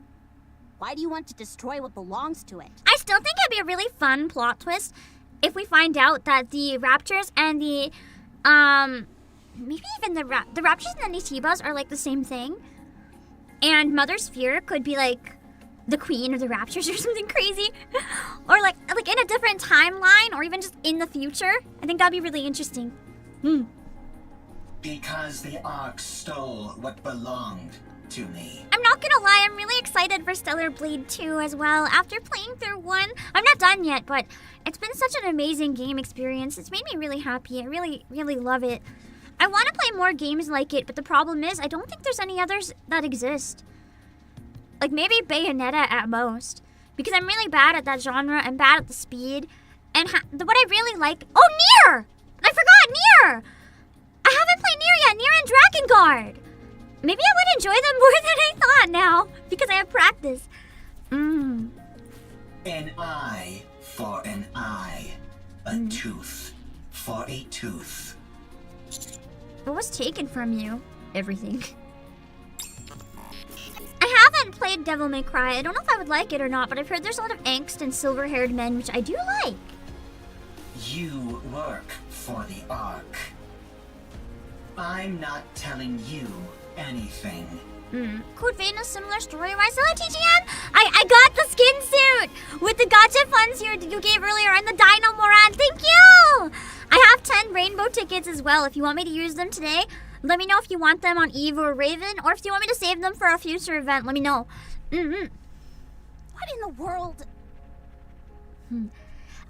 Why do you want to destroy what belongs to it? I still think it'd be a really fun plot twist if we find out that the Raptors and the, maybe even the Raptors and the Nitibas are like the same thing. And Mother Sphere could be like the queen of the Raptors or something crazy. Or like in a different timeline or even just in the future. I think that'd be really interesting. Because the Ark stole what belonged to me. I'm not gonna lie, I'm really excited for Stellar Blade 2 as well. After playing through 1, I'm not done yet, but it's been such an amazing game experience. It's made me really happy. I really, really love it. I want to play more games like it, but the problem is I don't think there's any others that exist. Like maybe Bayonetta at most. Because I'm really bad at that genre. I'm bad at the speed. And what I really like... Oh, Nier! I forgot Nier! I haven't played Nier yet. Nier and Drakengard. Maybe I would enjoy them more than I thought now. Because I have practice. An eye for an eye. A tooth for a tooth. What was taken from you? Everything. I haven't played Devil May Cry. I don't know if I would like it or not, but I've heard there's a lot of angst and silver-haired men, which I do like. You work for the Ark. I'm not telling you anything. Code Vein is similar story-wise. Hello, TGM! I got the skin suit with the gacha funds here that you gave earlier and the Dino Moran. Thank you! I have 10 rainbow tickets as well. If you want me to use them today, let me know if you want them on Eve or Raven, or if you want me to save them for a future event, let me know. What in the world?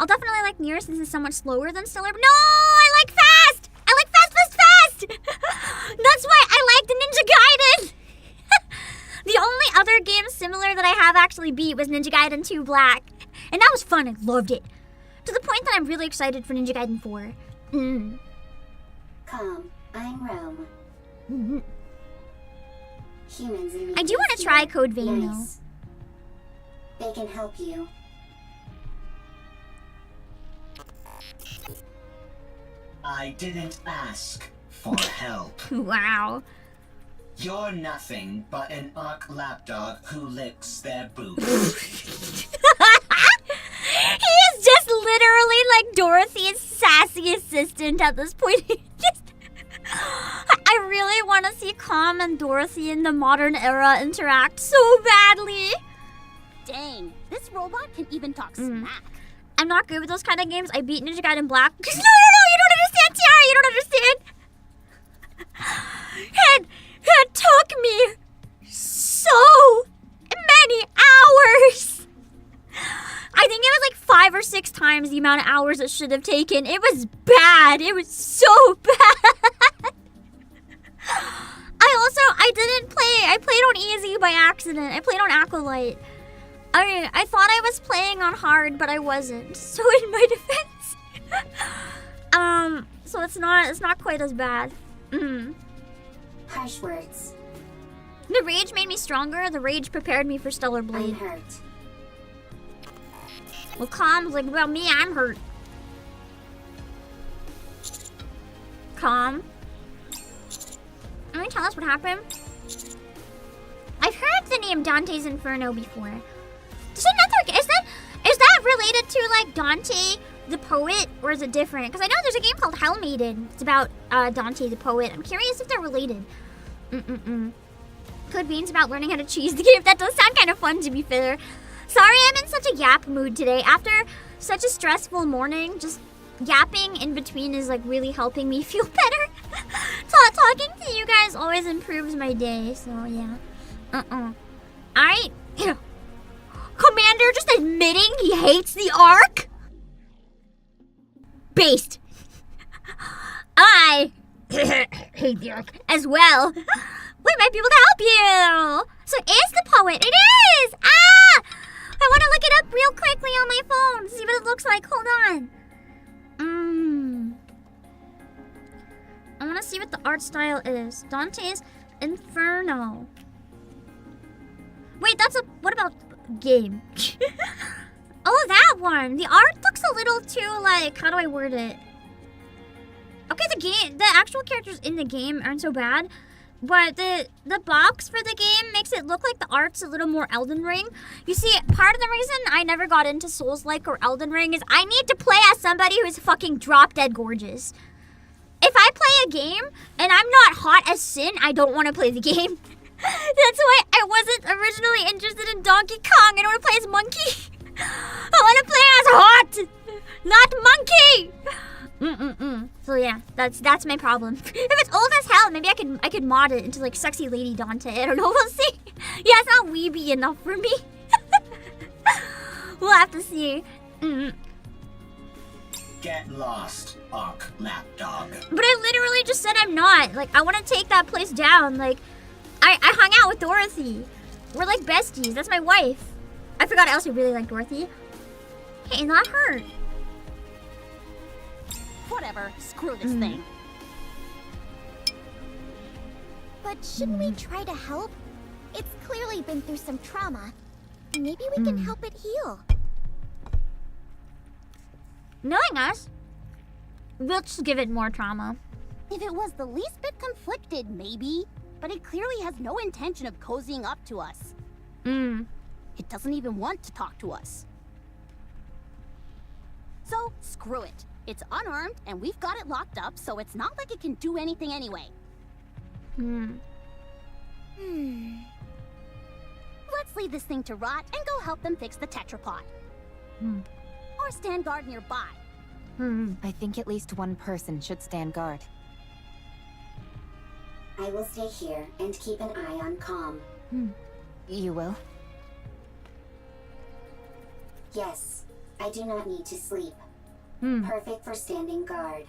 I'll definitely like Nier since it's somewhat slower than Stellar. No, I like fast! I like fast! That's why I like the Ninja Gaiden! The only other game similar that I have actually beat was Ninja Gaiden 2 Black. And that was fun, I loved it. To the point that I'm really excited for Ninja Gaiden 4. Calm, I'm Rome. Humans in I do want to try Code Vein nice. They can help you. I didn't ask for help. though. Wow. You're nothing but an Ark lapdog who licks their boots. He is just literally like Dorothy's sassy assistant at this point. I really want to see Calm and Dorothy in the modern era interact so badly. Dang, this robot can even talk smack. I'm not good with those kind of games. I beat Ninja Gaiden Black. No, you don't understand, Tiara. You don't understand. It took me so many hours. I think it was like 5 or 6 times the amount of hours it should have taken. It was bad. It was so bad. I played on easy by accident. I played on Acolyte. I thought I was playing on hard, but I wasn't. So in my defense, so it's not quite as bad. Harsh words. The rage made me stronger. The rage prepared me for Stellar Blade. I'm hurt. Well, Calm's like, well, me, I'm hurt. Calm. Can you tell us what happened? I've heard the name Dante's Inferno before. Is that related to like Dante the poet, or is it different? Because I know there's a game called Hell Maiden. It's about Dante the poet. I'm curious if they're related. Code Beans about learning how to cheese the game. That does sound kind of fun, to be fair. Sorry, I'm in such a yap mood today. After such a stressful morning, just yapping in between is like really helping me feel better. Talking to you guys always improves my day, so yeah. Commander just admitting he hates the Ark? Based. I hate the Ark as well. We might be able to help you. So it is the poet. It is! Ah! I want to look it up real quickly on my phone. See what it looks like. Hold on. I want to see what the art style is. Dante's Inferno. Wait, what about game? Oh, that one. The art looks a little too like, how do I word it? Okay, the actual characters in the game aren't so bad, but the box for the game makes it look like the art's a little more Elden Ring. You see, part of the reason I never got into Souls-like or Elden Ring is I need to play as somebody who is fucking drop-dead gorgeous. If I play a game and I'm not hot as sin, I don't want to play the game. That's why I wasn't originally interested in Donkey Kong. I don't want to play as Monkey. I want to play as hot, not Monkey. So yeah, that's my problem. If it's old as hell, maybe I could mod it into like sexy lady Dante. I don't know. We'll see. Yeah, it's not weeby enough for me. We'll have to see. Get lost, Ark lapdog. But I literally just said I'm not. Like, I want to take that place down. Like, I hung out with Dorothy. We're like besties. That's my wife. I forgot I also really like Dorothy. Hey, not her. Whatever. Screw this thing. But shouldn't we try to help? It's clearly been through some trauma. Maybe we can help it heal. Knowing us, we'll just give it more trauma. If it was the least bit conflicted, maybe. But it clearly has no intention of cozying up to us. It doesn't even want to talk to us. So, screw it. It's unarmed, and we've got it locked up, so it's not like it can do anything anyway. Let's leave this thing to rot and go help them fix the tetrapod. Or stand guard nearby. I think at least one person should stand guard. I will stay here and keep an eye on Calm. You will? Yes, I do not need to sleep. Perfect for standing guard.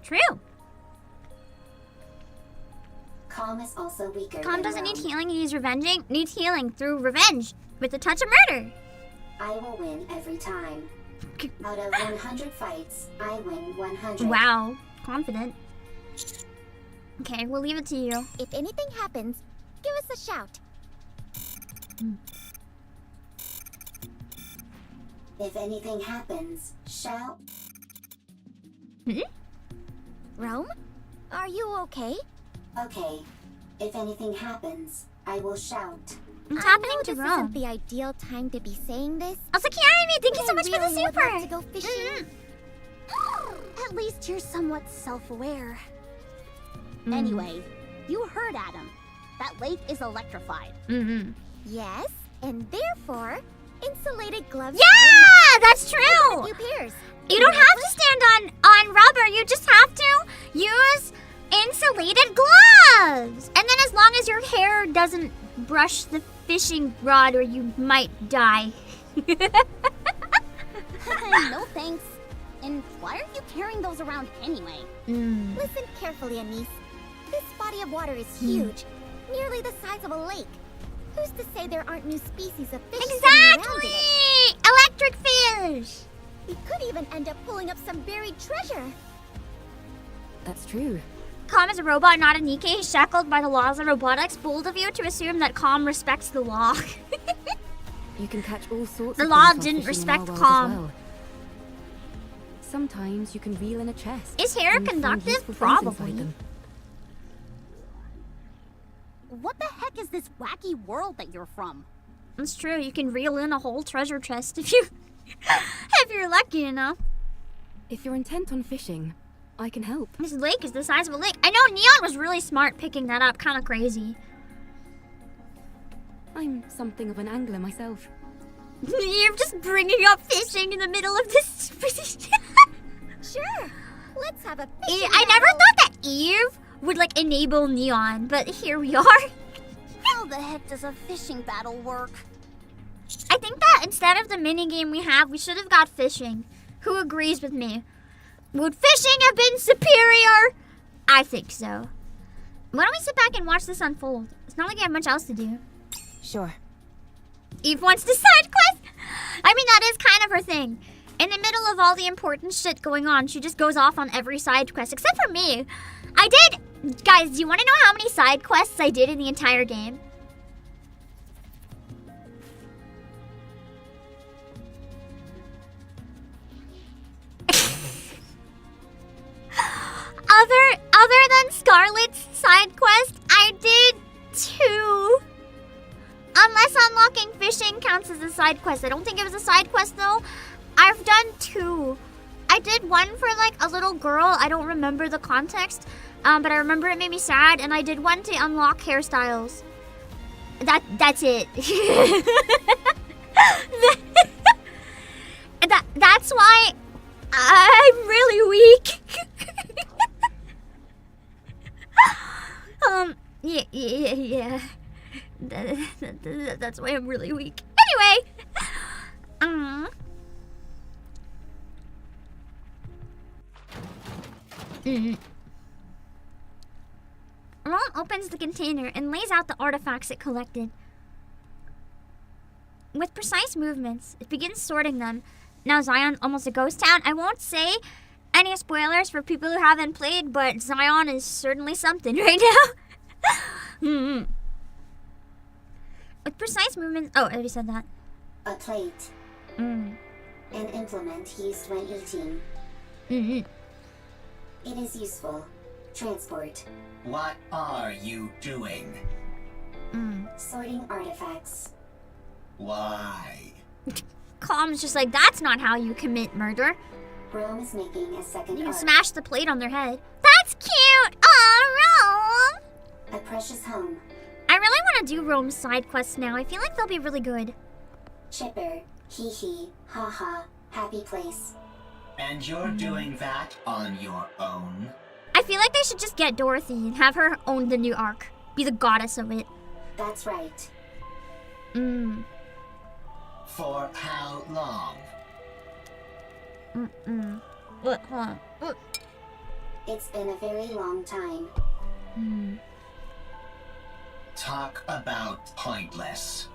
True. Calm is also weaker. Calm than doesn't need Rome. healing, needs healing through revenge with a touch of murder. I will win every time. Out of 100 fights, I win 100. Wow, confident. Okay, we'll leave it to you. If anything happens, give us a shout. If anything happens, shout. Rome? Are you okay? Okay. If anything happens, I will shout. What's happening to This Rome? isn't the ideal time to be saying this. Also, Kiarimi, thank you so much for the Really would super. like to go fishing. At least you're somewhat self-aware. Anyway, you heard Adam. That lake is electrified. Yes, and therefore, insulated gloves. Yeah, that's true. Few pairs. You don't have to stand on rubber. You just have to use insulated gloves. And then as long as your hair doesn't brush the fishing rod, or you might die. No thanks. And why are you carrying those around anyway? Listen carefully, Anise. This body of water is huge, nearly the size of a lake. Who's to say there around new species of fish swimming around in it? Electric fish! We could even end up pulling up some buried treasure. That's true. Calm is a robot, not a NIKKE. He's shackled by the laws of robotics. Bold of you to assume that Calm respects the law. You can catch all sorts The of law things while didn't fishing respect in our world Calm. as well. Sometimes you can reel in a chest. Is hair and find conductive? useful things inside Probably. them. What the heck is this wacky world that you're from? That's true. You can reel in a whole treasure chest if you, if you're lucky enough. If you're intent on fishing, I can help. This lake is the size of a lake. I know Neon was really smart picking that up. Kind of crazy. I'm something of an angler myself. You're just bringing up fishing in the middle of this. Sure. Let's have a fishing I never thought that Eve would like enable Neon, but here we are. How the heck does a fishing battle work? I think that instead of the minigame we have, we should have got fishing. Who agrees with me? Would fishing have been superior? I think so. Why don't we sit back and watch this unfold? It's not like I have much else to do. Sure. Eve wants to side quest. I mean, that is kind of her thing. In the middle of all the important shit going on, she just goes off on every side quest, except for me. I did... Guys, do you want to know how many side quests I did in the entire game? Other than Scarlet's side quest, I did 2. Unless unlocking fishing counts as a side quest. I don't think it was a side quest though. I've done 2. I did one for like a little girl. I don't remember the context, but I remember it made me sad. And I did one to unlock hairstyles. That's it. That's why I'm really weak. Yeah. That's why I'm really weak. Anyway. Ron opens the container and lays out the artifacts it collected. With precise movements, it begins sorting them. Now Zion's almost a ghost town. I won't say any spoilers for people who haven't played, but Zion is certainly something right now. With precise movements... Oh, I already said that. A plate. An implement used when eating. It is useful. Transport. What are you doing? Sorting artifacts. Why? Calm's just like, that's not how you commit murder. Rome is making a second You arc. smash the plate on their head. That's cute! Aw, Rome! A precious home. I really want to do Rome's side quests now. I feel like they'll be really good. Chipper. Hee hee. Ha ha. Happy place. And you're doing that on your own? I feel like they should just get Dorothy and have her own the new arc. Be the goddess of it. That's right. For how long? What? Hold on. It's been a very long time. Talk about pointless.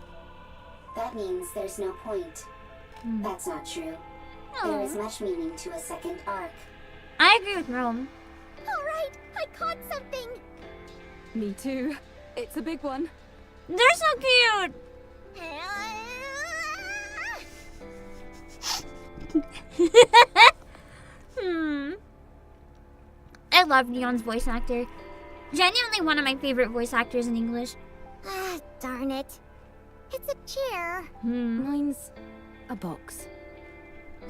That means there's no point. That's not true. There is much meaning to a second arc. I agree with Rome. All right, I caught something. Me too. It's a big one. They're so cute. I love Neon's voice actor. Genuinely one of my favorite voice actors in English. Ah, darn it. It's a chair. Mine's a box.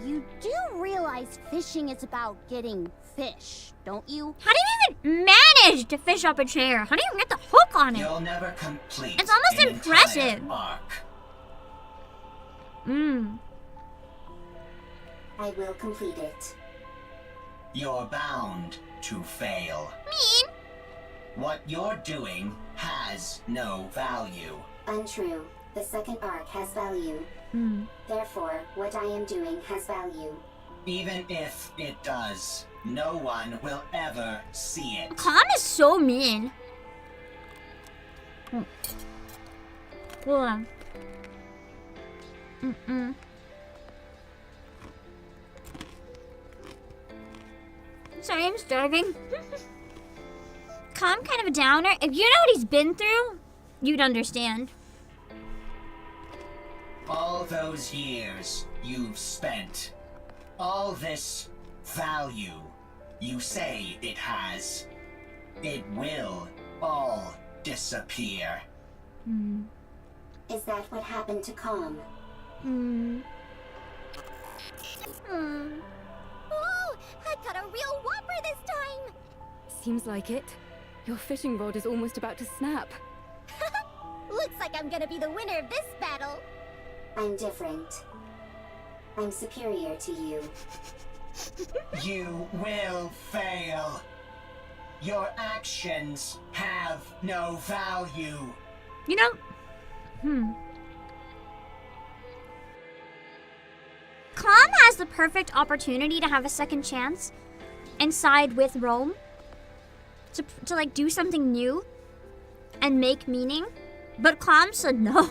You do realize fishing is about getting fish, don't you? How do you even manage to fish up a chair? How do you get the hook on it? You'll never complete It's almost an impressive. entire arc. I will complete it. You're bound to fail. Mean. What you're doing has no value. Untrue. The second arc has value. Therefore, what I am doing has value. Even if it does, no one will ever see it. Calm is so mean. Hold on. Sorry, I'm starving. Calm kind of a downer. If you know what he's been through, you'd understand. All those years you've spent, all this value you say it has, it will all disappear. Is that what happened to Calm? Oh, I got a real whopper this time. Seems like it. Your fishing rod is almost about to snap. Looks like I'm gonna be the winner of this battle. I'm different. I'm superior to you. You will fail. Your actions have no value. You know, Calm has the perfect opportunity to have a second chance and side with Rome to like do something new and make meaning, but Calm said no.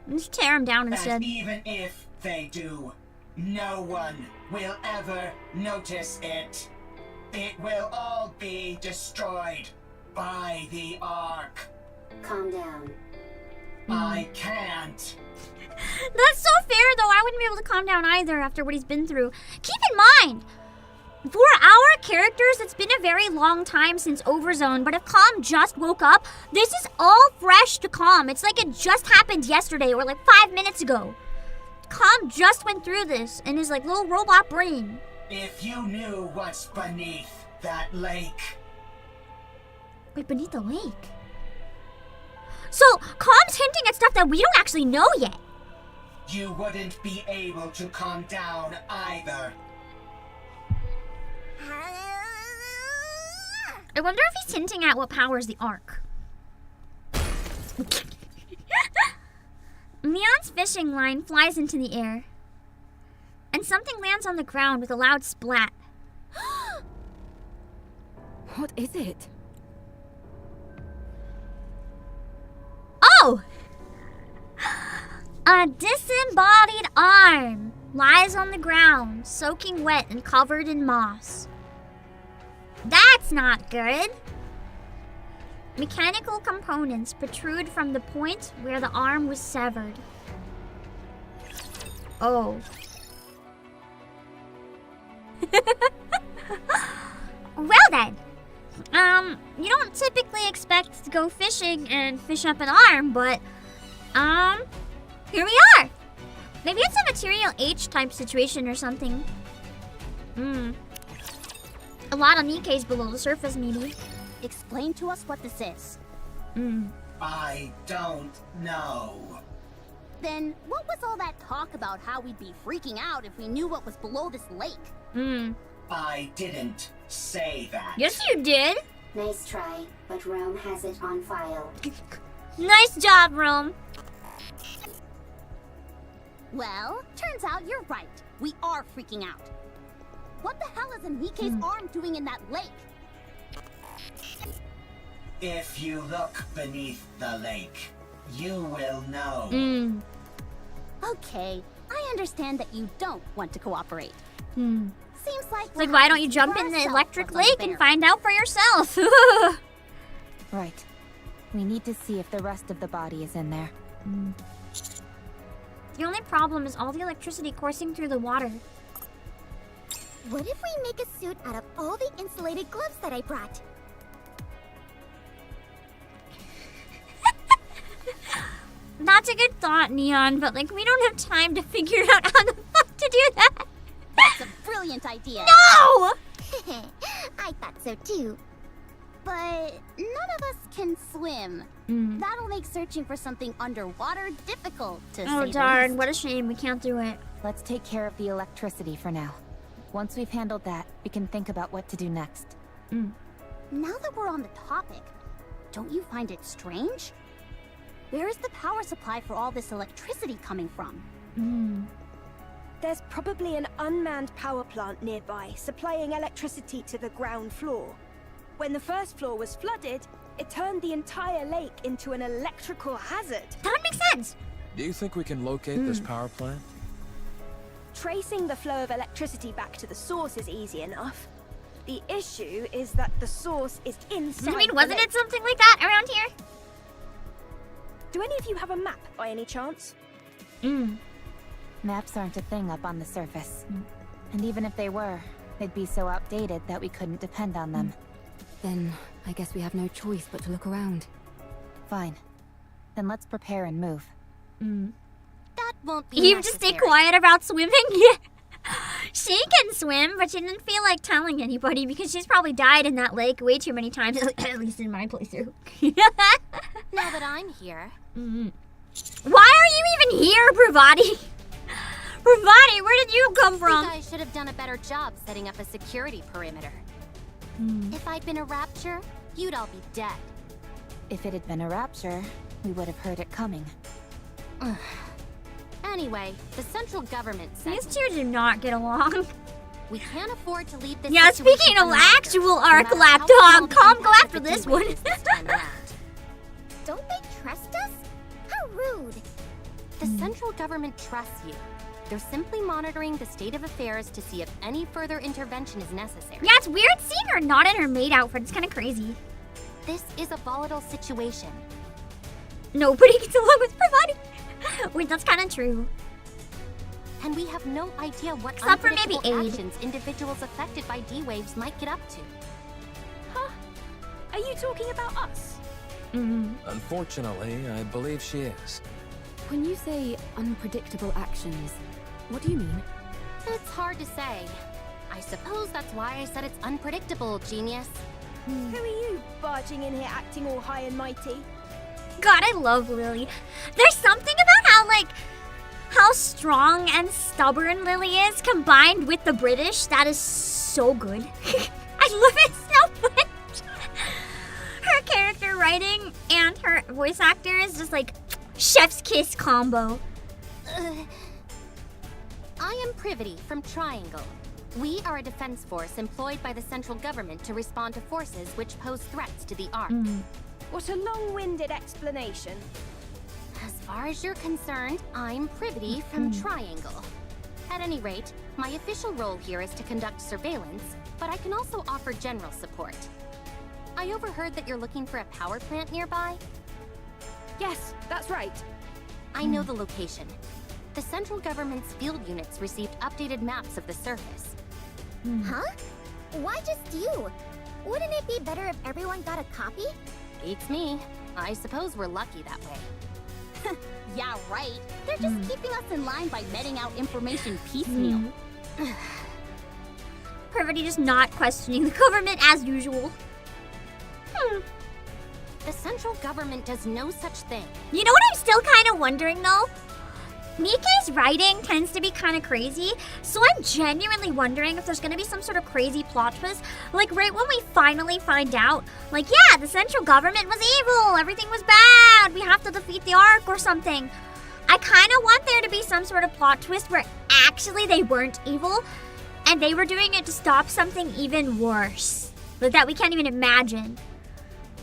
Just tear him down instead. And even if they do, no one will ever notice it. It will all be destroyed by the Ark. Calm down. I can't. That's so fair, though. I wouldn't be able to calm down either after what he's been through. Keep in mind, for our characters, it's been a very long time since Overzone, but if Calm just woke up, this is all fresh to Calm. It's like it just happened yesterday or like 5 minutes ago. Calm just went through this in his like little robot brain. If you knew what's beneath that lake. Wait, beneath the lake? So, Calm's hinting at stuff that we don't actually know yet. You wouldn't be able to calm down either. I wonder if he's hinting at what powers the Ark. Leon's fishing line flies into the air, and something lands on the ground with a loud splat. What is it? Oh! A disembodied arm lies on the ground, soaking wet and covered in moss. That's not good. Mechanical components protrude from the point where the arm was severed. Oh. Well then. You don't typically expect to go fishing and fish up an arm, but, here we are. Maybe it's a material H type situation or something. A lot of NIKKE's below the surface, maybe. Explain to us what this is. I don't know. Then what was all that talk about how we'd be freaking out if we knew what was below this lake? I didn't say that. Yes, you did. Nice try, but Rome has it on file. Nice job, Rome. Well, turns out you're right. We are freaking out. What the hell is a NIKKE's arm doing in that lake? If you look beneath the lake, you will know. Okay, I understand that you don't want to cooperate. Seems like It's like, why don't you jump in the electric lake and find out for yourself? Right. We need to see if the rest of the body is in there. The only problem is all the electricity coursing through the water. What if we make a suit out of all the insulated gloves that I brought? That's a good thought, Neon, but like we don't have time to figure out how the fuck to do that. That's a brilliant idea. No! I thought so too. But none of us can swim. That'll make searching for something underwater difficult, to say Oh the darn, least. what a shame, we can't do it. Let's take care of the electricity for now. Once we've handled that, we can think about what to do next. Now that we're on the topic, don't you find it strange? Where is the power supply for all this electricity coming from? There's probably an unmanned power plant nearby, supplying electricity to the ground floor. When the first floor was flooded, it turned the entire lake into an electrical hazard. That makes sense. Do you think we can locate this power plant? Tracing the flow of electricity back to the source is easy enough. The issue is that the source is inside. I mean, the wasn't lake. it something like that around here? Do any of you have a map by any chance? Maps aren't a thing up on the surface. And even if they were, they'd be so outdated that we couldn't depend on them. Then I guess we have no choice but to look around. Fine. Then let's prepare and move. That won't be You just stay necessary. quiet about swimming? Yeah. She can swim, but she didn't feel like telling anybody because she's probably died in that lake way too many times, at least in my playthrough. Now that I'm here, Why are you even here, Bravati? Bravati, where did you come I from? think I should have done a better job setting up a security perimeter. If I'd been a rapture, you'd all be dead. If it had been a rapture, we would have heard it coming. Anyway, the central government said These two do not get along. we can't afford to leave this Yeah, situation speaking of unmonitored, actual no arc matter lap how dog, small the Calm, go impact after of the this D-Wave one. is this time around. Don't they trust us? How rude. The central government trusts you. They're simply monitoring the state of affairs to see if any further intervention is necessary. Yeah, it's weird seeing her not in her maid outfit. It's kind of crazy. This is a volatile situation. Nobody gets along with Bravati. Wait, that's kind of true. And we have no idea what Except for maybe unpredictable Aid. actions individuals affected by D-Waves might get up to. Huh? Are you talking about us? Unfortunately, I believe she is. When you say unpredictable actions, what do you mean? It's hard to say. I suppose that's why I said it's unpredictable, genius. Who are you, barging in here acting all high and mighty? God, I love Lily. There's something about how strong and stubborn Lily is combined with the British that is so good. I love it so much. Her character writing and her voice actor is just like chef's kiss combo. I am Privity from Triangle. We are a defense force employed by the central government to respond to forces which pose threats to the Ark. What a long-winded explanation. As far as you're concerned, I'm Privity from Triangle. At any rate, my official role here is to conduct surveillance, but I can also offer general support. I overheard that you're looking for a power plant nearby. Yes, that's right. I know the location. The central government's field units received updated maps of the surface. Huh? Why just you? Wouldn't it be better if everyone got a copy? Beats me. I suppose we're lucky that way. Yeah, right. They're just keeping us in line by meting out information piecemeal. Privity just not questioning the government as usual. The central government does no such thing. You know what I'm still kind of wondering though? NIKKE's writing tends to be kind of crazy, so I'm genuinely wondering if there's gonna be some sort of crazy plot twist. Like right when we finally find out, like yeah, the central government was evil, everything was bad, we have to defeat the Ark or something. I kind of want there to be some sort of plot twist where actually they weren't evil, and they were doing it to stop something even worse, but that we can't even imagine.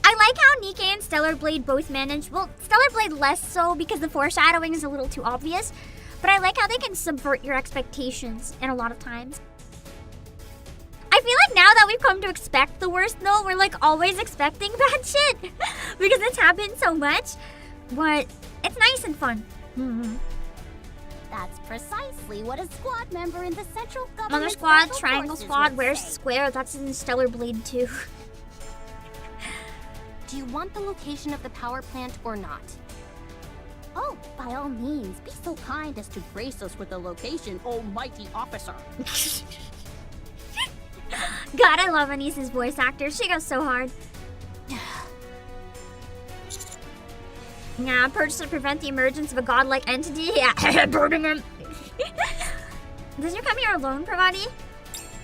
I like how NIKKE and Stellar Blade both manage, well, Stellar Blade less so because the foreshadowing is a little too obvious, but I like how they can subvert your expectations in a lot of times. I feel like now that that we've come to expect the worst though. We're like always expecting bad shit because it's happened so much. But it's nice and fun. That's precisely what a squad member in the Central Government Mother Squad, Special Triangle Forces Squad, would where's say. Square? That's in Stellar Blade 2. Do you want the location of the power plant or not? Oh, by all means, be so kind as to grace us with the location, almighty officer. God, I love Anis's voice actor. She goes so hard. Yeah, purchase to prevent the emergence of a godlike entity. Yeah, burning him. Does you come here alone, Pravati?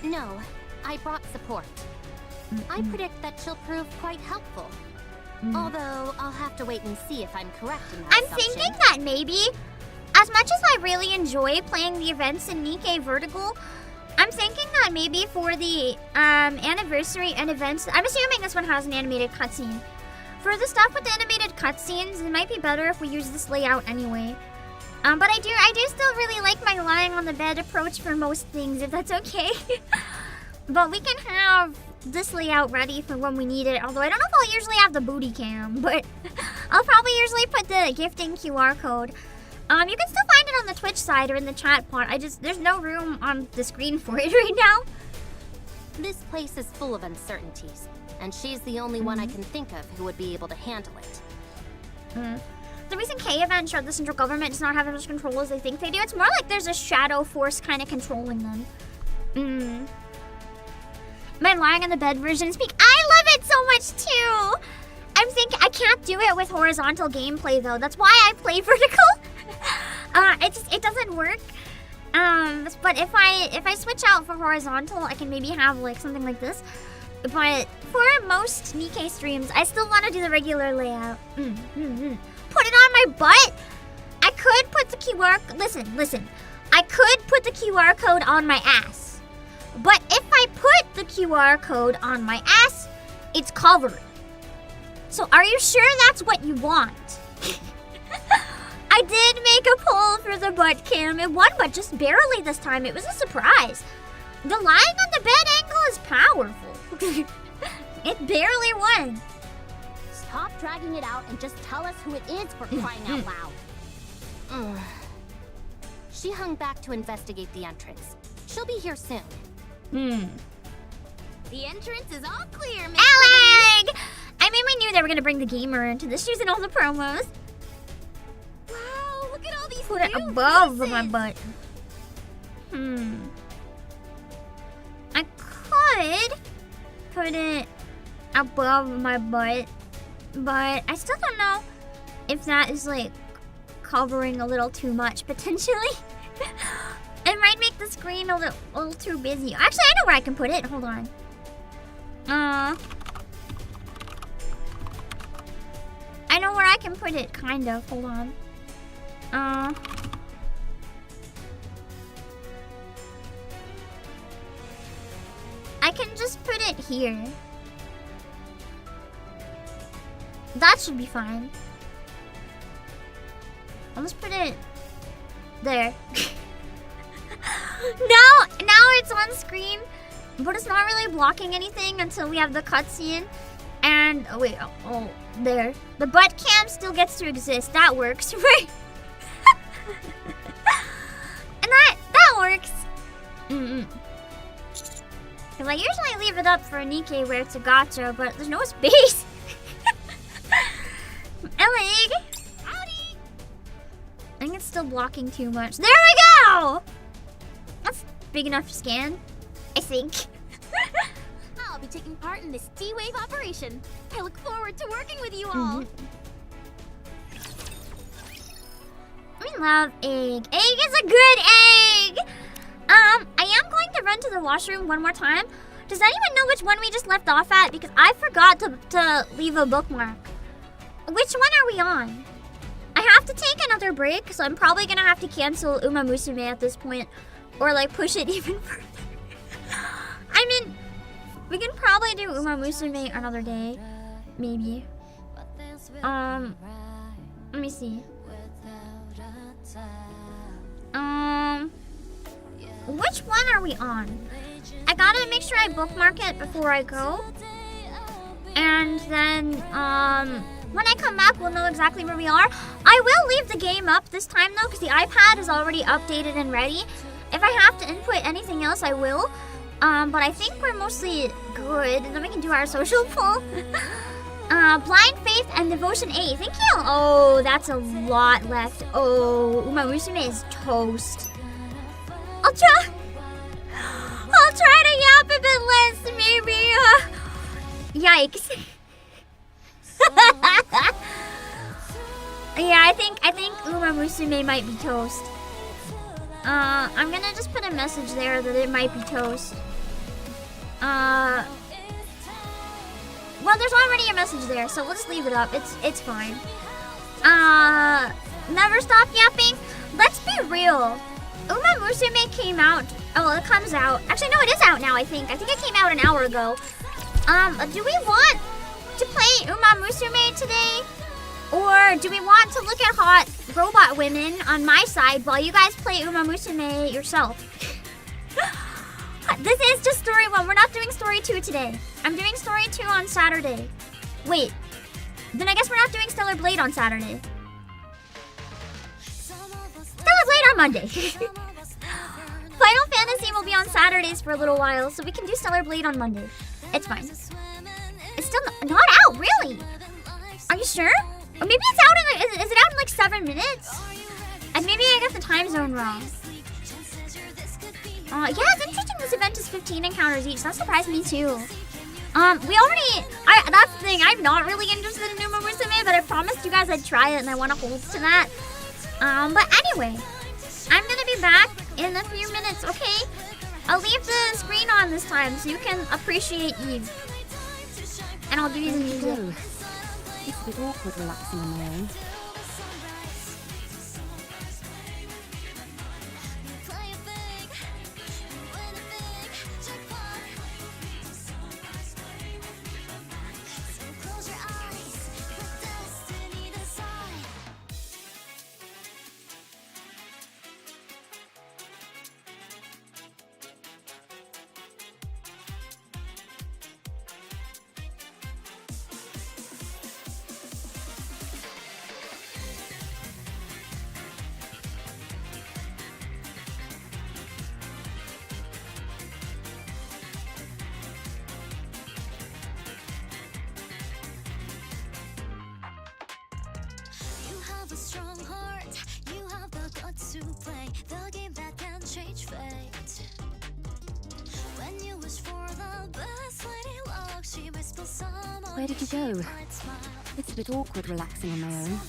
No, I brought support. I predict that she'll prove quite helpful. Although, I'll have to wait and see if I'm correct in that I'm assumption. thinking that maybe, as much as I really enjoy playing the events in NIKKE Vertical, I'm thinking that maybe for the anniversary and events, I'm assuming this one has an animated cutscene. For the stuff with the animated cutscenes, it might be better if we use this layout anyway. But I do still really like my lying on the bed approach for most things, if that's okay. But we can have this layout ready for when we need it. Although I don't know if I'll usually have the booty cam, but I'll probably usually put the gifting QR code. You can still find it on the Twitch side or in the chat part. There's no room on the screen for it right now. This place is full of uncertainties, and she's the only one I can think of who would be able to handle it. The recent K event showed the central government does not have as much control as they think they do. It's more like there's a shadow force kind of controlling them. My lying on the bed version speak. I love it so much too. I'm thinking I can't do it with horizontal gameplay though. That's why I play vertical. It doesn't work. But if I switch out for horizontal, I can maybe have like something like this. But for most NIKKE streams, I still want to do the regular layout. Put it on my butt. I could put the QR. Listen. I could put the QR code on my ass. But if I put the QR code on my ass, it's covered. So are you sure that's what you want? I did make a poll for the butt cam. It won, but just barely this time. It was a surprise. The lying on the bed angle is powerful. It barely won. Stop dragging it out and just tell us who it is for crying out loud. She hung back to investigate the entrance. She'll be here soon. The entrance is all clear, Miss Alec! I mean, we knew they were gonna bring the gamer into this. She was in all the promos. Wow, look at all these Put it new above faces. my butt. I could put it above my butt, but I still don't know if that is like covering a little too much potentially. It might make the screen a little too busy. Actually, I know where I can put it. Hold on. I know where I can put it, kind of. Hold on. I can just put it here. That should be fine. I'll just put it there. Now it's on screen, but it's not really blocking anything until we have the cutscene. And oh wait, oh there. The butt cam still gets to exist. That works, right? And that works. Cause I usually leave it up for NIKKE where it's a gacha, but there's no space. Elig! Howdy! I think it's still blocking too much. There we go! That's big enough to scan, I think. I'll be taking part in this D-Wave operation. I look forward to working with you all. We love egg. Egg is a good egg! I am going to run to the washroom one more time. Does anyone know which one we just left off at? Because I forgot to leave a bookmark. Which one are we on? I have to take another break, so I'm probably gonna have to cancel Uma Musume at this point. Or like push it even further. I mean, we can probably do Uma Musume another day. Maybe. Let me see. which one are we on? I gotta make sure I bookmark it before I go. And then, when I come back, we'll know exactly where we are. I will leave the game up this time, though, because the iPad is already updated and ready. If I have to input anything else, I will. But I think we're mostly good. And then we can do our social poll. Blind Faith and Devotion 8. Thank you. Oh, that's a lot left. Oh, Uma Musume is toast. I'll try to yap a bit less, maybe. Yikes. Yeah, I think Uma Musume might be toast. I'm gonna just put a message there that it might be toast. Well, there's already a message there, so we'll just leave it up. It's fine. Never stop yapping. Let's be real. Uma Musume came out. Oh, well, it comes out. Actually, no, it is out now, I think. I think it came out an hour ago. Do we want to play Uma Musume today? Or do we want to look at hot robot women on my side while you guys play Uma Musume yourself? This is just story 1. We're not doing story 2 today. I'm doing story 2 on Saturday. Wait. Then I guess we're not doing Stellar Blade on Saturday. Stellar Blade on Monday. Final Fantasy will be on Saturdays for a little while, so we can do Stellar Blade on Monday. It's fine. It's still not out, really? Are you sure? Or maybe it's out in is it out in like 7 minutes? And maybe I got the time zone wrong. Yeah, it's interesting this event is 15 encounters each. That surprised me too. That's the thing. I'm not really interested in Uma Musume, but I promised you guys I'd try it and I want to hold to that. But anyway, I'm gonna be back in a few minutes, okay? I'll leave the screen on this time so you can appreciate Eve. And I'll do the music. It's a bit awkward relaxing on my own. Where did you go? It's a bit awkward relaxing on my own.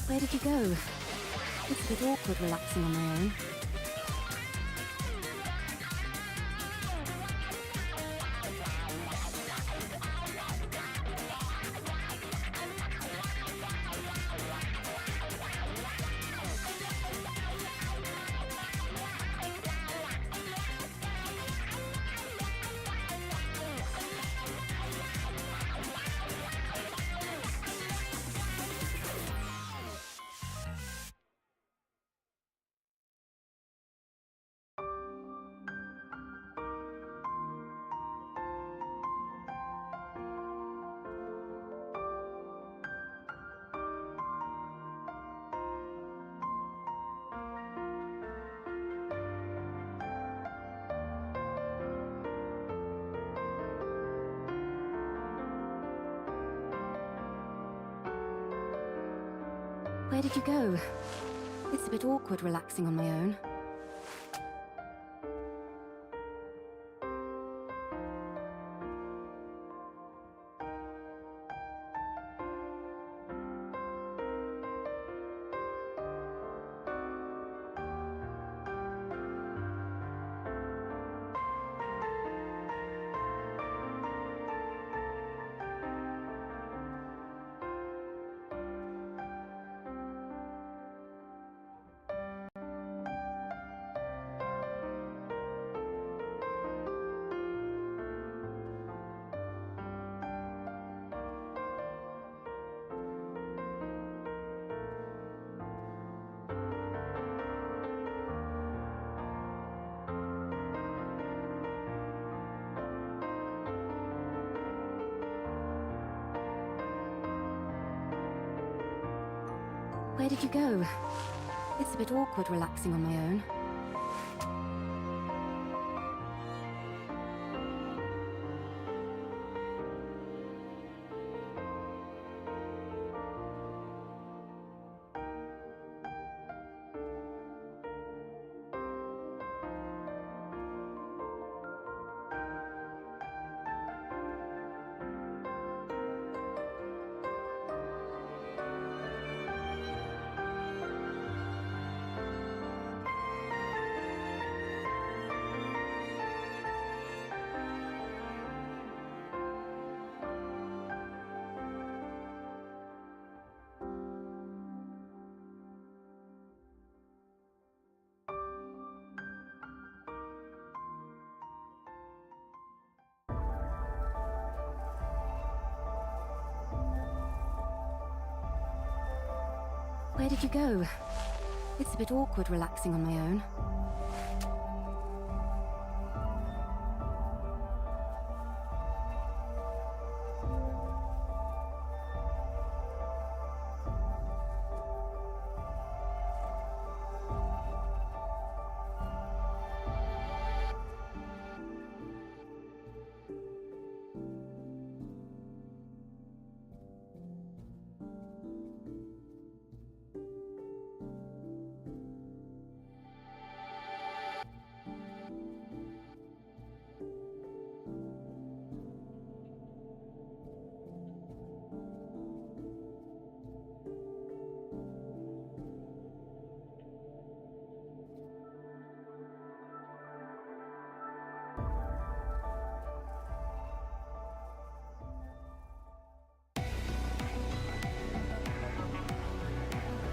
Where did you go? It's a bit awkward relaxing on my own. Where did you go? It's a bit awkward relaxing on my own. Where did you go? It's a bit awkward relaxing on my own. Where did you go? It's a bit awkward relaxing on my own.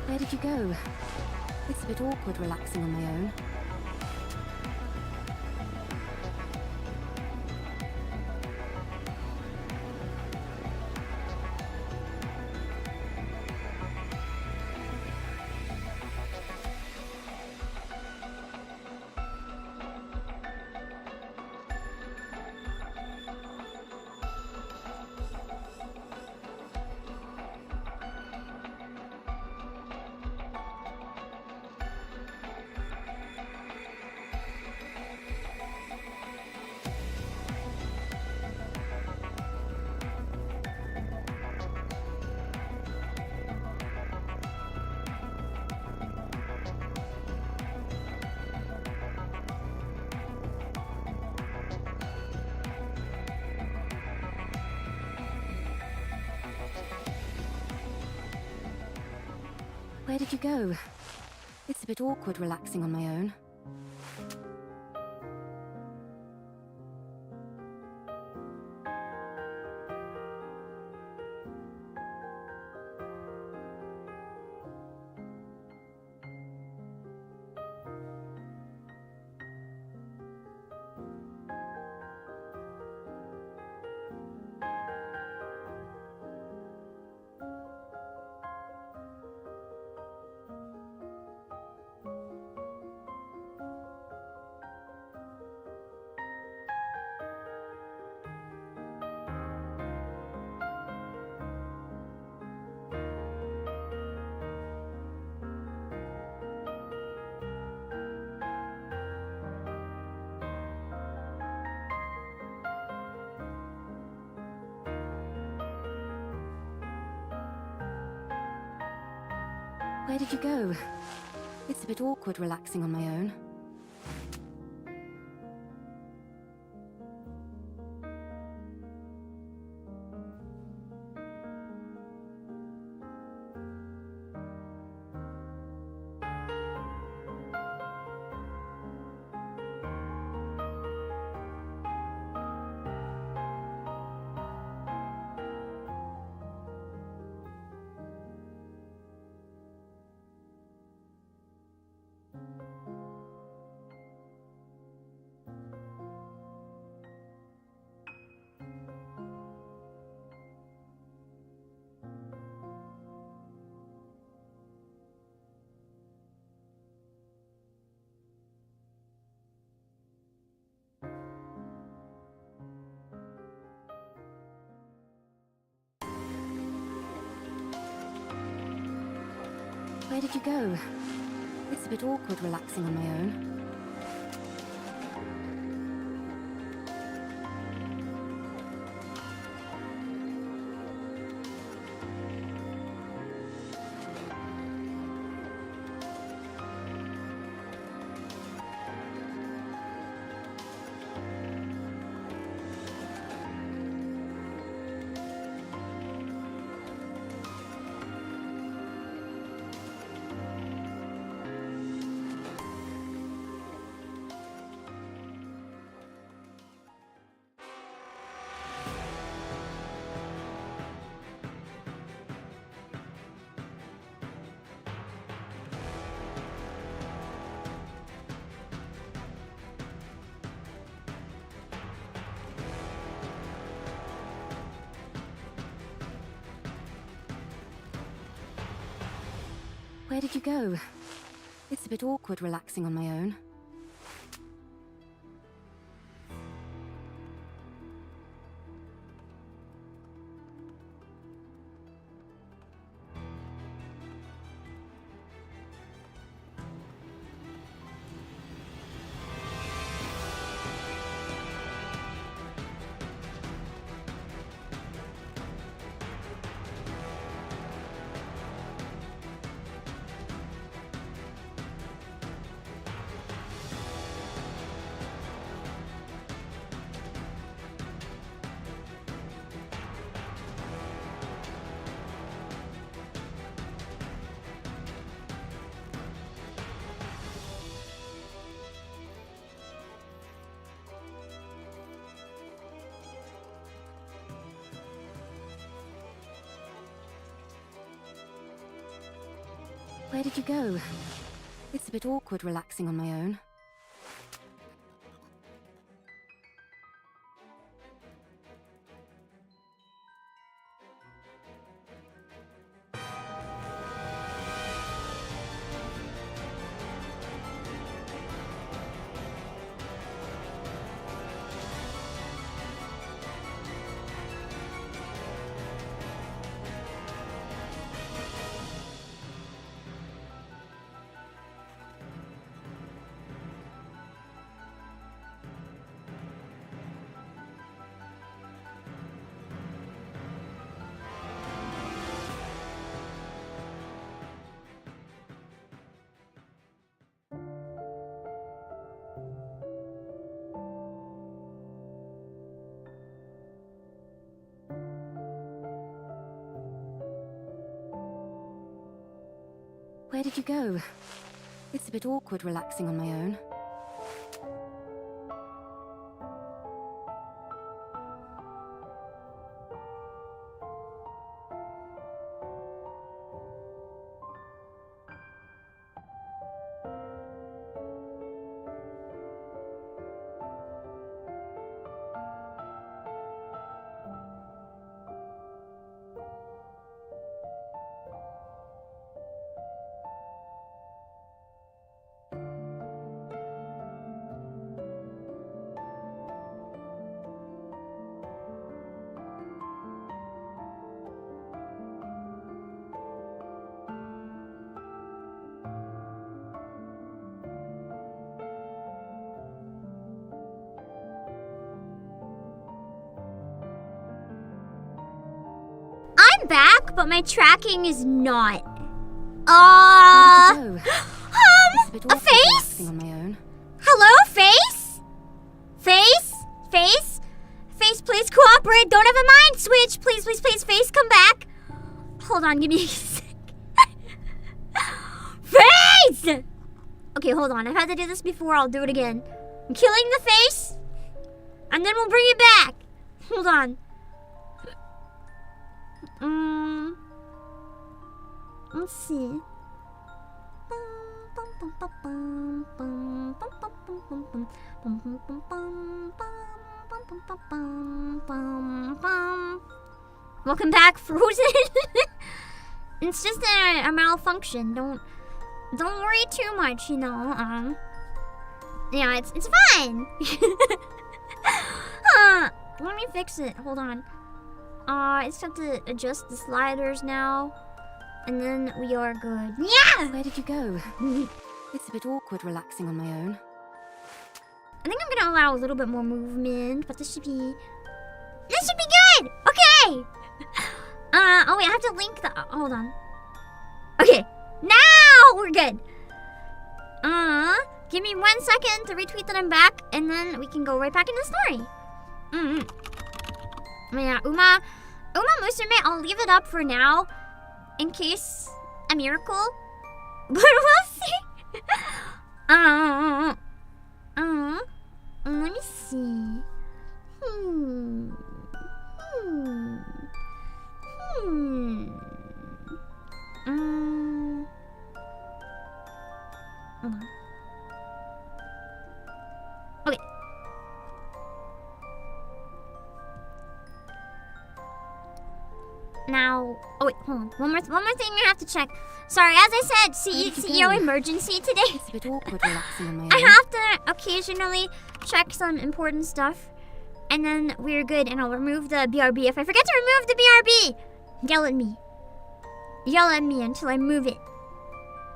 Where did you go? It's a bit awkward relaxing on my own. Where did you go? It's a bit awkward relaxing on my own. Where did you go? It's a bit awkward relaxing on my own. Where did you go? It's a bit awkward relaxing on my own. Where did you go? It's a bit awkward relaxing on my own. Where did you go? It's a bit awkward relaxing on my own. Where did you go? It's a bit awkward relaxing on my own. I'm back, but my tracking is not. A face? On my own. Hello, face? Face? Face? Face, please cooperate. Don't have a mind switch. Please, please, please, face, come back. Hold on, give me a sec. Face! Okay, hold on. I've had to do this before. I'll do it again. I'm killing the face, and then we'll bring it back. Hold on. Let's see. Welcome back, Frozen. It's just a malfunction. Don't worry too much, you know. Yeah, it's fine. Let me fix it. Hold on. I just have to adjust the sliders now, and then we are good. Yeah. Where did you go? It's a bit awkward relaxing on my own. I think I'm gonna allow a little bit more movement, but this should be good. Okay. Oh wait, I have to link the. Hold on. Okay, now we're good. Give me 1 second to retweet that I'm back, and then we can go right back into the story. Yeah, Uma Musume, I'll leave it up for now, in case a miracle. But we'll see. Let me see. Hold on. Okay. Now, oh wait, hold on. One more thing I have to check. Sorry, as I said, CEO emergency today. It's a bit awkward relaxing on my own. I have to occasionally check some important stuff, and then we're good, and I'll remove the BRB. If I forget to remove the BRB, yell at me. Yell at me until I move it.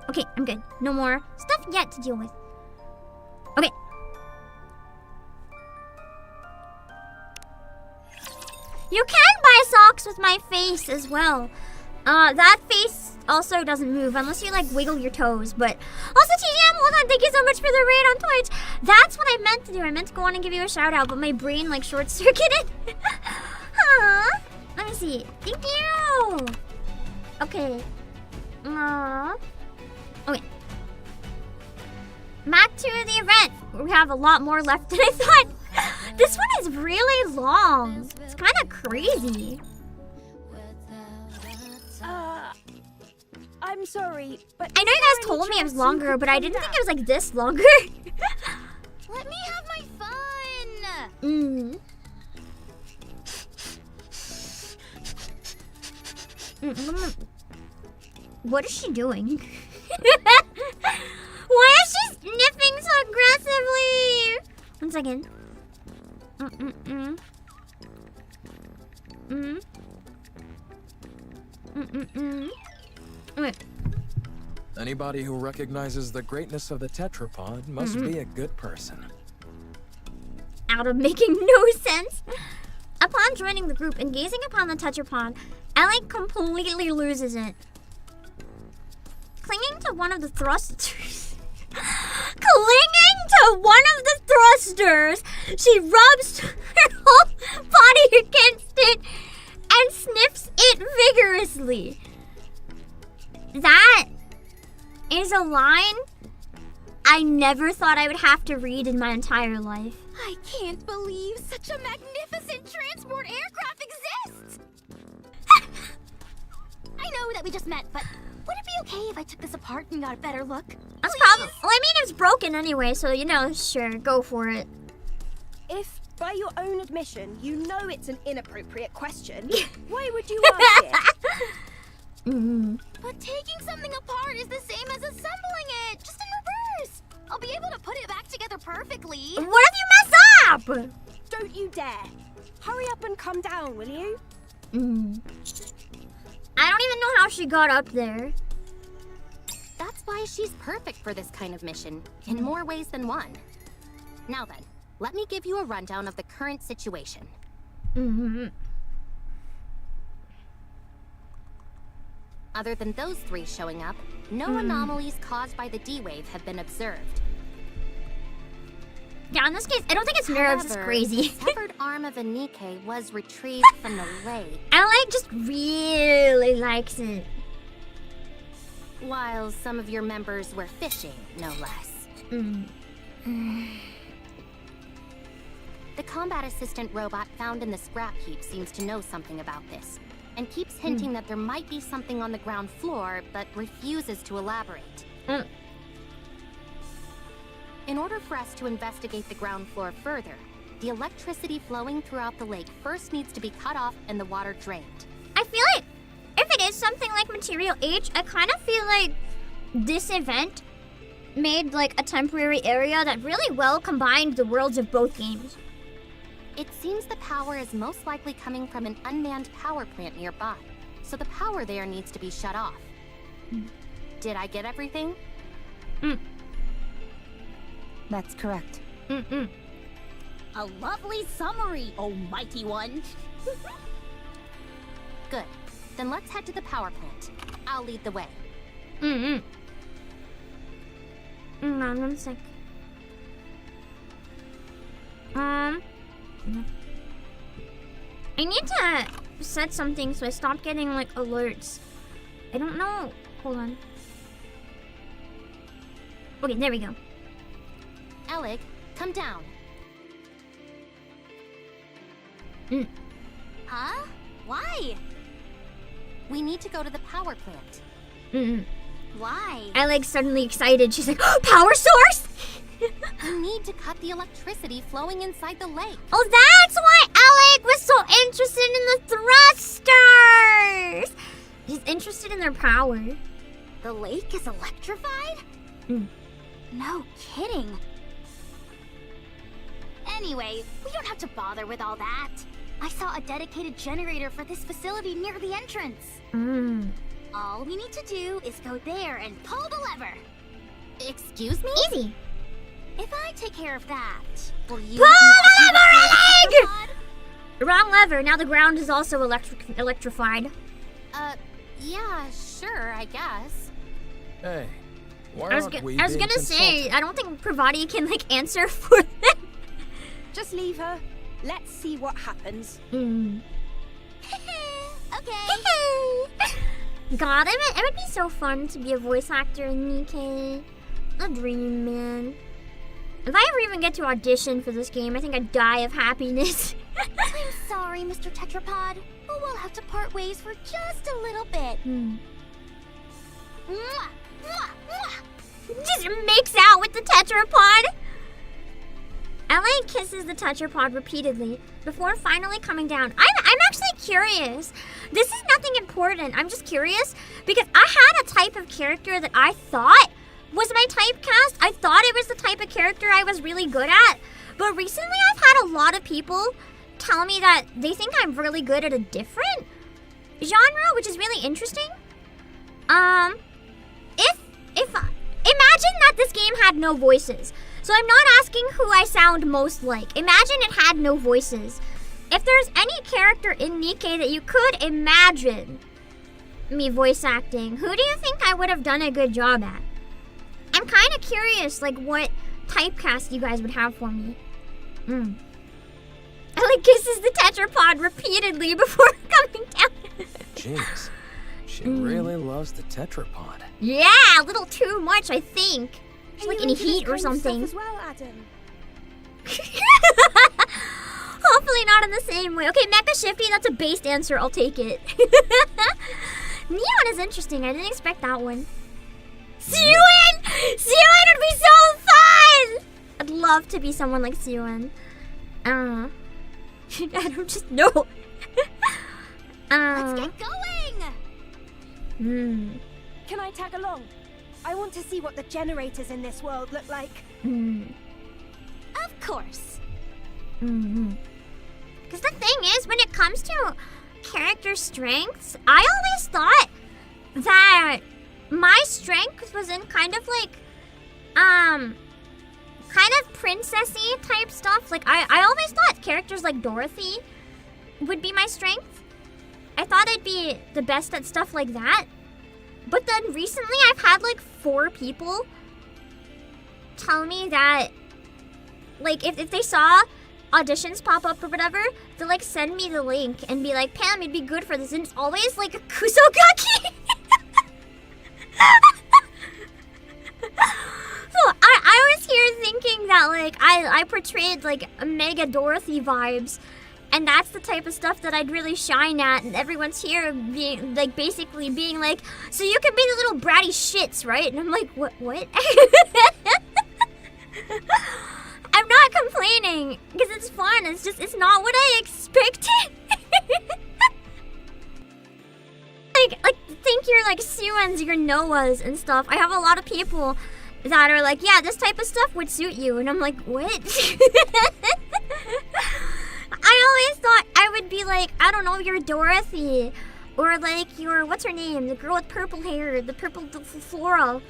Okay, I'm good. No more stuff yet to deal with. Okay. You can buy socks with my face as well. That face also doesn't move unless you like wiggle your toes. But also TGM, hold on, thank you so much for the raid on Twitch. That's what I meant to do. I meant to go on and give you a shout out, but my brain like short circuited. Let me see. Thank you. Okay. Okay. Back to the event. We have a lot more left than I thought. This one is really long. It's kind of crazy. I'm sorry, but I know you guys told me it was longer, but I didn't think it was like this longer. Let me have my fun. What is she doing? Why is she sniffing so aggressively? 1 second. Wait. Anybody who recognizes the greatness of the tetrapod must be a good person. Out of making no sense. Upon joining the group and gazing upon the tetrapod, Ellie completely loses it. Clinging to one of the thrusters. She rubs her whole body against it and sniffs it vigorously. That is a line I never thought I would have to read in my entire life. I can't believe such a magnificent transport aircraft exists! I know that we just met, but would it be okay if I took this apart and got a better look? That's probably. Well, I mean, it's broken anyway, so you know, sure, go for it. If, by your own admission, you know it's an inappropriate question, why would you ask it? But taking something apart is the same as assembling it, just in reverse. I'll be able to put it back together perfectly. What if you mess up? Don't you dare. Hurry up and come down, will you? I don't even know how she got up there. That's why she's perfect for this kind of mission, in more ways than one. Now then, let me give you a rundown of the current situation. Other than those 3 showing up, no anomalies caused by the D-wave have been observed. Yeah, in this case, I don't think it's nerves, it's However, crazy. the severed arm of a NIKKE was retrieved from the lake. Alec just really likes it. While some of your members were fishing, no less. The combat assistant robot found in the scrap heap seems to know something about this, and keeps hinting that there might be something on the ground floor, but refuses to elaborate. In order for us to investigate the ground floor further, the electricity flowing throughout the lake first needs to be cut off and the water drained. I feel like if it is something like Material H, I kind of feel like this event made like a temporary area that really well combined the worlds of both games. It seems the power is most likely coming from an unmanned power plant nearby, so the power there needs to be shut off. Did I get everything? That's correct. A lovely summary, oh mighty one. Good. Then let's head to the power plant. I'll lead the way. One sec. I need to set something so I stop getting like alerts. I don't know. Hold on. Okay, there we go. Alec, come down. Huh? Why? We need to go to the power plant. Why? Alec's suddenly excited. She's like, oh, power source? We need to cut the electricity flowing inside the lake. Oh, that's why Alec was so interested in the thrusters. He's interested in their power. The lake is electrified? No kidding. Anyway, we don't have to bother with all that. I saw a dedicated generator for this facility near the entrance. All we need to do is go there and pull the lever. Excuse me? Easy. If I take care of that, will you pull the lever, Alec? Wrong lever. Now the ground is also electrified. Yeah, sure, I guess. Hey, why I was aren't we gonna being say, consulted? I don't think Pravati can like answer for them. Just leave her. Let's see what happens. Okay. God, it would be so fun to be a voice actor in NIKKE. A dream, man. If I ever even get to audition for this game, I think I'd die of happiness. I'm sorry, Mr. Tetrapod, but we'll have to part ways for just a little bit. Mwah, mwah, mwah. Just makes out with the tetrapod. Ellen kisses the tetrapod repeatedly before finally coming down. I'm actually curious. This is nothing important. I'm just curious because I had a type of character that I thought was my typecast. I thought it was the type of character I was really good at. But recently I've had a lot of people tell me that they think I'm really good at a different genre, which is really interesting. If imagine that this game had no voices. So I'm not asking who I sound most like. Imagine it had no voices. If there's any character in NIKKE that you could imagine me voice acting, who do you think I would have done a good job at? I'm kind of curious, like, what typecast you guys would have for me. Ellie kisses the tetrapod repeatedly before coming down. Jeez, she really loves the tetrapod. Yeah, a little too much, I think. She's like in heat or something. As well, Adam. Hopefully not in the same way. Okay, Mecha Shifty, that's a based answer. I'll take it. Neon is interesting. I didn't expect that one. Siwen! Siwen would be so fun! I'd love to be someone like Siwen. I don't just know. Let's get going! Can I tag along? I want to see what the generators in this world look like. Of course. Because the thing is, when it comes to character strengths, I always thought that my strength was in kind of like, kind of princessy type stuff. Like, I always thought characters like Dorothy would be my strength. I thought I'd be the best at stuff like that. But then recently I've had like 4 people tell me that, like, if they saw auditions pop up or whatever, they'll like send me the link and be like, Pam, you'd be good for this. And it's always like a kusogaki. So I was here thinking that like I portrayed like Mega Dorothy vibes, and that's the type of stuff that I'd really shine at, and everyone's here being like basically being like, so you can be the little bratty shits, right? And I'm like, what? I'm not complaining because it's fun. It's just it's not what I expected. like think you're like Suans, your Noahs and stuff. I have a lot of people that are like, yeah, this type of stuff would suit you, and I'm like, what? I always thought I would be like, I don't know, you're Dorothy, or like you're, what's her name, the girl with purple hair, the purple floral.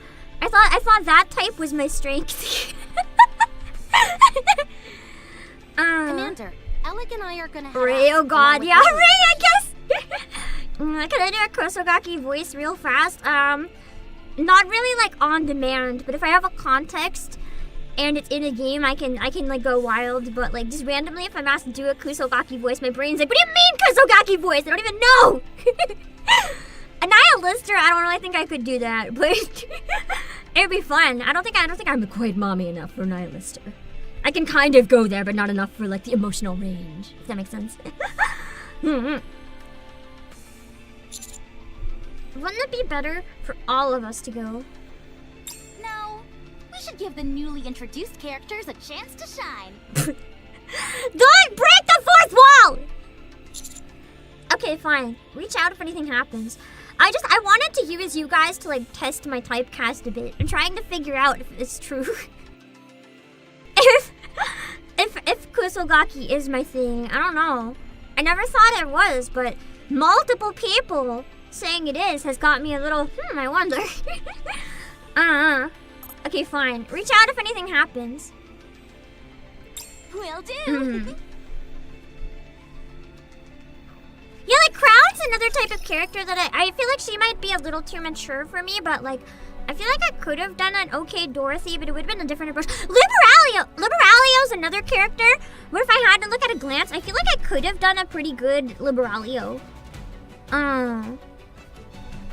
I thought that type was my strength. Commander, Alec and I are gonna head Ray, out, oh god, along with yeah, you. Ray, I guess. Can I do a Kusogaki voice real fast? Not really like on demand, but if I have a context and it's in a game, I can like go wild. But like just randomly, if I'm asked to do a Kusogaki voice, my brain's like, what do you mean Kusogaki voice? I don't even know. Annihilister, I don't really think I could do that, but it'd be fun. I don't think I'm quite mommy enough for Annihilister. I can kind of go there, but not enough for like the emotional range. If that makes sense. Wouldn't it be better for all of us to go? No, we should give the newly introduced characters a chance to shine. Don't break the fourth wall! Okay, fine. Reach out if anything happens. I wanted to use you guys to like test my typecast a bit. I'm trying to figure out if it's true. if Kusogaki is my thing, I don't know. I never thought it was, but multiple people saying it is has got me a little, I wonder. Okay, fine. Reach out if anything happens. Will do. Yeah, like Crown's another type of character that I feel like she might be a little too mature for me, but like I feel like I could have done an okay Dorothy, but it would have been a different approach. Liberalio's another character where if I had to look at a glance, I feel like I could have done a pretty good Liberalio.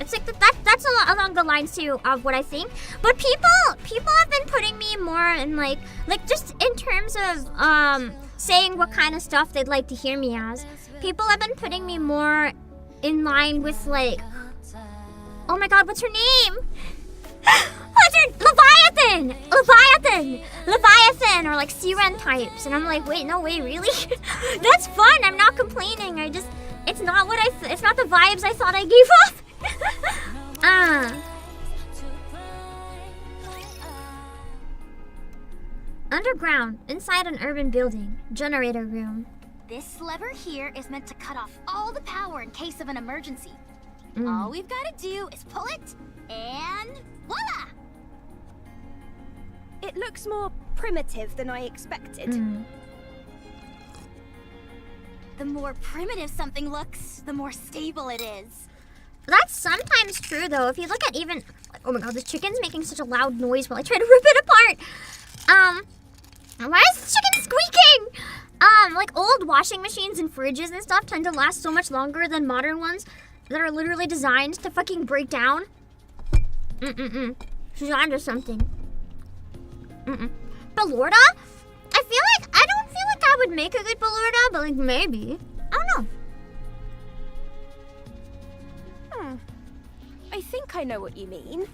It's like that's a lot along the lines too of what I think. But people have been putting me more in like just in terms of saying what kind of stuff they'd like to hear me as. People have been putting me more in line with like, oh my god, what's her name? What's her Leviathan, or like Siren types, and I'm like, wait, no way, really? That's fun. I'm not complaining. It's not the vibes I thought I gave off. Underground, inside an urban building, generator room. This lever here is meant to cut off all the power in case of an emergency. All we've got to do is pull it, and voila! It looks more primitive than I expected. The more primitive something looks, the more stable it is. That's sometimes true, though. If you look at even... Oh my god, this chicken's making such a loud noise while I try to rip it apart. Why is the chicken squeaking? Like old washing machines and fridges and stuff tend to last so much longer than modern ones that are literally designed to fucking break down. She's onto something. Ballorda? I don't feel like I would make a good Ballorda, but like maybe. I don't know. I think I know what you mean.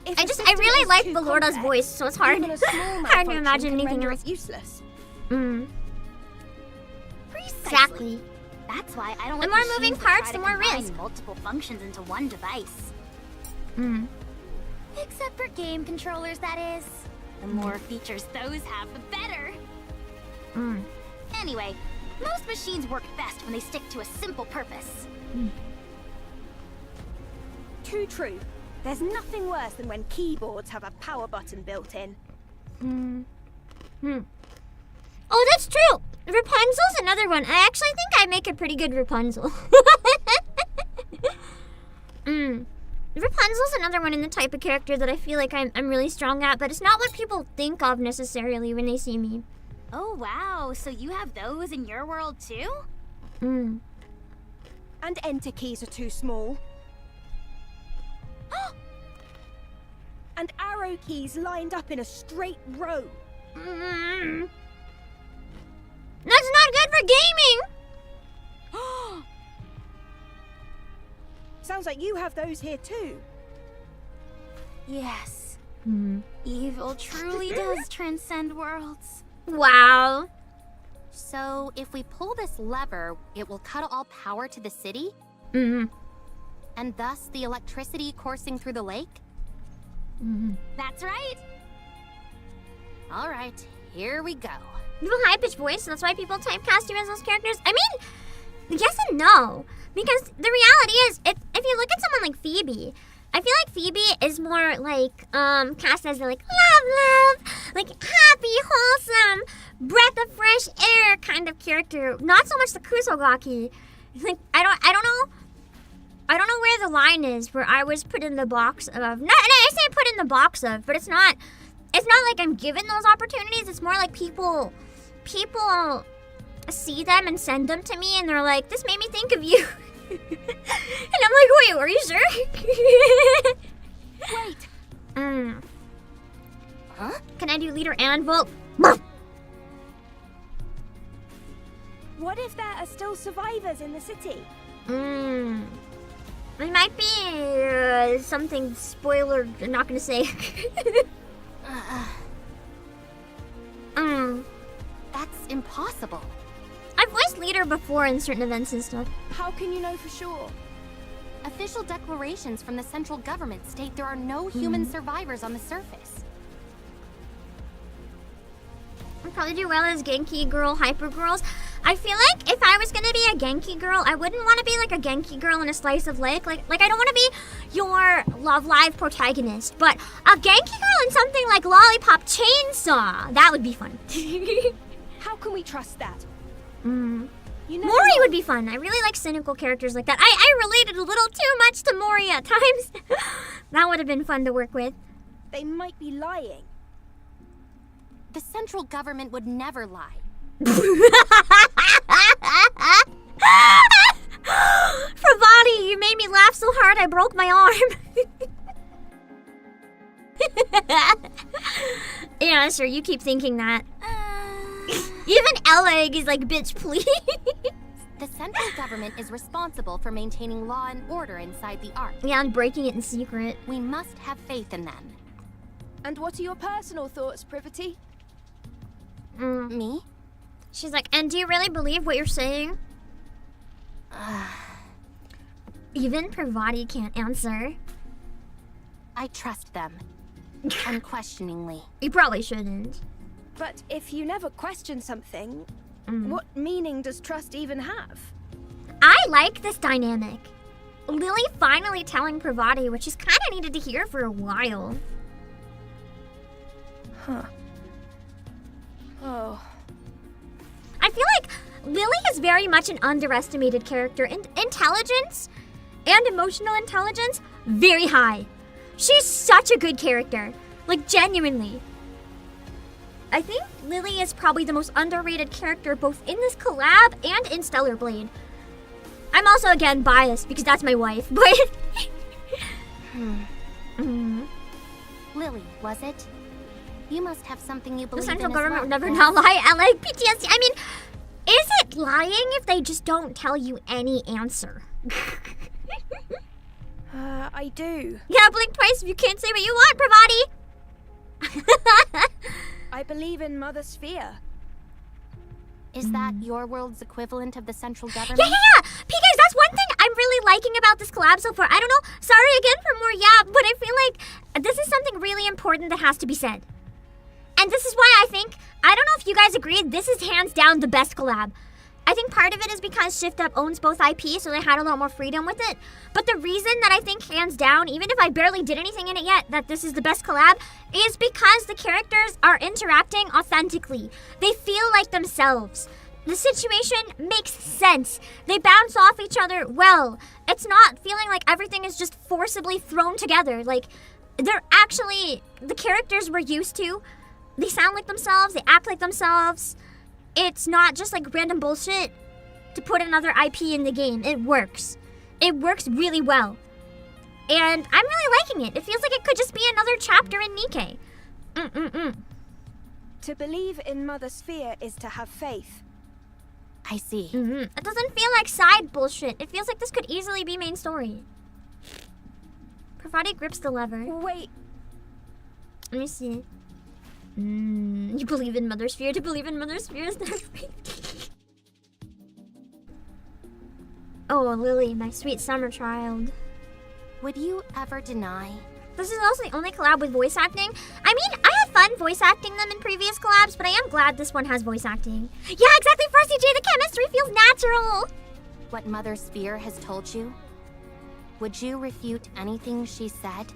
I really like Ballorda's voice, so it's hard to imagine anything else. Useless. Exactly. That's why I don't The like more moving machines that parts, try the to more combine risk. multiple functions into one device. Except for game controllers, that is. The more features those have, the better. Anyway, most machines work best when they stick to a simple purpose. Too true. There's nothing worse than when keyboards have a power button built in. Oh, that's true. Rapunzel's another one. I actually think I make a pretty good Rapunzel. Rapunzel's another one in the type of character that I feel like I'm really strong at, but it's not what people think of necessarily when they see me. Oh wow, so you have those in your world too? Mm. And enter keys are too small. And arrow keys lined up in a straight row. Mm. That's not good for gaming! Sounds like you have those here too. Yes. Mm. Evil truly does transcend worlds. Wow. So, if we pull this lever, it will cut all power to the city? Mm-hmm. And thus the electricity coursing through the lake? Mm-hmm. That's right! Alright, here we go. You have a high-pitched voice, so that's why people typecast you as those characters? I mean, yes and no. Because the reality is, if you look at someone like Phoebe, I feel like Phoebe is more like, cast as like, love, like happy, wholesome, breath of fresh air kind of character. Not so much the Kusogaki. Like, I don't know where the line is where I was put in the box of, no, I say put in the box of, but it's not like I'm given those opportunities. It's more like people see them and send them to me and they're like, this made me think of you. And I'm like, wait, are you sure? Wait. Huh? Can I do leader and vote? What if there are still survivors in the city? It might be something spoiler I'm not gonna say. That's impossible. I've voiced leader before in certain events and stuff. How can you know for sure? Official declarations from the central government state there are no human survivors on the surface. I'd probably do well as Genki girl, hyper girls. I feel like if I was gonna be a Genki girl, I wouldn't want to be like a Genki girl in a slice of life. Like I don't want to be your Love Live protagonist, but a Genki girl in something like Lollipop Chainsaw. That would be fun. How can we trust that? You know, Mori would be fun. I really like cynical characters like that. I related a little too much to Mori at times. That would have been fun to work with. They might be lying. The central government would never lie. Pravati, you made me laugh so hard I broke my arm. Yeah, sure, you keep thinking that. Even Eleg is like, bitch, please. The central government is responsible for maintaining law and order inside the Ark. Yeah, and breaking it in secret. We must have faith in them. And what are your personal thoughts, Privity? Me? She's like, and do you really believe what you're saying? Even Pravati can't answer. I trust them. Unquestioningly. You probably shouldn't. But if you never question something, what meaning does trust even have? I like this dynamic. Lily finally telling Pravati, which is kind of needed to hear for a while. Huh. Oh. I feel like Lily is very much an underestimated character. Intelligence and emotional intelligence, very high. She's such a good character. Like, genuinely. I think Lily is probably the most underrated character both in this collab and in Stellar Blade. I'm also, again, biased because that's my wife, but... Lily, was it? You must have something you believe The central in government would as never well. not lie. I like PTSD. I mean, is it lying if they just don't tell you any answer? I do. Yeah, blink twice if you can't say what you want, Pravati. I believe in Mother Sphere. Is that your world's equivalent of the central government? Yeah. Because that's one thing I'm really liking about this collab so far. I don't know. Sorry again for more but I feel like this is something really important that has to be said. And this is why I think, I don't know if you guys agree, this is hands down the best collab. I think part of it is because Shift Up owns both IP, so they had a lot more freedom with it. But the reason that I think hands down, even if I barely did anything in it yet, that this is the best collab, is because the characters are interacting authentically. They feel like themselves. The situation makes sense. They bounce off each other well. It's not feeling like everything is just forcibly thrown together. Like, they're actually the characters we're used to. They sound like themselves, they act like themselves. It's not just like random bullshit to put another IP in the game. It works. It works really well. And I'm really liking it. It feels like it could just be another chapter in NIKKE. To believe in Mother Sphere is to have faith. I see. It doesn't feel like side bullshit. It feels like this could easily be main story. Pravati grips the lever. Wait. Let me see. You believe in Mother Sphere. To believe in Mother Sphere is to have faith. Oh, Lily, my sweet summer child. Would you ever deny? This is also the only collab with voice acting. I mean, I had fun voice acting them in previous collabs, but I am glad this one has voice acting. Yeah, exactly, First CJ, the chemistry feels natural. What Mother Sphere has told you? Would you refute anything she said?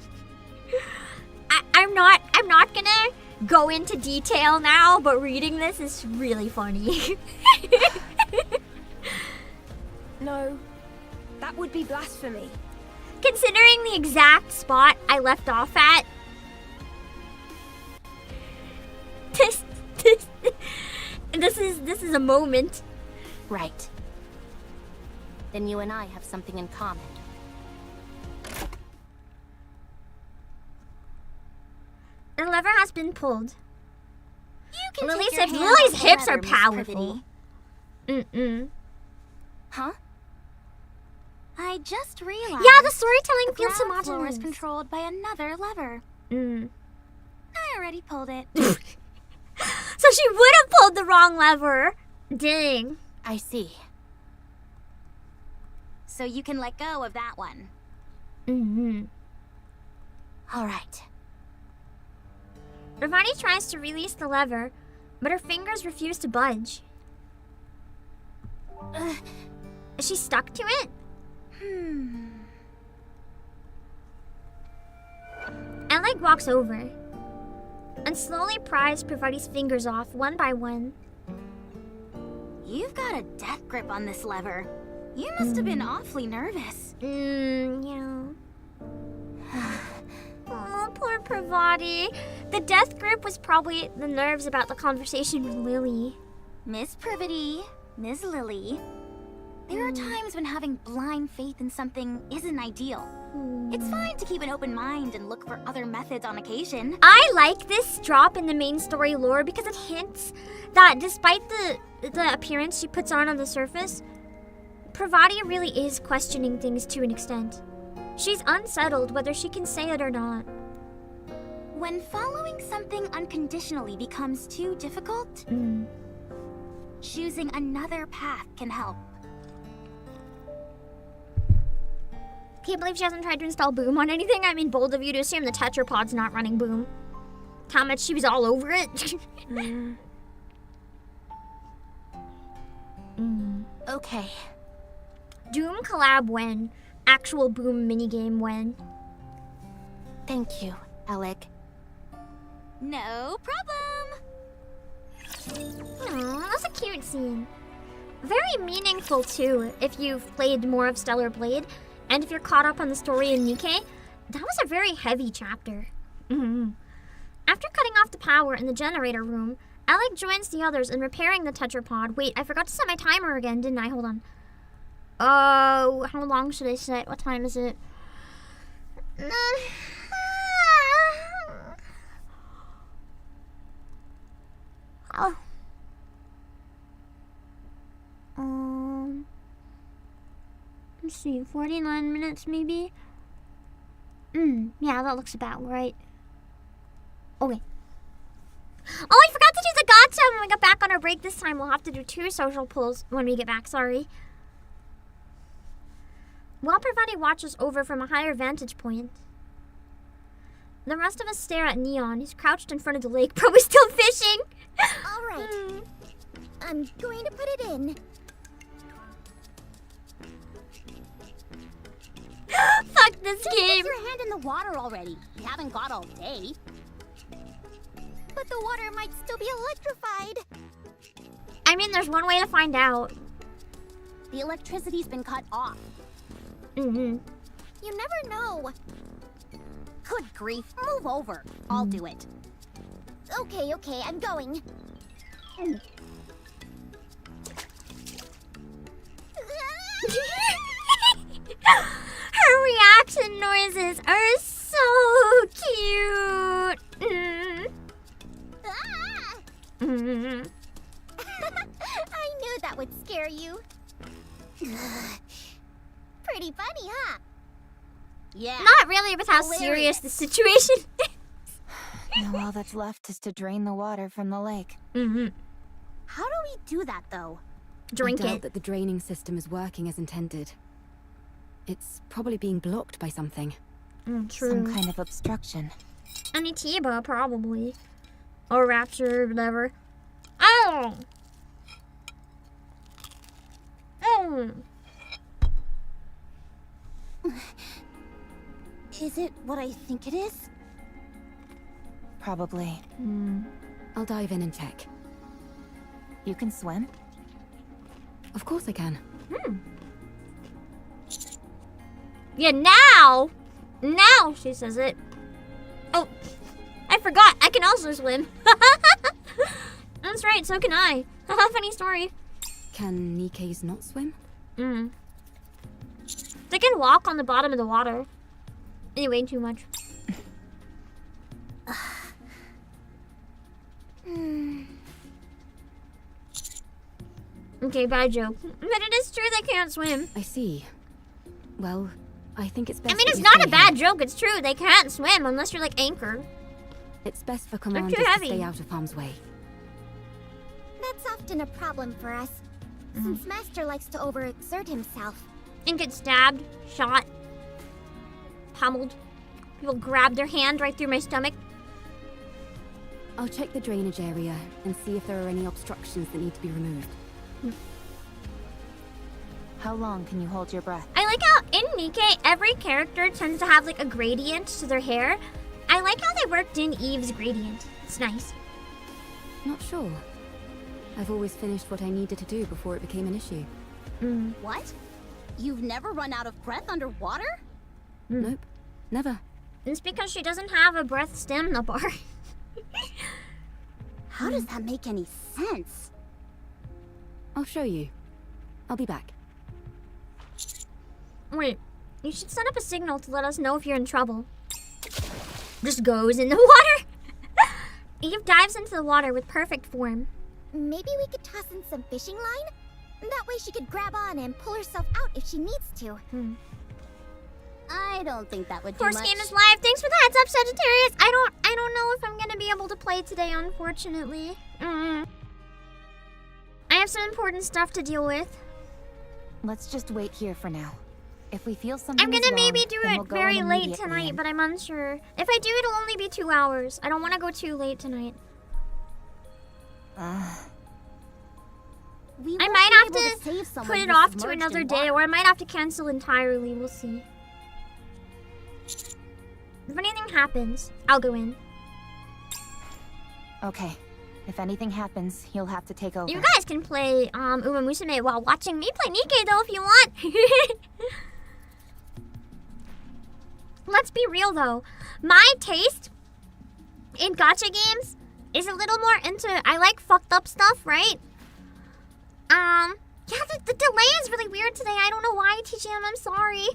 I'm not gonna go into detail now, but reading this is really funny. No, that would be blasphemy. Considering the exact spot I left off at, this is a moment. Right. Then you and I have something in common. The lever has been pulled. You can Lily take your said hand Lily's off the hips lever, are Miss powerful. Privity. Huh? I just realized. Yeah, the storytelling the feels ground floor homogeneous. is controlled by another lever. I already pulled it. So she would have pulled the wrong lever. Dang. I see. So you can let go of that one. All right. Ravani tries to release the lever, but her fingers refuse to budge. Is she stuck to it? Alec walks over and slowly pries Pravati's fingers off one by one. You've got a death grip on this lever. You must have been awfully nervous. Yeah. Oh, poor Pravati. The death grip was probably the nerves about the conversation with Lily. Miss Privity, Ms. Lily, there are times when having blind faith in something isn't ideal. It's fine to keep an open mind and look for other methods on occasion. I like this drop in the main story lore because it hints that despite the appearance she puts on the surface, Pravati really is questioning things to an extent. She's unsettled whether she can say it or not. When following something unconditionally becomes too difficult, choosing another path can help. Can't believe she hasn't tried to install Boom on anything. I mean, bold of you to assume the tetrapod's not running Boom. How much she was all over it. Okay. Doom collab when? Actual Boom minigame when? Thank you, Alec. No problem. Aww, that's a cute scene. Very meaningful too, if you've played more of Stellar Blade, and if you're caught up on the story in NIKKE. That was a very heavy chapter. After cutting off the power in the generator room, Alec joins the others in repairing the tetrapod. Wait, I forgot to set my timer again, didn't I? Hold on. Oh, how long should I set? What time is it? Oh. Let's see, 49 minutes maybe? Yeah, that looks about right. Okay. Oh, I forgot to do the gacha when we get back on our break this time. We'll have to do 2 social pulls when we get back, sorry. While Pravati watches over from a higher vantage point, the rest of us stare at Neon, who's crouched in front of the lake, probably still fishing. All right. I'm going to put it in. Fuck this game. Get your hand in the water already. You haven't got all day. But the water might still be electrified. I mean, there's one way to find out. The electricity's been cut off. Mm-hmm. You never know. Good grief, move over. I'll do it. Okay, I'm going. Her reaction noises are so cute. Mm. I knew that would scare you. Pretty funny, huh? Yeah. Not really with how serious the situation is. Now all that's left is to drain the water from the lake. Mm-hmm. How do we do that, though? Drink I doubt it. that the draining system is working as intended. It's probably being blocked by something. True. Some kind of obstruction. Any Tiba, probably. Or Rapture, whatever. Oh! Oh! Is it what I think it is? Probably. I'll dive in and check. You can swim? Of course I can. Yeah, now! Now she says it. Oh, I forgot. I can also swim. That's right, so can I. Funny story. Can NIKKEs not swim? They can walk on the bottom of the water. Anyway, too much. Okay, bad joke. But it is true they can't swim. I see. Well, I think it's best. I mean, that it's you not stay a bad here. joke. It's true. They can't swim unless you're like Anchor. It's best for too commanders to heavy. stay out of harm's way. That's often a problem for us, since Master likes to overexert himself. And get stabbed, shot, pummeled. People grab their hand right through my stomach. I'll check the drainage area and see if there are any obstructions that need to be removed. How long can you hold your breath? I like how in NIKKE, every character tends to have like a gradient to their hair. I like how they worked in Eve's gradient. It's nice. Not sure. I've always finished what I needed to do before it became an issue. What? You've never run out of breath underwater? Nope. Never. It's because she doesn't have a breath stamina bar. How does that make any sense? I'll show you. I'll be back. Wait, you should set up a signal to let us know if you're in trouble. Just goes in the water. Eve dives into the water with perfect form. Maybe we could toss in some fishing line? That way she could grab on and pull herself out if she needs to. I don't think that would do Course much. game is live. Thanks for the heads up, Sagittarius. I don't know if I'm gonna be able to play today, unfortunately. I have some important stuff to deal with. Let's just wait here for now. If we feel something I'm is gonna wrong, maybe do then it we'll go very in late immediately tonight, and- but I'm unsure. If I do, it'll only be 2 hours. I don't want to go too late tonight. We I won't might be have able to save someone put it who's off to submerged another in day, water. or I might have to cancel entirely. We'll see. If anything happens, I'll go in. Okay. If anything happens, you'll have to take over. You guys can play Uma Musume while watching me play NIKKE though if you want. Let's be real though. My taste in gacha games is a little more into, I like fucked up stuff, right? Yeah, the delay is really weird today. I don't know why, TGM, I'm sorry.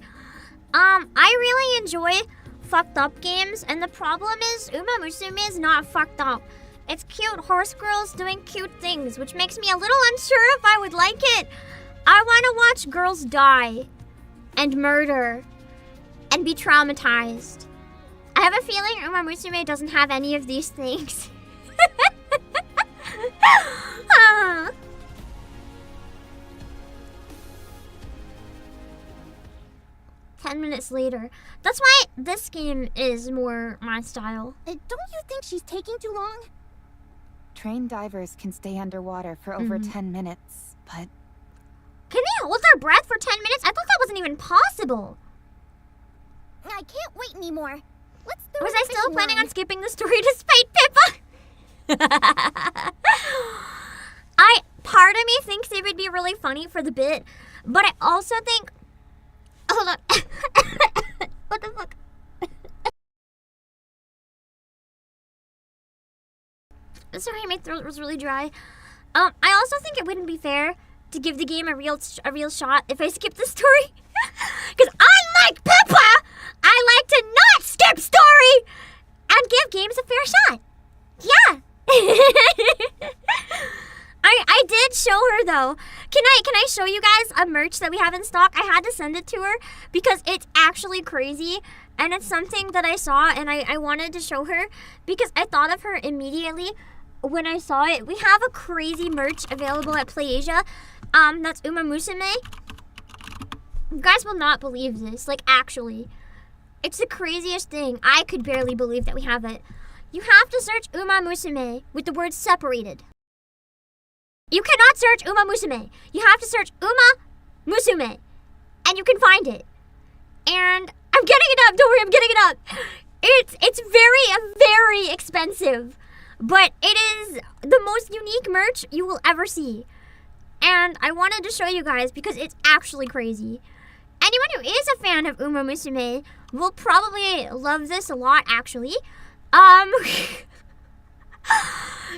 I really enjoy fucked up games, and the problem is Uma Musume is not fucked up. It's cute horse girls doing cute things, which makes me a little unsure if I would like it. I want to watch girls die and murder and be traumatized. I have a feeling Uma Musume doesn't have any of these things. 10 minutes later. That's why this game is more my style. Don't you think she's taking too long? Trained divers can stay underwater for over 10 minutes, but... Can they hold their breath for 10 minutes? I thought that wasn't even possible. I can't wait anymore. Let's do Was the I still fishing planning line. on skipping the story despite Pippa? part of me thinks it would be really funny for the bit, but I also think... Hold on. What the fuck? Sorry, my throat was really dry. I also think it wouldn't be fair to give the game a real shot if I skip the story. Because unlike Pippa, I like to not skip story and give games a fair shot. Yeah. I did show her though. Can I show you guys a merch that we have in stock? I had to send it to her because it's actually crazy. And it's something that I saw and I wanted to show her because I thought of her immediately when I saw it. We have a crazy merch available at PlayAsia. That's Uma Musume. You guys will not believe this. Like, actually. It's the craziest thing. I could barely believe that we have it. You have to search Uma Musume with the word separated. You cannot search Uma Musume. You have to search Uma Musume. And you can find it. And I'm getting it up. Don't worry, I'm getting it up. It's very expensive. But it is the most unique merch you will ever see. And I wanted to show you guys because it's actually crazy. Anyone who is a fan of Uma Musume will probably love this a lot, actually.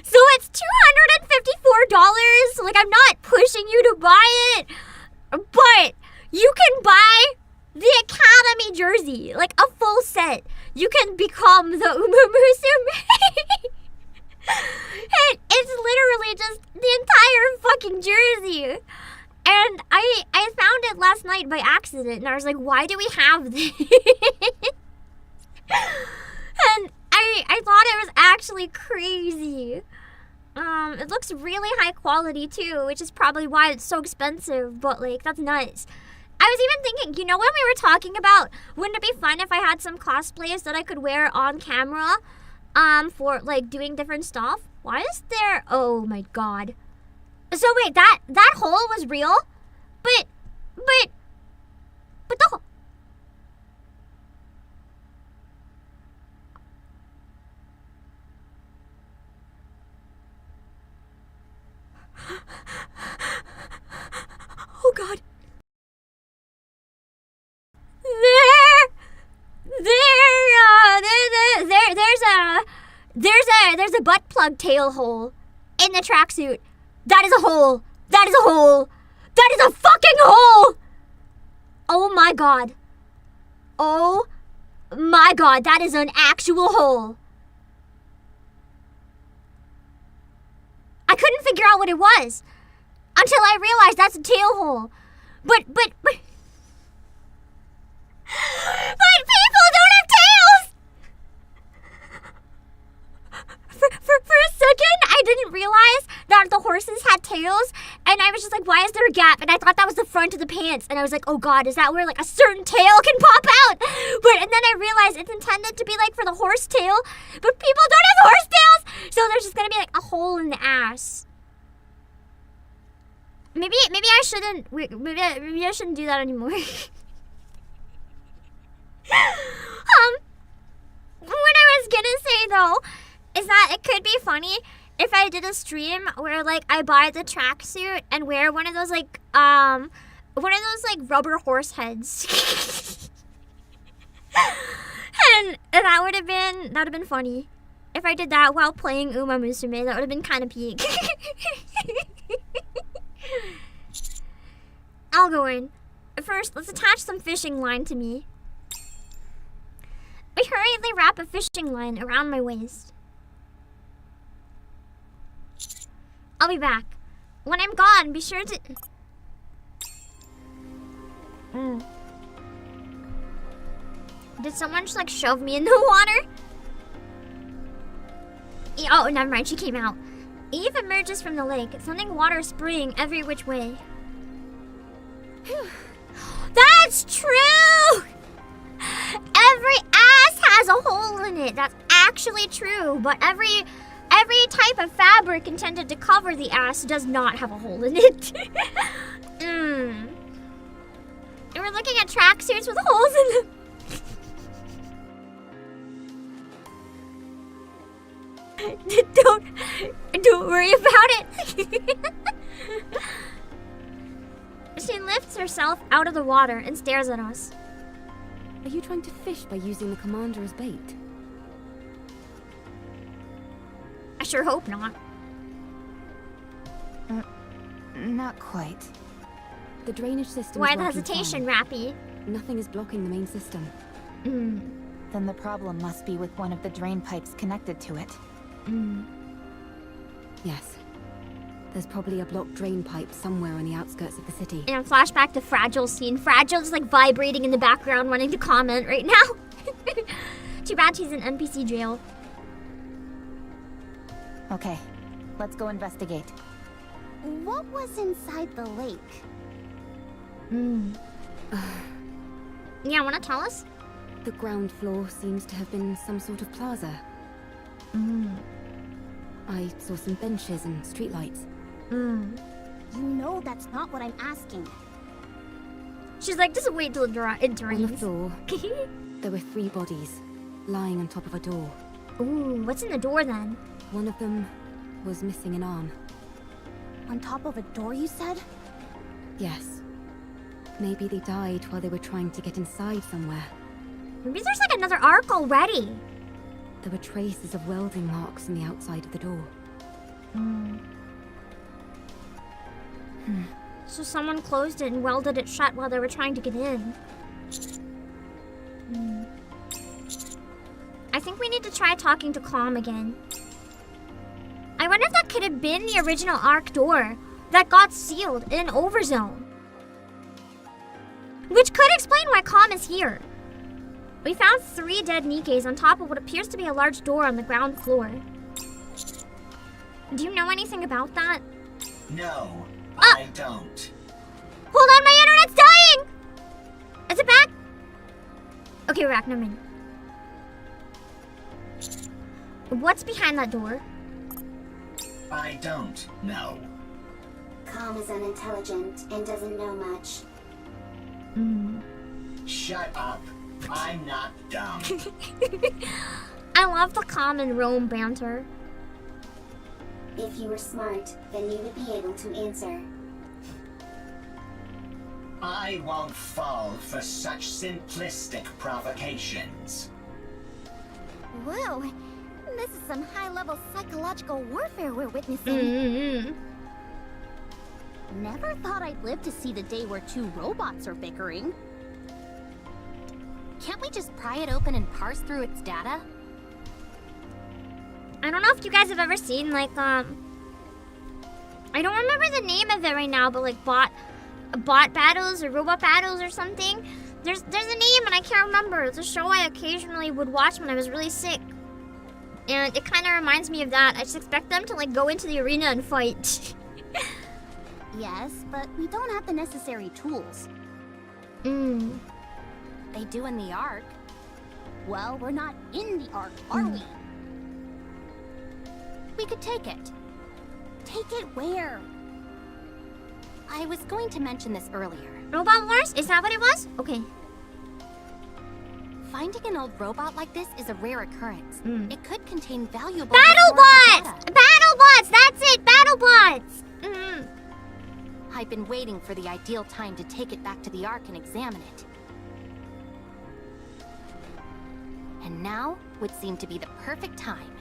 So it's $254. Like, I'm not pushing you to buy it. But you can buy the Academy jersey. Like, a full set. You can become the Uma Musume. It's literally just the entire fucking jersey. And I found it last night by accident, and I was like, why do we have this? And I thought it was actually crazy. It looks really high quality too, which is probably why it's so expensive, but like, that's nuts. I was even thinking, you know when we were talking about, wouldn't it be fun if I had some cosplays that I could wear on camera? For like doing different stuff. Why is there? Oh my god. So wait, that hole was real, but the. Oh god. There's a butt plug tail hole in the tracksuit. That is a hole. That is a hole. That is a fucking hole. Oh my god. Oh my god, that is an actual hole. I couldn't figure out what it was until I realized that's a tail hole. But people don't have tails! For a second, I didn't realize that the horses had tails, and I was just like, why is there a gap? And I thought that was the front of the pants, and I was like, oh god, is that where like a certain tail can pop out? And then I realized it's intended to be like for the horse tail, but people don't have horse tails, so there's just gonna be like a hole in the ass. Maybe I shouldn't. Maybe I shouldn't do that anymore. What I was gonna say though is that it could be funny if I did a stream where like I buy the tracksuit and wear one of those like rubber horse heads. And that would have been funny. If I did that while playing Uma Musume, that would have been kind of peak. I'll go in. First, let's attach some fishing line to me. I hurriedly wrap a fishing line around my waist. I'll be back. When I'm gone, be sure to... Did someone just like shove me in the water? Oh, never mind, she came out. Eve emerges from the lake, sending water spraying every which way. That's true! Every ass has a hole in it. That's actually true, but every type of fabric intended to cover the ass does not have a hole in it. And we're looking at tracksuits with holes in them. Don't worry about it. She lifts herself out of the water and stares at us. Are you trying to fish by using the commander as bait? I sure hope not. Not quite. The drainage system Why is the working hesitation, fine. Rappy? Nothing is blocking the main system. Then the problem must be with one of the drain pipes connected to it. Yes. There's probably a blocked drain pipe somewhere on the outskirts of the city. And flashback to Fragile's scene. Fragile's like vibrating in the background, wanting to comment right now. Too bad she's in NPC jail. Okay, let's go investigate. What was inside the lake? Yeah, wanna tell us? The ground floor seems to have been some sort of plaza. I saw some benches and streetlights. You know that's not what I'm asking. She's like, just wait till it drains. On the floor, there were 3 bodies, lying on top of a door. Ooh, what's in the door then? One of them was missing an arm. On top of a door, you said? Yes. Maybe they died while they were trying to get inside somewhere. Maybe there's like another arc already. There were traces of welding marks on the outside of the door. So someone closed it and welded it shut while they were trying to get in. I think we need to try talking to Calm again. I wonder if that could have been the original arc door that got sealed in an overzone. Which could explain why Calm is here. We found 3 dead Nikkes on top of what appears to be a large door on the ground floor. Do you know anything about that? No, I don't. Hold on, my internet's dying! Is it back? Okay, we're back, never mind. What's behind that door? I don't know. Calm is unintelligent and doesn't know much. Shut up. I'm not dumb. I love the Calm and Rome banter. If you were smart, then you would be able to answer. I won't fall for such simplistic provocations. Whoa, this is some high-level psychological warfare we're witnessing. Never thought I'd live to see the day where 2 robots are bickering. Can't we just pry it open and parse through its data? I don't know if you guys have ever seen like I don't remember the name of it right now, but like bot battles or robot battles or something. There's a name and I can't remember. It's a show I occasionally would watch when I was really sick. And it kind of reminds me of that. I just expect them to like go into the arena and fight. Yes, but we don't have the necessary tools. They do in the Ark. Well, we're not in the Ark, are we? We could take it. Take it where? I was going to mention this earlier. Robot Wars? Is that what it was? Okay. Finding an old robot like this is a rare occurrence. It could contain valuable BattleBots! data. BattleBots! That's it! BattleBots! I've been waiting for the ideal time to take it back to the Ark and examine it. And now would seem to be the perfect time.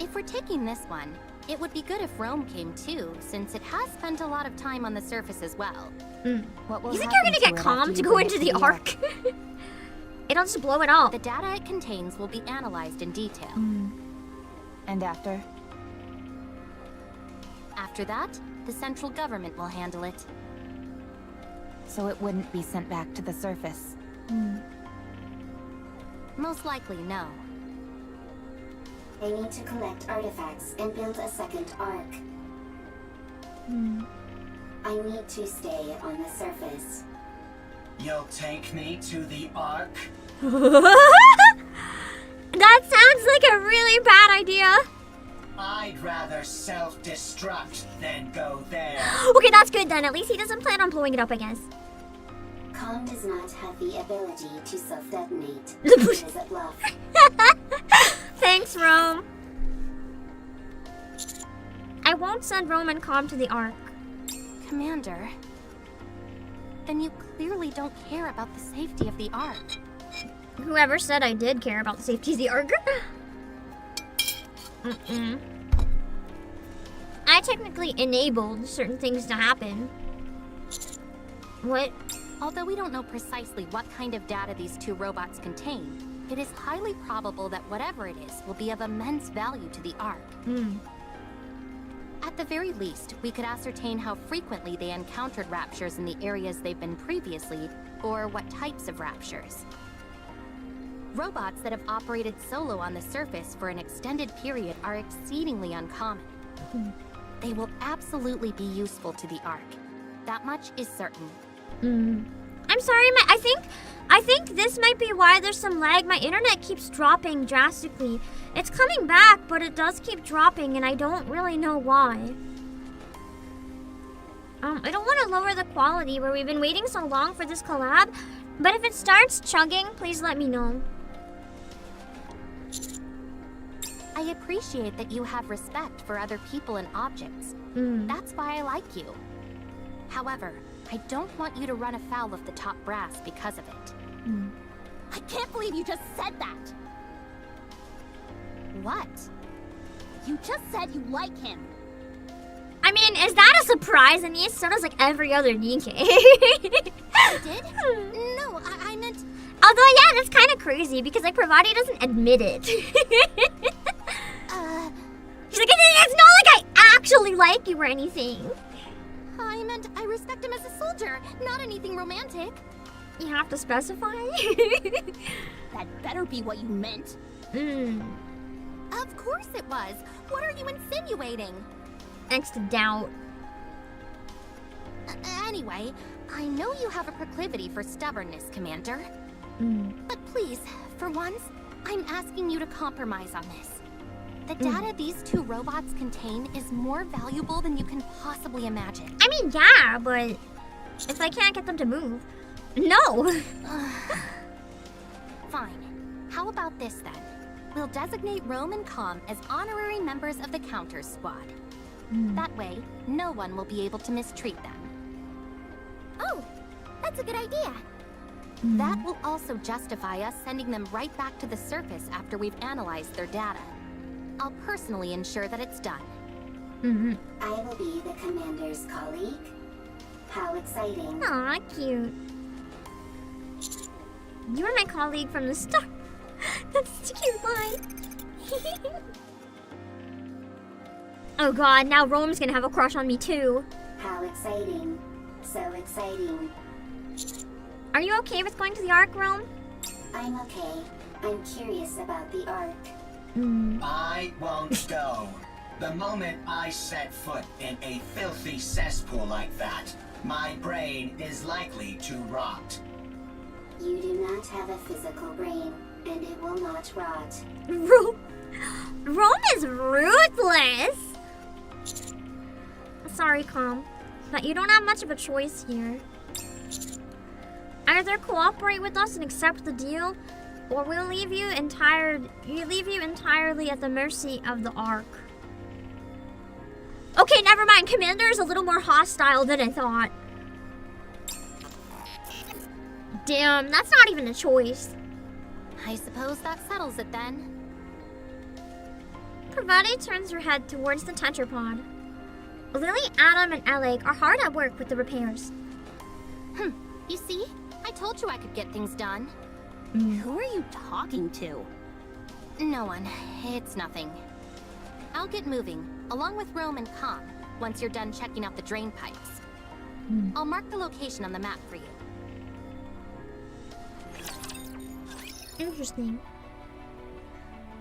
If we're taking this one, it would be good if Rome came too, since it has spent a lot of time on the surface as well. What will You think you're happen gonna get it Calm after to you go bring it into to the Ark? It'll just blow it up. The data it contains will be analyzed in detail. And after? After that, the central government will handle it. So it wouldn't be sent back to the surface. Most likely, no. They need to collect artifacts and build a second ark. I need to stay on the surface. You'll take me to the Ark? That sounds like a really bad idea. I'd rather self-destruct than go there. Okay, that's good then. At least he doesn't plan on blowing it up, I guess. Calm does not have the ability to self-detonate. It is a bluff. Thanks, Rome. I won't send Rome and Calm to the Ark. Commander, then you clearly don't care about the safety of the Ark. Whoever said I did care about the safety of the Ark? I technically enabled certain things to happen. What? Although we don't know precisely what kind of data these two robots contain, it is highly probable that whatever it is will be of immense value to the Ark. At the very least, we could ascertain how frequently they encountered raptures in the areas they've been previously, or what types of raptures. Robots that have operated solo on the surface for an extended period are exceedingly uncommon. They will absolutely be useful to the Ark. That much is certain. I'm sorry, I think this might be why there's some lag. My internet keeps dropping drastically. It's coming back, but it does keep dropping, and I don't really know why. I don't want to lower the quality where we've been waiting so long for this collab, but if it starts chugging, please let me know. I appreciate that you have respect for other people and objects. That's why I like you. However, I don't want you to run afoul of the top brass because of it. I can't believe you just said that! What? You just said you like him. I mean, is that a surprise? And he so does like every other NIKKE. I did? No, I meant... Although, yeah, that's kind of crazy because like Pravati doesn't admit it. She's like, it's not like I actually like you or anything. I meant I respect him as a soldier, not anything romantic. You have to specify? That better be what you meant. Of course it was. What are you insinuating? Thanks to doubt. Anyway, I know you have a proclivity for stubbornness, Commander. But please, for once, I'm asking you to compromise on this. The data these two robots contain is more valuable than you can possibly imagine. I mean, yeah, but if I can't get them to move, no. Fine. How about this then? We'll designate Rome and Com as honorary members of the Counters Squad. That way, no one will be able to mistreat them. Oh, that's a good idea. That will also justify us sending them right back to the surface after we've analyzed their data. I'll personally ensure that it's done. I will be the commander's colleague. How exciting. Aw, cute. You were my colleague from the start. That's a cute line. Oh god, now Rome's gonna have a crush on me too. How exciting. So exciting. Are you okay with going to the Ark, Rome? I'm okay. I'm curious about the Ark. I won't go. The moment I set foot in a filthy cesspool like that, my brain is likely to rot. You do not have a physical brain, and it will not rot. Rome is ruthless! Sorry, Com, but you don't have much of a choice here. Either cooperate with us and accept the deal, or we'll leave you entirely at the mercy of the Ark. Okay, never mind. Commander is a little more hostile than I thought. Damn, that's not even a choice. I suppose that settles it then. Pravati turns her head towards the tetrapod. Lily, Adam, and Alec are hard at work with the repairs. You see? I told you I could get things done. Who are you talking to? No one. It's nothing. I'll get moving, along with Rome and Com, once you're done checking out the drain pipes. I'll mark the location on the map for you. Interesting.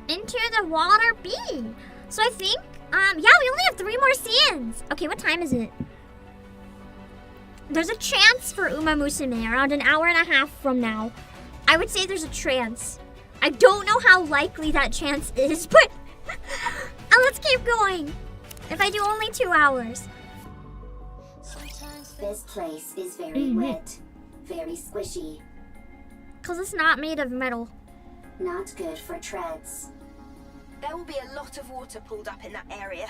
Enter the water B. So I think, yeah, we only have 3 more scenes. Okay, what time is it? There's a chance for Uma Musume around an hour and a half from now. I would say there's a chance. I don't know how likely that chance is, but let's keep going. If I do only 2 hours. This place is very wet, very squishy. Because it's not made of metal. Not good for treads. There will be a lot of water pulled up in that area.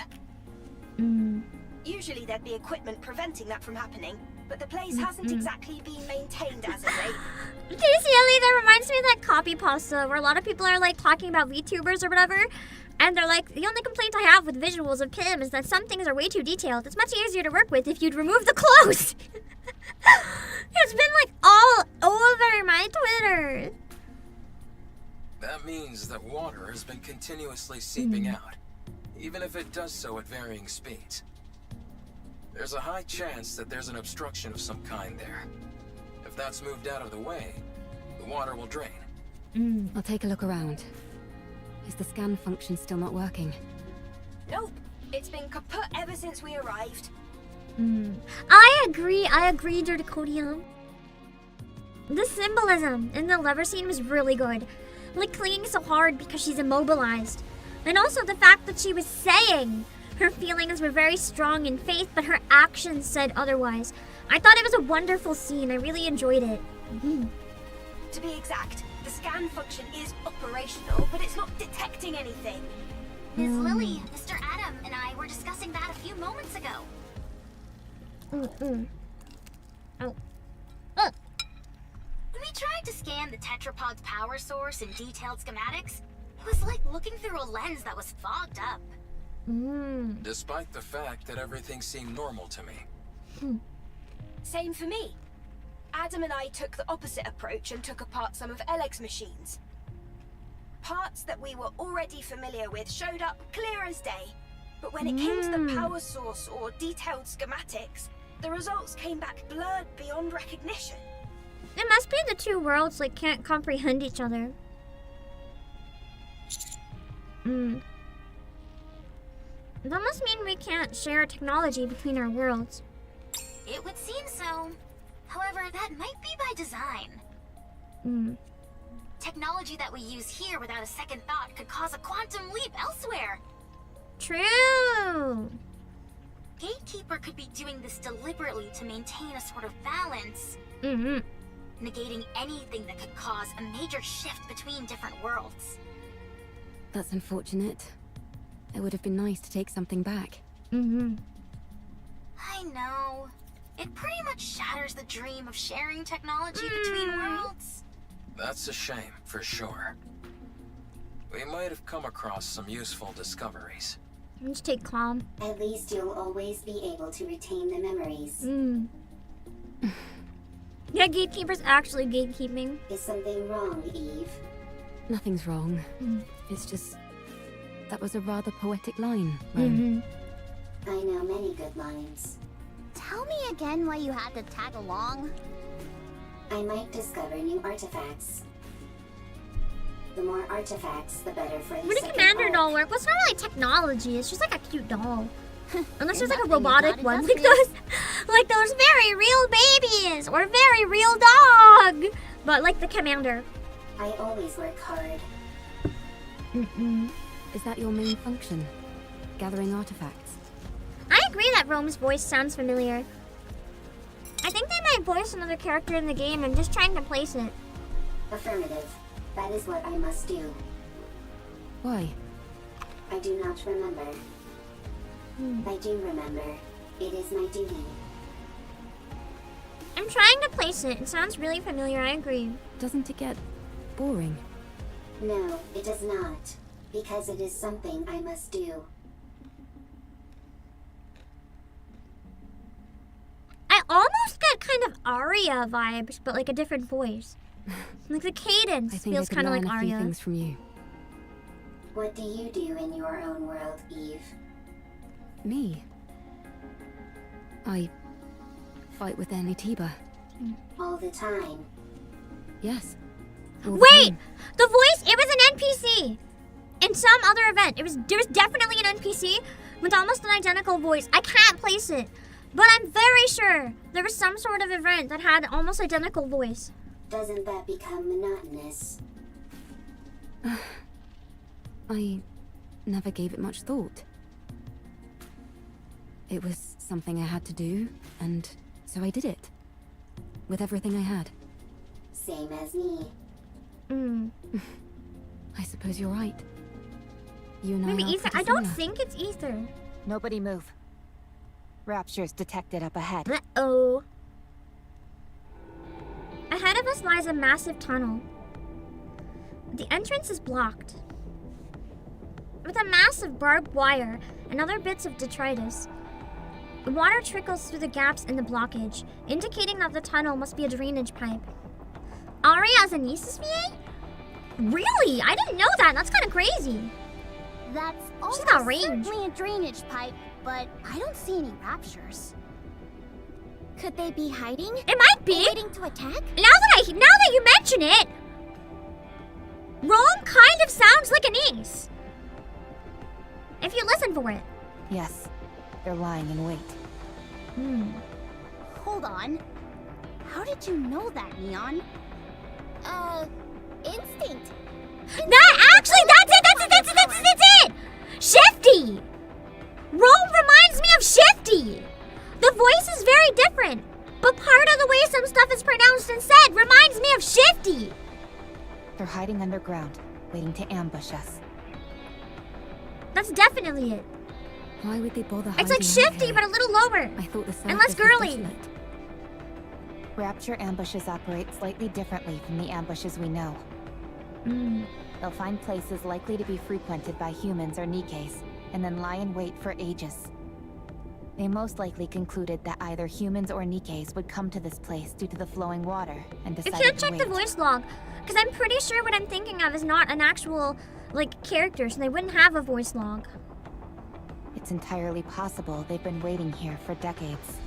Usually there'd be equipment preventing that from happening, but the place hasn't exactly been maintained as of late. Casey Ellie, that reminds me of that copy pasta where a lot of people are like talking about VTubers or whatever, and they're like, the only complaint I have with visuals of Kim is that some things are way too detailed. It's much easier to work with if you'd remove the clothes. It's been like all over my Twitter. That means that water has been continuously seeping out, even if it does so at varying speeds. There's a high chance that there's an obstruction of some kind there. If that's moved out of the way, the water will drain. I'll take a look around. Is the scan function still not working? Nope. It's been kaput ever since we arrived. I agree, Dirticodium. The symbolism in the lever scene was really good. Like clinging so hard because she's immobilized. And also the fact that she was saying her feelings were very strong in faith, but her actions said otherwise. I thought it was a wonderful scene. I really enjoyed it. To be exact, the scan function is operational, but it's not detecting anything. Ms. Lily, Mr. Adam, and I were discussing that a few moments ago. When we tried to scan the tetrapod's power source in detailed schematics, it was like looking through a lens that was fogged up. Despite the fact that everything seemed normal to me. Same for me. Adam and I took the opposite approach and took apart some of Eleg's machines. Parts that we were already familiar with showed up clear as day. But when it came to the power source or detailed schematics, the results came back blurred beyond recognition. It must be the two worlds like can't comprehend each other. That must mean we can't share technology between our worlds. It would seem so. However, that might be by design. Technology that we use here without a second thought could cause a quantum leap elsewhere. True. Gatekeeper could be doing this deliberately to maintain a sort of balance. Negating anything that could cause a major shift between different worlds. That's unfortunate. It would have been nice to take something back. I know. It pretty much shatters the dream of sharing technology between worlds. That's a shame, for sure. We might have come across some useful discoveries. Let's take calm. At least you'll always be able to retain the memories. Yeah, Gatekeeper's actually gatekeeping. Is something wrong, Eve? Nothing's wrong. It's just... that was a rather poetic line, Rome. I know many good lines. Tell me again why you had to tag along. I might discover new artifacts. The more artifacts, the better for the Where did Commander doll work? Well, it's not really technology. It's just like a cute doll. Unless there's like a robotic one, like those very real babies or very real dog. But like the Commander. I always work hard. Is that your main function? Gathering artifacts? I agree that Rome's voice sounds familiar. I think they might voice another character in the game. I'm just trying to place it. Affirmative. That is what I must do. Why? I do not remember. I do remember. It is my duty. I'm trying to place it. It sounds really familiar, I agree. Doesn't it get boring? No, it does not. Because it is something I must do. I almost get kind of Arya vibes, but like a different voice. Like the cadence feels kind of like I Arya. things from you. What do you do in your own world, Eve? Me? I fight with NIKKE. All the time. Yes. Wait! The voice, it was an NPC! In some other event, there was definitely an NPC with almost an identical voice. I can't place it, but I'm very sure there was some sort of event that had almost identical voice. Doesn't that become monotonous? I never gave it much thought. It was something I had to do, and so I did it. With everything I had. Same as me. I suppose you're right. You and Maybe I are Ether. pretty I don't similar. think it's Ether. Nobody move. Raptures detected up ahead. Uh-oh. Ahead of us lies a massive tunnel. The entrance is blocked with a massive barbed wire and other bits of detritus. Water trickles through the gaps in the blockage, indicating that the tunnel must be a drainage pipe. Ari has a nieces VA? Really? I didn't know that. That's kind of crazy. That's She's got almost range. certainly a drainage pipe, but I don't see any raptures. Could they be hiding? It might be. Waiting to attack? Now that you mention it, Rome kind of sounds like an ace. If you listen for it. Yes, they're lying in wait. Hold on. How did you know that, Neon? Instinct. That's it! Shifty! Rome reminds me of Shifty! The voice is very different, but part of the way some stuff is pronounced and said reminds me of Shifty! They're hiding underground, waiting to ambush us. That's definitely it. Why would they bother It's like hiding Shifty, here? but a little lower. I thought the and less surface was girly. desolate. Rapture ambushes operate slightly differently from the ambushes we know. They'll find places likely to be frequented by humans or Nikkes, and then lie in wait for ages. They most likely concluded that either humans or Nikkes would come to this place due to the flowing water, and You decided can't to check the wait. voice log, because I'm pretty sure what I'm thinking of is not an actual, like, character, so they wouldn't have a voice log. It's entirely possible they've been waiting here for decades.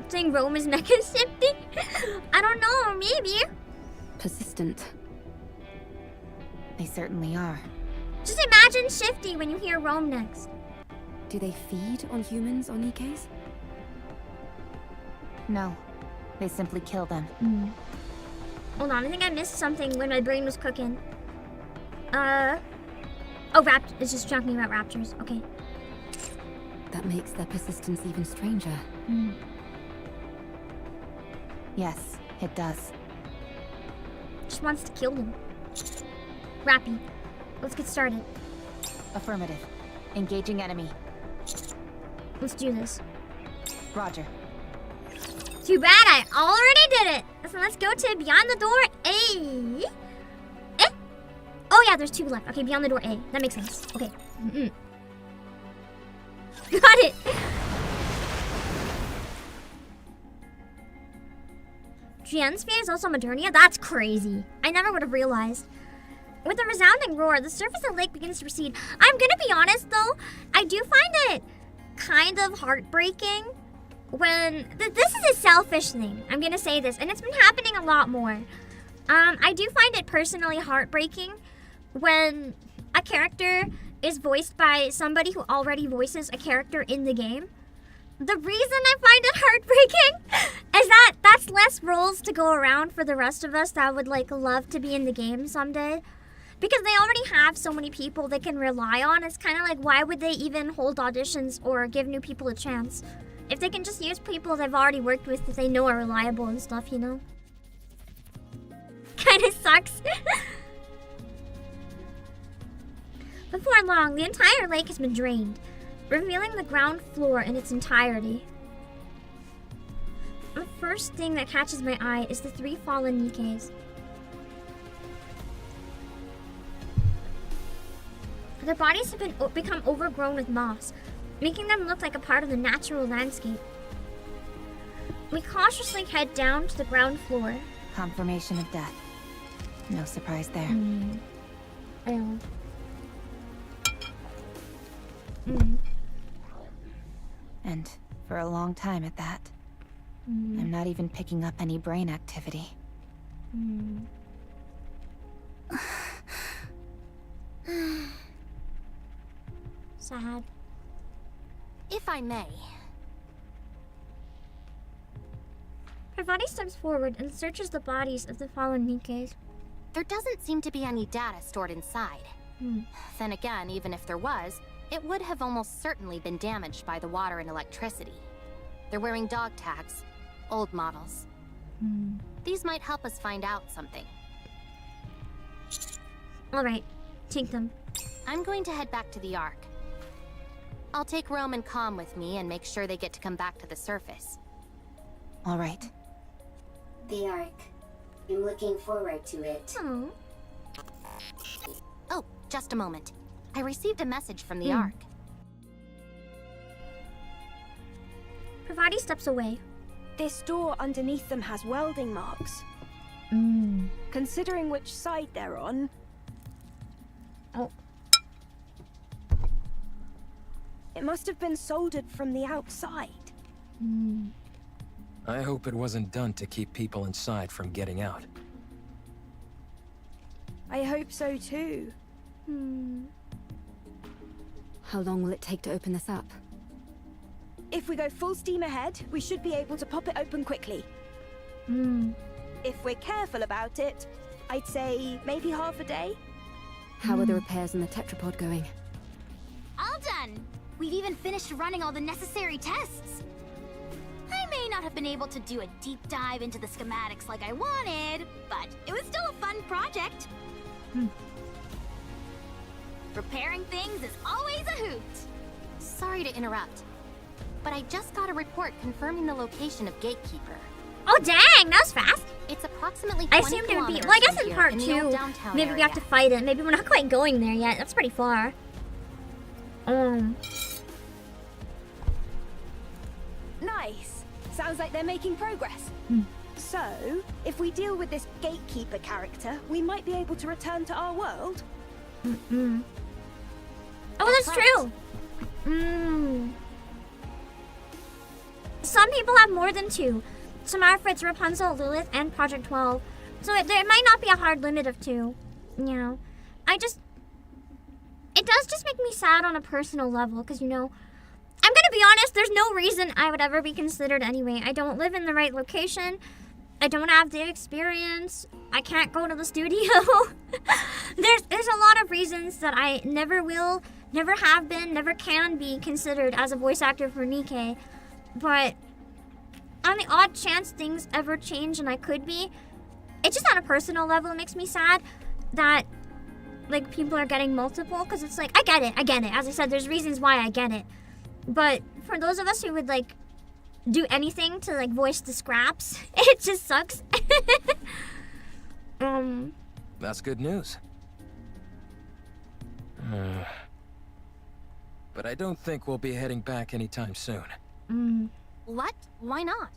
Saying Rome is mecha Shifty? I don't know, maybe. Persistent. They certainly are. Just imagine Shifty when you hear Rome next. Do they feed on humans or Nikkes? No, they simply kill them. Hold on, I think I missed something when my brain was cooking. Oh, it's just talking about raptors. Okay. That makes their persistence even stranger. Yes, it does. Just wants to kill them. Rappy. Let's get started. Affirmative. Engaging enemy. Let's do this. Roger. Too bad I already did it. So let's go to Beyond the Door A. Oh yeah, there's 2 left. Okay, Beyond the Door A. That makes sense. Okay. Got it. Jian's sphere is also Modernia? That's crazy. I never would have realized. With a resounding roar, the surface of the lake begins to recede. I'm gonna be honest though, I do find it kind of heartbreaking when... This is a selfish thing. I'm gonna say this, and it's been happening a lot more. I do find it personally heartbreaking when a character is voiced by somebody who already voices a character in the game. The reason I find it heartbreaking is that that's less roles to go around for the rest of us that would like love to be in the game someday. Because they already have so many people they can rely on. It's kind of like, why would they even hold auditions or give new people a chance? If they can just use people they've already worked with that they know are reliable and stuff, you know? Kind of sucks. Before long, the entire lake has been drained, revealing the ground floor in its entirety. The first thing that catches my eye is the 3 fallen Nikkes. Their bodies have become overgrown with moss, making them look like a part of the natural landscape. We cautiously head down to the ground floor. Confirmation of death. No surprise there. And for a long time at that. I'm not even picking up any brain activity. Sad. If I may. Parvati steps forward and searches the bodies of the fallen Nikkes. There doesn't seem to be any data stored inside. Then again, even if there was, it would have almost certainly been damaged by the water and electricity. They're wearing dog tags, old models. These might help us find out something. Alright, take them. I'm going to head back to the Ark. I'll take Rome and Calm with me and make sure they get to come back to the surface. All right. The Ark. I'm looking forward to it. Oh, just a moment. I received a message from the Ark. Pravati steps away. This door underneath them has welding marks. Considering which side they're on... Oh. It must have been soldered from the outside. I hope it wasn't done to keep people inside from getting out. I hope so too. How long will it take to open this up? If we go full steam ahead, we should be able to pop it open quickly. If we're careful about it, I'd say maybe half a day. How are the repairs in the tetrapod going? All done! We've even finished running all the necessary tests. I may not have been able to do a deep dive into the schematics like I wanted, but it was still a fun project. Repairing things is always a hoot. Sorry to interrupt, but I just got a report confirming the location of Gatekeeper. Oh dang, that was fast. It's approximately 20 I assumed it would be. Well, I guess in part 2, maybe we have to fight it. Maybe we're not quite going there yet. That's pretty far. Nice. Sounds like they're making progress. So, if we deal with this Gatekeeper character, we might be able to return to our world. Oh, that's true. Some people have more than 2. Samara, Fritz, Rapunzel, Lilith, and Project 12. So there might not be a hard limit of 2. You know, it does just make me sad on a personal level, because, you know, I'm gonna be honest, there's no reason I would ever be considered anyway. I don't live in the right location. I don't have the experience. I can't go to the studio. There's a lot of reasons that I never will, never have been, never can be considered as a voice actor for NIKKE. But on the odd chance things ever change and I could be, it's just on a personal level, it makes me sad that like people are getting multiple, because it's like, I get it. As I said, there's reasons why I get it. But for those of us who would like do anything to like voice the scraps, it just sucks. That's good news. But I don't think we'll be heading back anytime soon. What? Why not?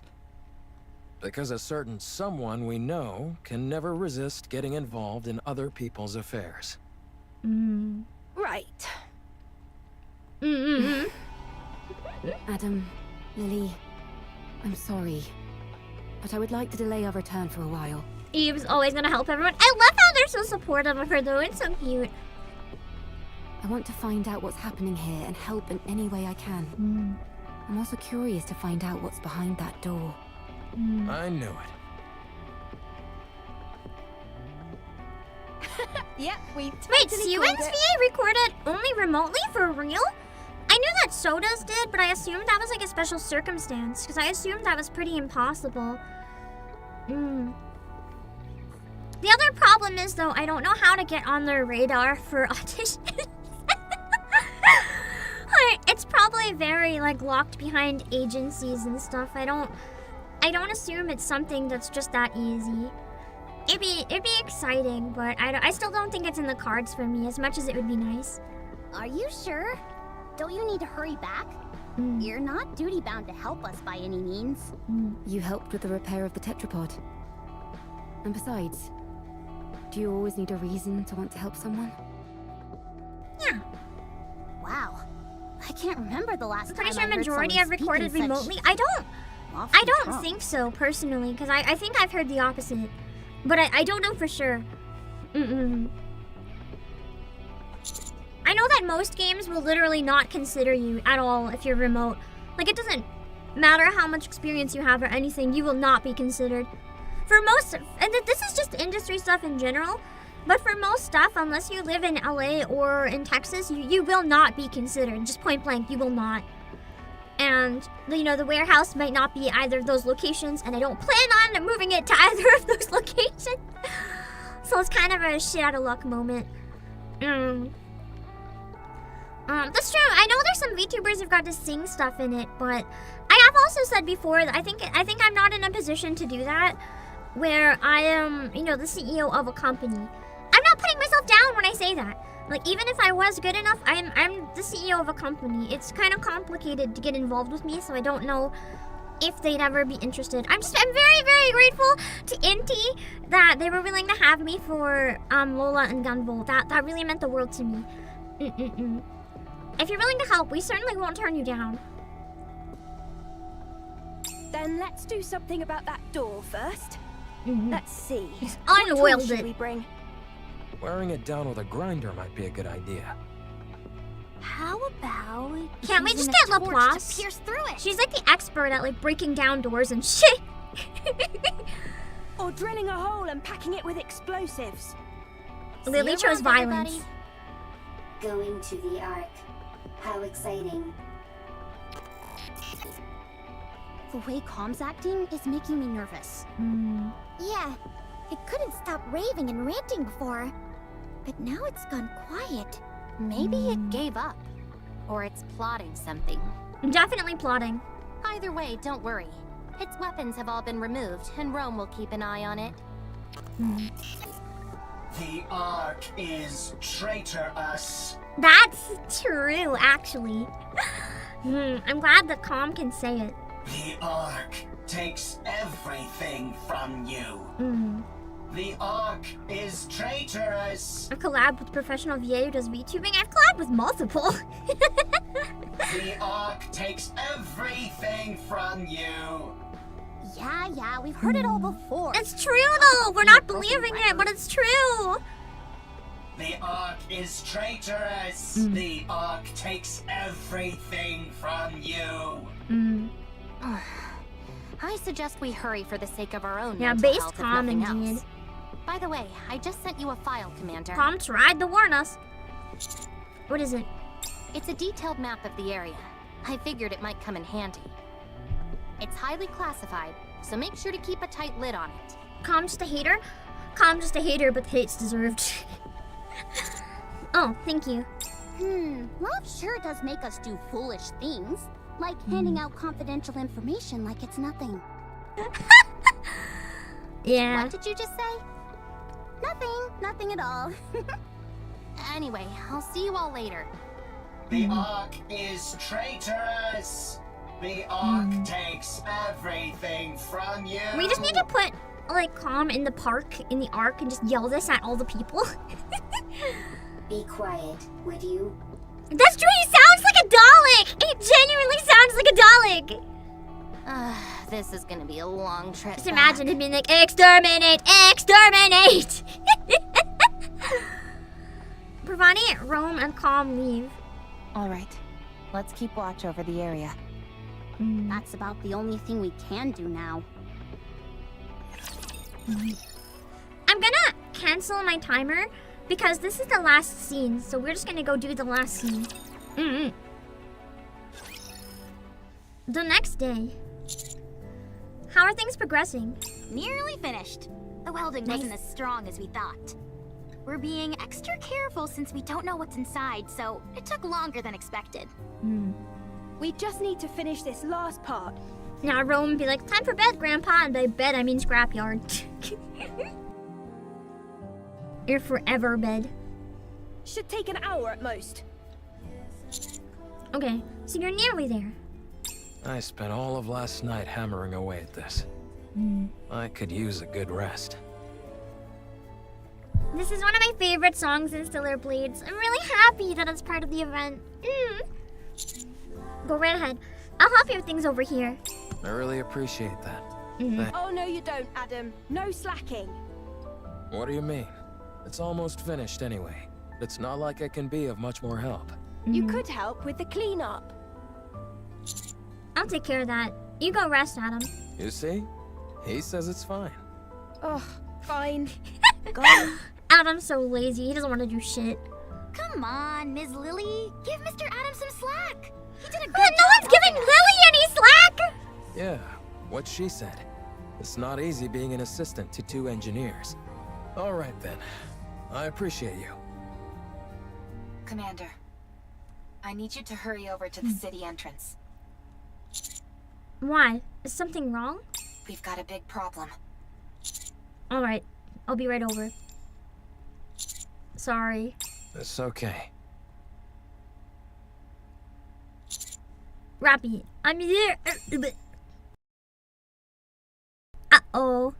Because a certain someone we know can never resist getting involved in other people's affairs. Right. Adam, Lily, I'm sorry, but I would like to delay our return for a while. Eve's always gonna help everyone. I love how they're so supportive of her though, it's so cute. I want to find out what's happening here and help in any way I can. I'm also curious to find out what's behind that door. I knew it. Yeah, we Wait, Sewen's VA recorded only remotely for real? I knew that Soda's did, but I assumed that was like a special circumstance, because I assumed that was pretty impossible. The other problem is, though, I don't know how to get on their radar for auditions. It's probably very like locked behind agencies and stuff. I don't assume it's something that's just that easy. It'd be exciting, but I still don't think it's in the cards for me as much as it would be nice. Are you sure? Don't you need to hurry back? You're not duty-bound to help us by any means. You helped with the repair of the tetrapod. And besides, do you always need a reason to want to help someone? Yeah. Wow. I can't remember the last I'm time pretty sure I heard majority someone have recorded speak in remotely. such I don't lofty think so personally, because I think I've heard the opposite. But I don't know for sure. I know that most games will literally not consider you at all if you're remote. Like, it doesn't matter how much experience you have or anything, you will not be considered. For most, and this is just industry stuff in general, but for most stuff, unless you live in LA or in Texas, you will not be considered. Just point blank, you will not. And, you know, the warehouse might not be either of those locations, and I don't plan on moving it to either of those locations. So it's kind of a shit out of luck moment. That's true. I know there's some VTubers who've got to sing stuff in it, but I have also said before that I think I'm not in a position to do that, where I am, you know, the CEO of a company. I'm not putting myself down when I say that. Like, even if I was good enough, I'm the CEO of a company. It's kind of complicated to get involved with me, so I don't know if they'd ever be interested. I'm very, very grateful to Inti that they were willing to have me for Lola and Gunvolt. That really meant the world to me. If you're willing to help, we certainly won't turn you down. Then let's do something about that door first. Let's see. What tools should we bring? Wearing it down with a grinder might be a good idea. How about... Can't we just get Laplace? Pierce through it. She's like the expert at like breaking down doors and shit. Or drilling a hole and packing it with explosives. Lily chose violence. Going to the Ark. How exciting. The way Calm's acting is making me nervous. Yeah, it couldn't stop raving and ranting before. But now it's gone quiet. Maybe it gave up. Or it's plotting something. Definitely plotting. Either way, don't worry. Its weapons have all been removed, and Rome will keep an eye on it. The Ark is traitor us. That's true, actually. I'm glad that Calm can say it. The Ark takes everything from you. The Ark is traitorous. A collab with professional VA who does VTubing. I've collabed with multiple. The Ark takes everything from you. Yeah, we've heard it all before. It's true though. We're not believing it, but it's true. The Ark is traitorous. The Ark takes everything from you. I suggest we hurry for the sake of our own Yeah, mental base health, if Calm nothing indeed. else. By the way, I just sent you a file, Commander. Calm tried to warn us. What is it? It's a detailed map of the area. I figured it might come in handy. It's highly classified, so make sure to keep a tight lid on it. Calm just a hater? Calm just a hater, but the hate's deserved. Oh, thank you. Love sure does make us do foolish things. Like handing out confidential information like it's nothing. Yeah. What did you just say? Nothing at all. Anyway, I'll see you all later. The Ark is traitorous. The Ark takes everything from you. We just need to put like Calm in the park in the Ark and just yell this at all the people. Be quiet, would you? That's true, he sounds like a Dalek! He genuinely sounds like a Dalek! This is gonna be a long trip. Just imagine him being like, exterminate! Exterminate! Providing Rome and Calm leave. Alright, let's keep watch over the area. That's about the only thing we can do now. I'm gonna cancel my timer because this is the last scene, so we're just gonna go do the last scene. The next day. How are things progressing? Nearly finished. The welding wasn't as strong as we thought. We're being extra careful since we don't know what's inside, so it took longer than expected. We just need to finish this last part. Now Rome would be like, time for bed, Grandpa, and by bed I mean scrapyard. Your forever bed. Should take an hour at most. Okay, so you're nearly there. I spent all of last night hammering away at this. I could use a good rest. This is one of my favorite songs in Stellar Blades. I'm really happy that it's part of the event. Go right ahead. I'll help you with things over here. I really appreciate that. Oh, no you don't, Adam. No slacking. What do you mean? It's almost finished anyway. It's not like I can be of much more help. You could help with the cleanup. I'll take care of that. You go rest, Adam. You see? He says it's fine. Oh, fine. Go. Adam's so lazy. He doesn't want to do shit. Come on, Ms. Lily. Give Mr. Adams some slack. He did a good No job one's giving helping us. Lily any slack! Yeah, what she said. It's not easy being an assistant to 2 engineers. All right then. I appreciate you. Commander, I need you to hurry over to the city entrance. Why? Is something wrong? We've got a big problem. Alright, I'll be right over. Sorry. It's okay. Rappy, I'm here. Uh-oh.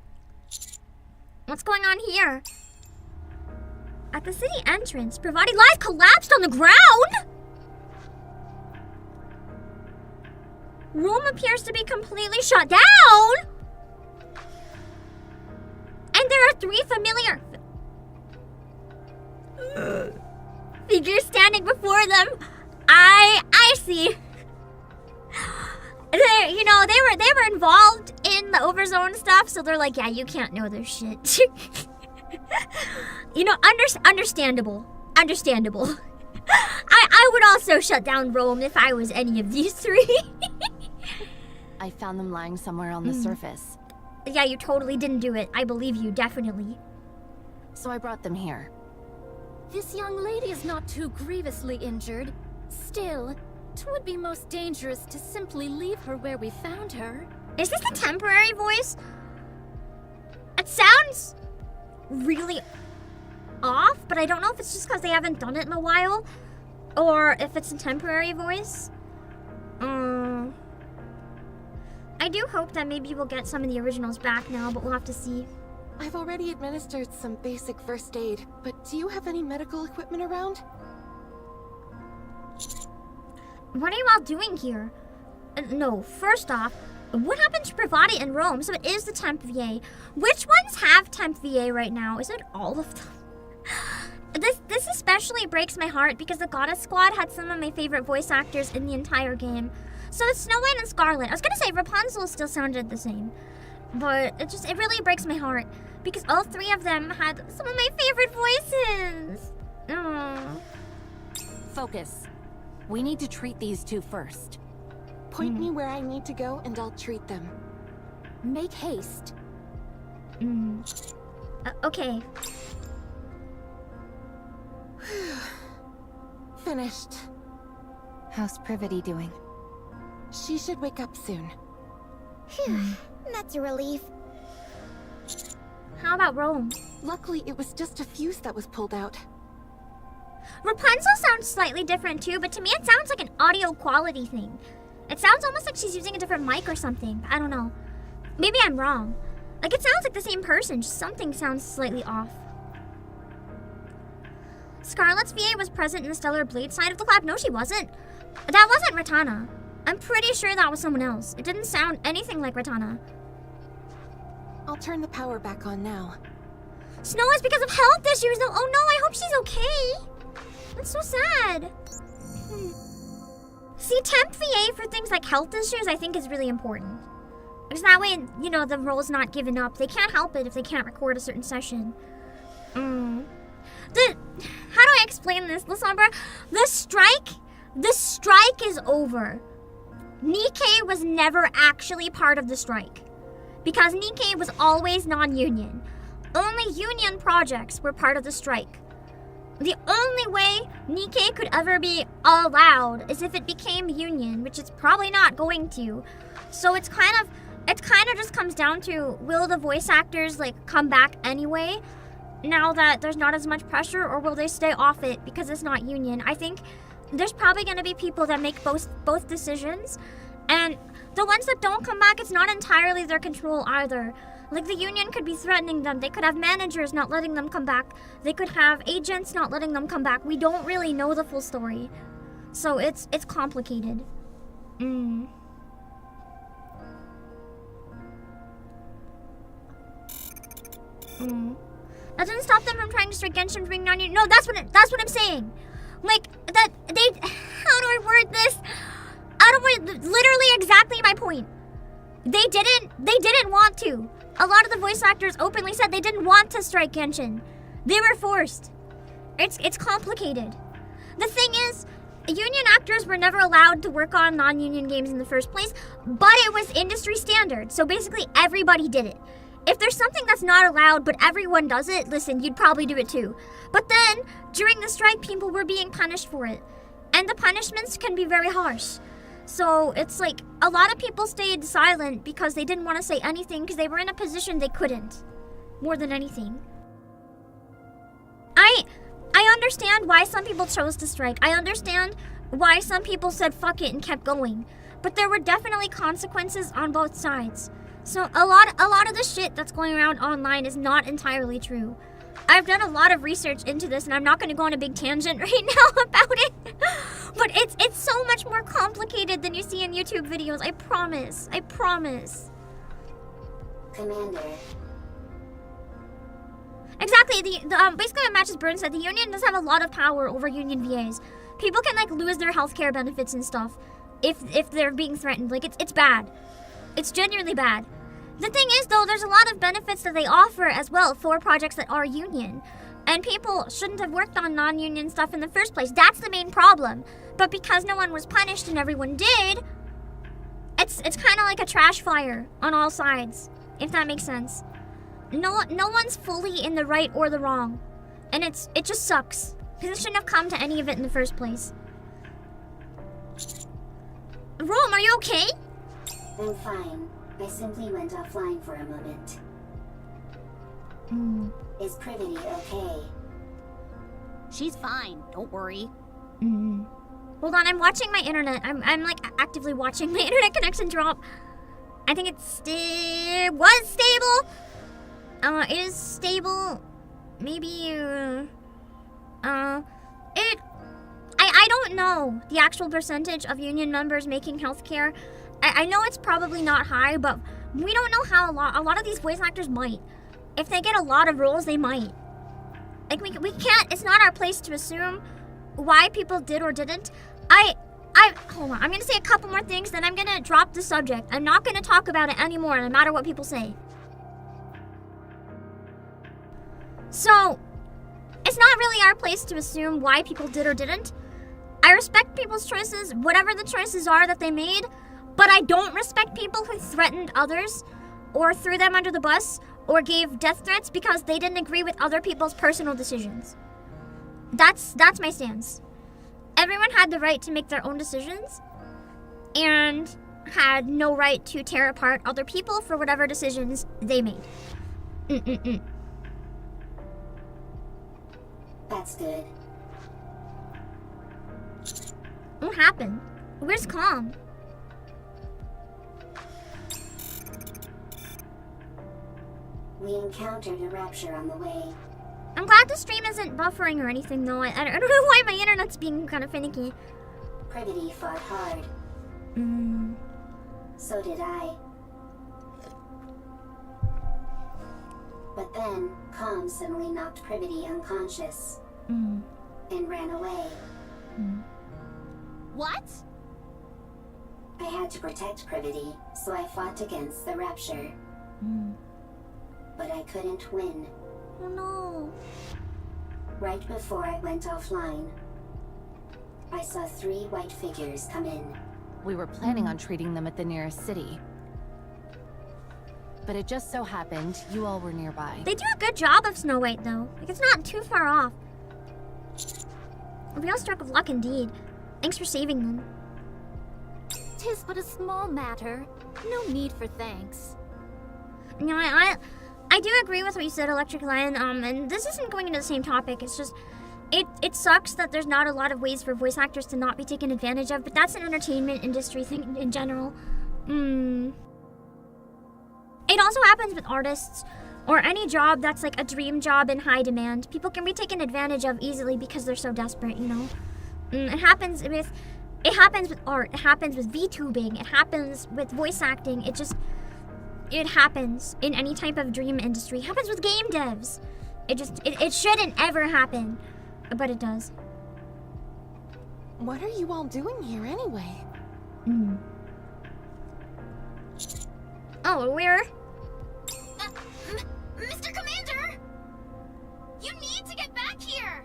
What's going on here? At the city entrance, Pravati Live collapsed on the ground? Rome appears to be completely shut down. And there are 3 familiar figures standing before them. I see. You know, they were involved in the overzone stuff, so they're like, yeah, you can't know their shit. You know, understandable. Understandable. I would also shut down Rome if I was any of these 3. I found them lying somewhere on the surface. Yeah, you totally didn't do it. I believe you, definitely. So I brought them here. This young lady is not too grievously injured. Still, it would be most dangerous to simply leave her where we found her. Is this a temporary voice? It sounds really off, but I don't know if it's just because they haven't done it in a while, or if it's a temporary voice. I do hope that maybe we'll get some of the originals back now, but we'll have to see. I've already administered some basic first aid, but do you have any medical equipment around? What are you all doing here? No, first off, what happened to Pravati in Rome? So it is the temp VA. Which ones have temp VA right now? Is it all of them? This especially breaks my heart because the Goddess Squad had some of my favorite voice actors in the entire game. So it's Snow White and Scarlet. I was gonna say Rapunzel still sounded the same, but it really breaks my heart because all 3 of them had some of my favorite voices. Focus. We need to treat these 2 first. Point me where I need to go and I'll treat them. Make haste. Okay. Finished. How's Privity doing? She should wake up soon. Phew, that's a relief. How about Rome? Luckily, it was just a fuse that was pulled out. Rapunzel sounds slightly different too, but to me it sounds like an audio quality thing. It sounds almost like she's using a different mic or something. I don't know. Maybe I'm wrong. Like, it sounds like the same person, just something sounds slightly off. Scarlet's VA was present in the Stellar Blade side of the collab. No, she wasn't. That wasn't Ratana. I'm pretty sure that was someone else. It didn't sound anything like Ratana. I'll turn the power back on now. Snow is because of health issues though. Oh no, I hope she's okay. That's so sad. See, temp VA for things like health issues I think is really important. Because that way, you know, the role's not given up. They can't help it if they can't record a certain session. How do I explain this, Lasombra? The strike is over. NIKKE was never actually part of the strike. Because NIKKE was always non-union. Only union projects were part of the strike. The only way NIKKE could ever be allowed is if it became union, which it's probably not going to. So it kind of just comes down to, will the voice actors like come back anyway now that there's not as much pressure, or will they stay off it because it's not union? I think there's probably going to be people that make both decisions, and the ones that don't come back, it's not entirely their control either. Like, the union could be threatening them. They could have managers not letting them come back. They could have agents not letting them come back. We don't really know the full story. So it's complicated. That doesn't stop them from trying to strike Genshin from being non-union. No, that's what I'm saying. Like, that they, how do I word this? Literally exactly my point. They didn't want to. A lot of the voice actors openly said they didn't want to strike Genshin. They were forced. It's complicated. The thing is, union actors were never allowed to work on non-union games in the first place, but it was industry standard, so basically everybody did it. If there's something that's not allowed but everyone does it, listen, you'd probably do it too. But then, during the strike, people were being punished for it. And the punishments can be very harsh. So it's like a lot of people stayed silent because they didn't want to say anything because they were in a position they couldn't. More than anything. I understand why some people chose to strike. I understand why some people said fuck it and kept going. But there were definitely consequences on both sides. So a lot of the shit that's going around online is not entirely true. I've done a lot of research into this, and I'm not going to go on a big tangent right now about it. But it's so much more complicated than you see in YouTube videos. I promise. I promise. Commander. Exactly. Basically what Matches Burn said, the Union does have a lot of power over Union VAs. People can like lose their healthcare benefits and stuff if they're being threatened. Like it's bad. It's genuinely bad. The thing is though, there's a lot of benefits that they offer as well for projects that are union. And people shouldn't have worked on non-union stuff in the first place. That's the main problem. But because no one was punished and everyone did, it's kind of like a trash fire on all sides, if that makes sense. No one's fully in the right or the wrong. And it just sucks. Because it shouldn't have come to any of it in the first place. Rome, are you okay? I'm fine. I simply went offline for a moment. Is Privity okay? She's fine, don't worry. Hold on, I'm watching my internet. I'm like actively watching my internet connection drop. I think it was stable. It is stable. Maybe, I don't know the actual percentage of union members making healthcare. I know it's probably not high, but we don't know how a lot of these voice actors might. If they get a lot of roles, they might. Like, we can't, it's not our place to assume why people did or didn't. Hold on, I'm gonna say a couple more things, then I'm gonna drop the subject. I'm not gonna talk about it anymore, no matter what people say. So, it's not really our place to assume why people did or didn't. I respect people's choices, whatever the choices are that they made, but I don't respect people who threatened others, or threw them under the bus, or gave death threats because they didn't agree with other people's personal decisions. That's my stance. Everyone had the right to make their own decisions, and had no right to tear apart other people for whatever decisions they made. That's good. What happened? Where's Calm? We encountered a rapture on the way. I'm glad the stream isn't buffering or anything though. I don't know why my internet's being kind of finicky. Privity fought hard. So did I. But then, Calm suddenly knocked Privity unconscious. And ran away. What? I had to protect Privity, so I fought against the rapture. But I couldn't win. Oh no. Right before I went offline, I saw 3 white figures come in. We were planning on treating them at the nearest city. But it just so happened you all were nearby. They do a good job of Snow White though. Like, it's not too far off. A real stroke of luck indeed. Thanks for saving them. 'Tis but a small matter. No need for thanks. You know, I do agree with what you said, Electric Lion. And this isn't going into the same topic. It's just, it sucks that there's not a lot of ways for voice actors to not be taken advantage of. But that's an entertainment industry thing in general. It also happens with artists or any job that's like a dream job in high demand. People can be taken advantage of easily because they're so desperate, you know. It happens with art. It happens with VTubing. It happens with voice acting. It happens in any type of dream industry. It happens with game devs. It shouldn't ever happen, but it does. What are you all doing here anyway? Oh, we're... Mr. Commander! You need to get back here!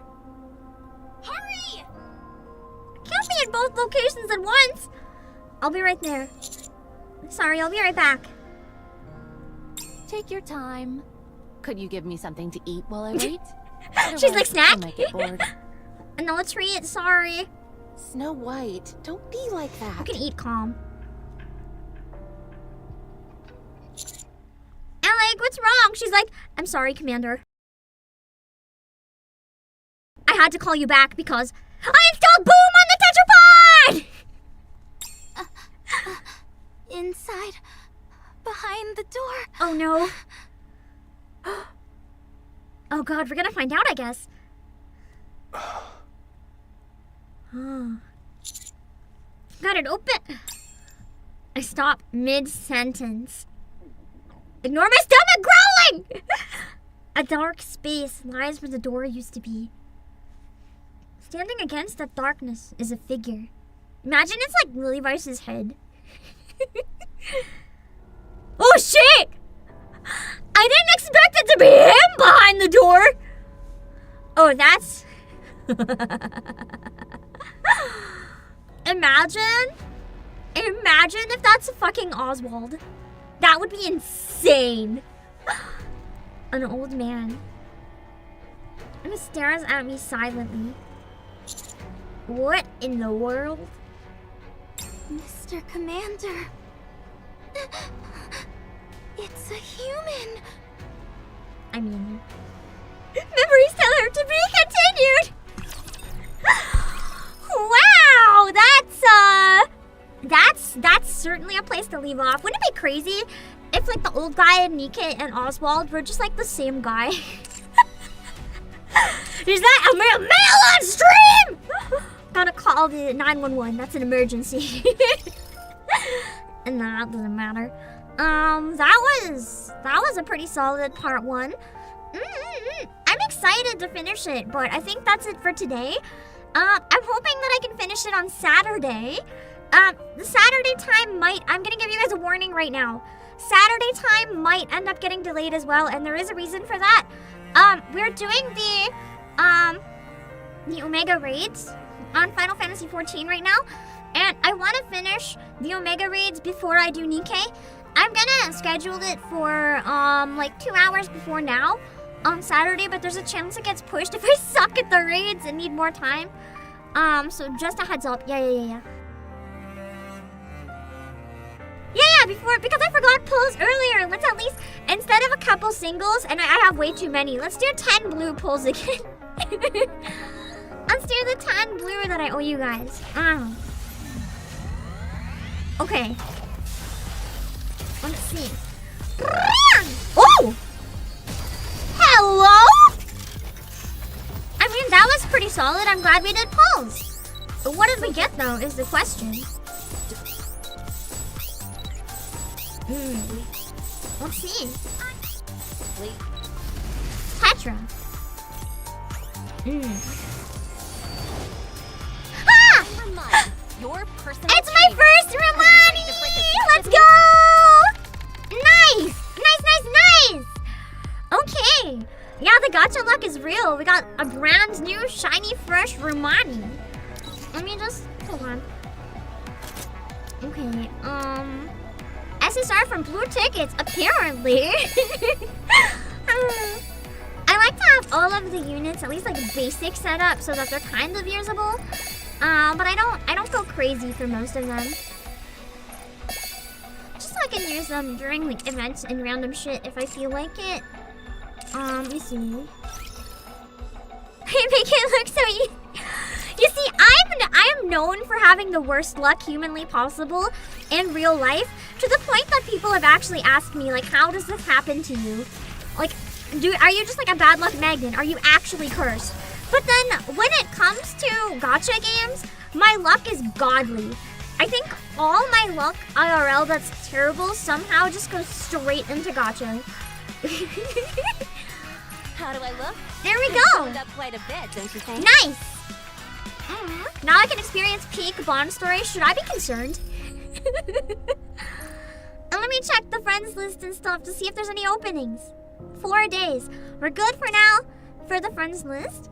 Hurry! Can't be at both locations at once! I'll be right there. Sorry, I'll be right back. Take your time. Could you give me something to eat while I wait? She's like, snack? I might get bored. No treat, sorry. Snow White, don't be like that. You can eat calm. And like, what's wrong? She's like, I'm sorry, Commander. I had to call you back because I installed Boom on the Tetrapod! Inside, behind the door. Oh no. Oh god, we're gonna find out, I guess. Got it open. I stop mid-sentence. Ignore my stomach growling! A dark space lies where the door used to be. Standing against that darkness is a figure. Imagine it's like Levi's head. Oh shit! I didn't expect it to be him behind the door! Oh, that's... Imagine if that's fucking Oswald. That would be insane. An old man. And he stares at me silently. What in the world? Mr. Commander. It's a human. I mean... Memories tell her to be continued! Wow! That's certainly a place to leave off. Wouldn't it be crazy if like the old guy and NIKKE and Oswald were just like the same guy? Is that a male on stream? Gotta call the 911. That's an emergency. And that doesn't matter. That was a pretty solid part 1. I'm excited to finish it, but I think that's it for today. I'm hoping that I can finish it on Saturday. The Saturday time I'm gonna give you guys a warning right now. Saturday time might end up getting delayed as well, and there is a reason for that. We're doing the Omega raids on Final Fantasy XIV right now, and I want to finish the Omega raids before I do NIKKE. I'm gonna schedule it for like 2 hours before now on Saturday, but there's a chance it gets pushed if I suck at the raids and need more time. So just a heads up. Yeah, because I forgot pulls earlier. Let's at least, instead of a couple singles, and I have way too many, let's do 10 blue pulls again. Let's do the 10 blue that I owe you guys. Okay. Let's see. Oh! Hello? I mean, that was pretty solid. I'm glad we did pulls. But what did we get, though, is the question. Let's see. Petra. Ah! It's my first Romani! Let's go! Nice! Nice! Okay. Yeah, the gacha luck is real. We got a brand new, shiny, fresh Romani. Let me just... Hold on. Okay, SSR from Blue Tickets, apparently. I like to have all of the units, at least like basic setup, so that they're kind of usable. But I don't go crazy for most of them. Just so I can use them during like events and random shit if I feel like it. Let me see. I make it look so easy. You see, I am known for having the worst luck humanly possible in real life, to the point that people have actually asked me, like, how does this happen to you? Like, are you just like a bad luck magnet? Are you actually cursed? But then, when it comes to gacha games, my luck is godly. I think all my luck IRL that's terrible somehow just goes straight into gacha. How do I look? There we go. Up quite a bit, don't you think? Nice. Now I can experience peak Bond story. Should I be concerned? And let me check the friends list and stuff to see if there's any openings. 4 days. We're good for now for the friends list.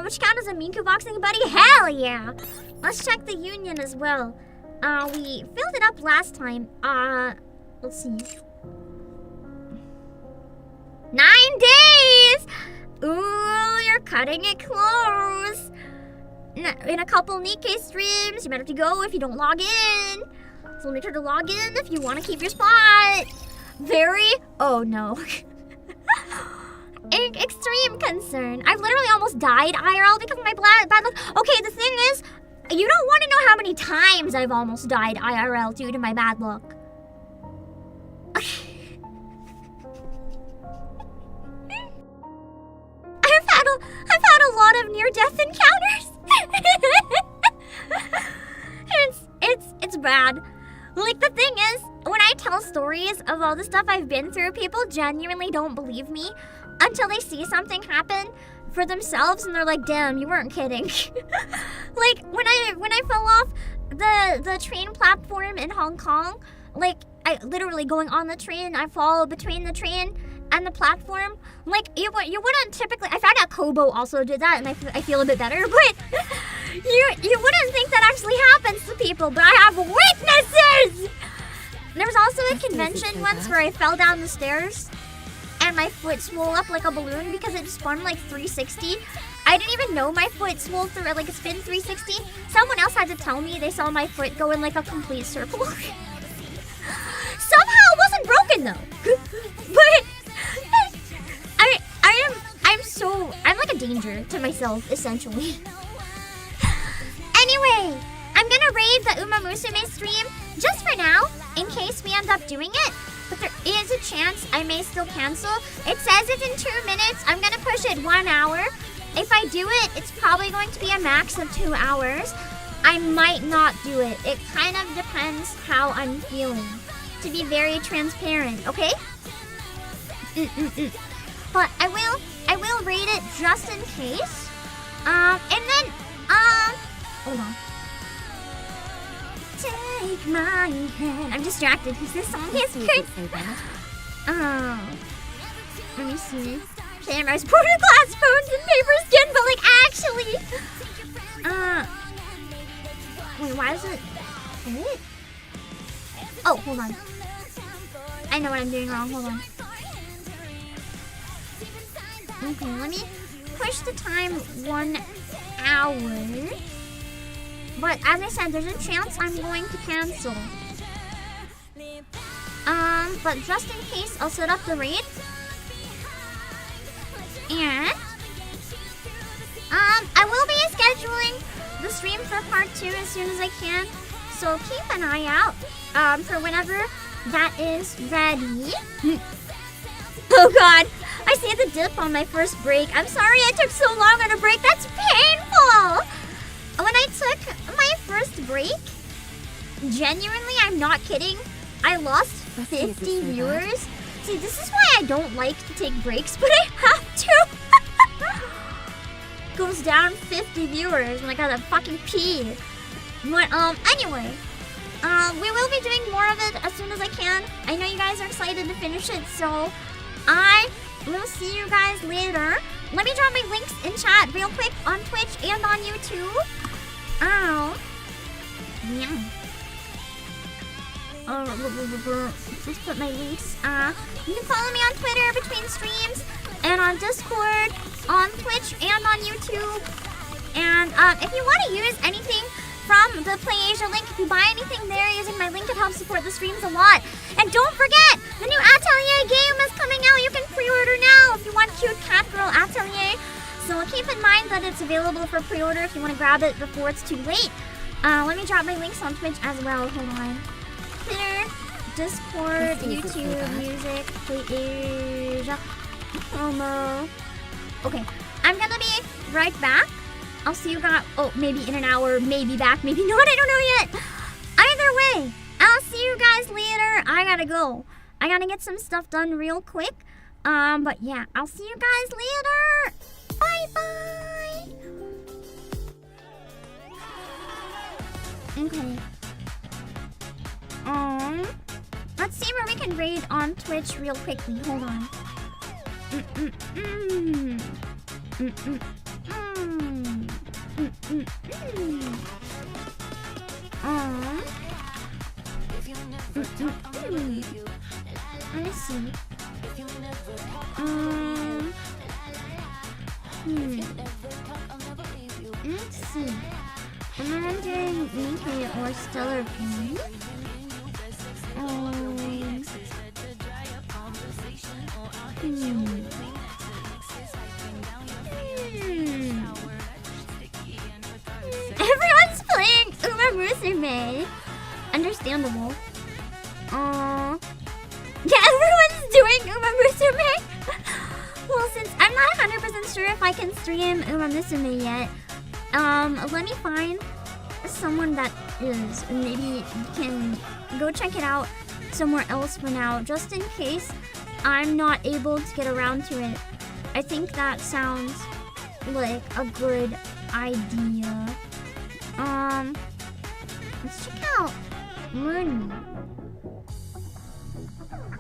Which count as a Miku boxing buddy? Hell yeah! Let's check the union as well. We filled it up last time. Let's see. 9 days! Ooh, you're cutting it close. in a couple NIKKE streams. You might have to go if you don't log in. So make sure to log in if you want to keep your spot. Oh no. Extreme concern. I've literally almost died IRL because of my bad luck. Okay, the thing is, you don't want to know how many times I've almost died IRL due to my bad luck. I've had a lot of near-death encounters. It's bad. Like, the thing is, when I tell stories of all the stuff I've been through, people genuinely don't believe me until they see something happen for themselves and they're like, damn, you weren't kidding. Like, when I fell off the train platform in Hong Kong, like, I literally going on the train, I fall between the train and the platform. Like, you wouldn't typically, I found out Kobo also did that and I feel a bit better, but you wouldn't think that actually happens to people, but I have witnesses! There was also a convention once where I fell down the stairs and my foot swole up like a balloon because it spun like 360. I didn't even know my foot swole through, like, a spin 360. Someone else had to tell me. They saw my foot go in like a complete circle. Somehow it wasn't broken though. But I'm like a danger to myself, essentially. Anyway, I'm gonna raid the Uma Musume stream just for now, in case we end up doing it. But there is a chance I may still cancel. It says it's in 2 minutes. I'm gonna push it 1 hour. If I do it, it's probably going to be a max of 2 hours. I might not do it. It kind of depends how I'm feeling. To be very transparent, okay? But I will rate it just in case. And then, hold on. Take my hand. I'm distracted because this song is good. Let me see. Cameras, portable glass phones, and paper skin, but like actually. Wait, why is it? What? Oh, hold on. I know what I'm doing wrong. Hold on. Okay, let me push the time 1 hour. But as I said, there's a chance I'm going to cancel. But just in case, I'll set up the raid. And I will be scheduling the stream for part 2 as soon as I can. So keep an eye out for whenever that is ready. Oh god, I see the dip on my first break. I'm sorry I took so long on a break. That's painful. When I took my first break, genuinely, I'm not kidding, I lost 50 viewers. See, this is why I don't like to take breaks, but I have to. Goes down 50 viewers and I gotta fucking pee. But anyway, we will be doing more of it as soon as I can. I know you guys are excited to finish it, so I will see you guys later. Let me drop my links in chat real quick on Twitch and on YouTube. Oh. Yeah. Let's put my links. You can follow me on Twitter between streams and on Discord, on Twitch, and on YouTube. And if you want to use anything from the Play Asia link, if you buy anything there using my link, it helps support the streams a lot. And don't forget, the new Atelier game is coming out. You can pre-order now if you want cute cat girl Atelier. So keep in mind that it's available for pre-order if you want to grab it before it's too late. Let me drop my links on Twitch as well. Hold on. Twitter, Discord, YouTube, music, Play Asia, promo. Okay, I'm gonna be right back. I'll see you guys, maybe in an hour, maybe back, maybe not, I don't know yet. Either way, I'll see you guys later. I gotta go. I gotta get some stuff done real quick. But yeah, I'll see you guys later. Bye-bye. Okay. Let's see where we can raid on Twitch real quickly. Hold on. Let me see. Let's see. Am I entering NIKKE or Stellar P? Everyone's playing Uma Musume. Understandable. Yeah, everyone's doing Uma Musume. Well, since I'm not 100% sure if I can stream Uma Musume yet, let me find someone that is. Maybe can go check it out somewhere else for now, just in case I'm not able to get around to it. I think that sounds like a good idea. Let's check out Moon.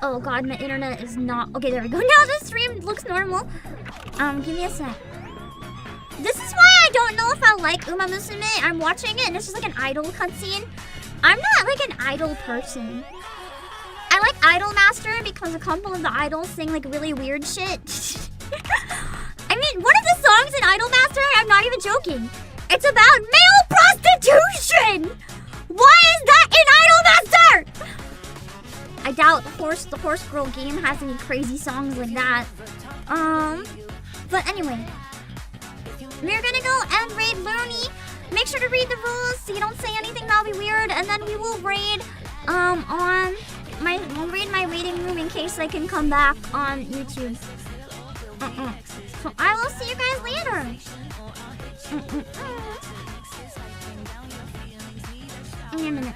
Oh god, my internet is not... Okay, there we go. Now the stream looks normal. Give me a sec. This is why I don't know if I like Uma Musume. I'm watching it and it's just like an idol cutscene. I'm not like an idol person. I like Idol Master because a couple of the idols sing like really weird shit. I mean, one of the songs in Idol Master, I'm not even joking, it's about male prostitution! Why is that in Idol Master? I doubt the Horse Girl game has any crazy songs like that. But anyway, we're gonna go and raid Looney. Make sure to read the rules so you don't say anything that'll be weird, and then we will raid I'll raid my waiting room in case I can come back on YouTube. So I will see you guys later. In a minute.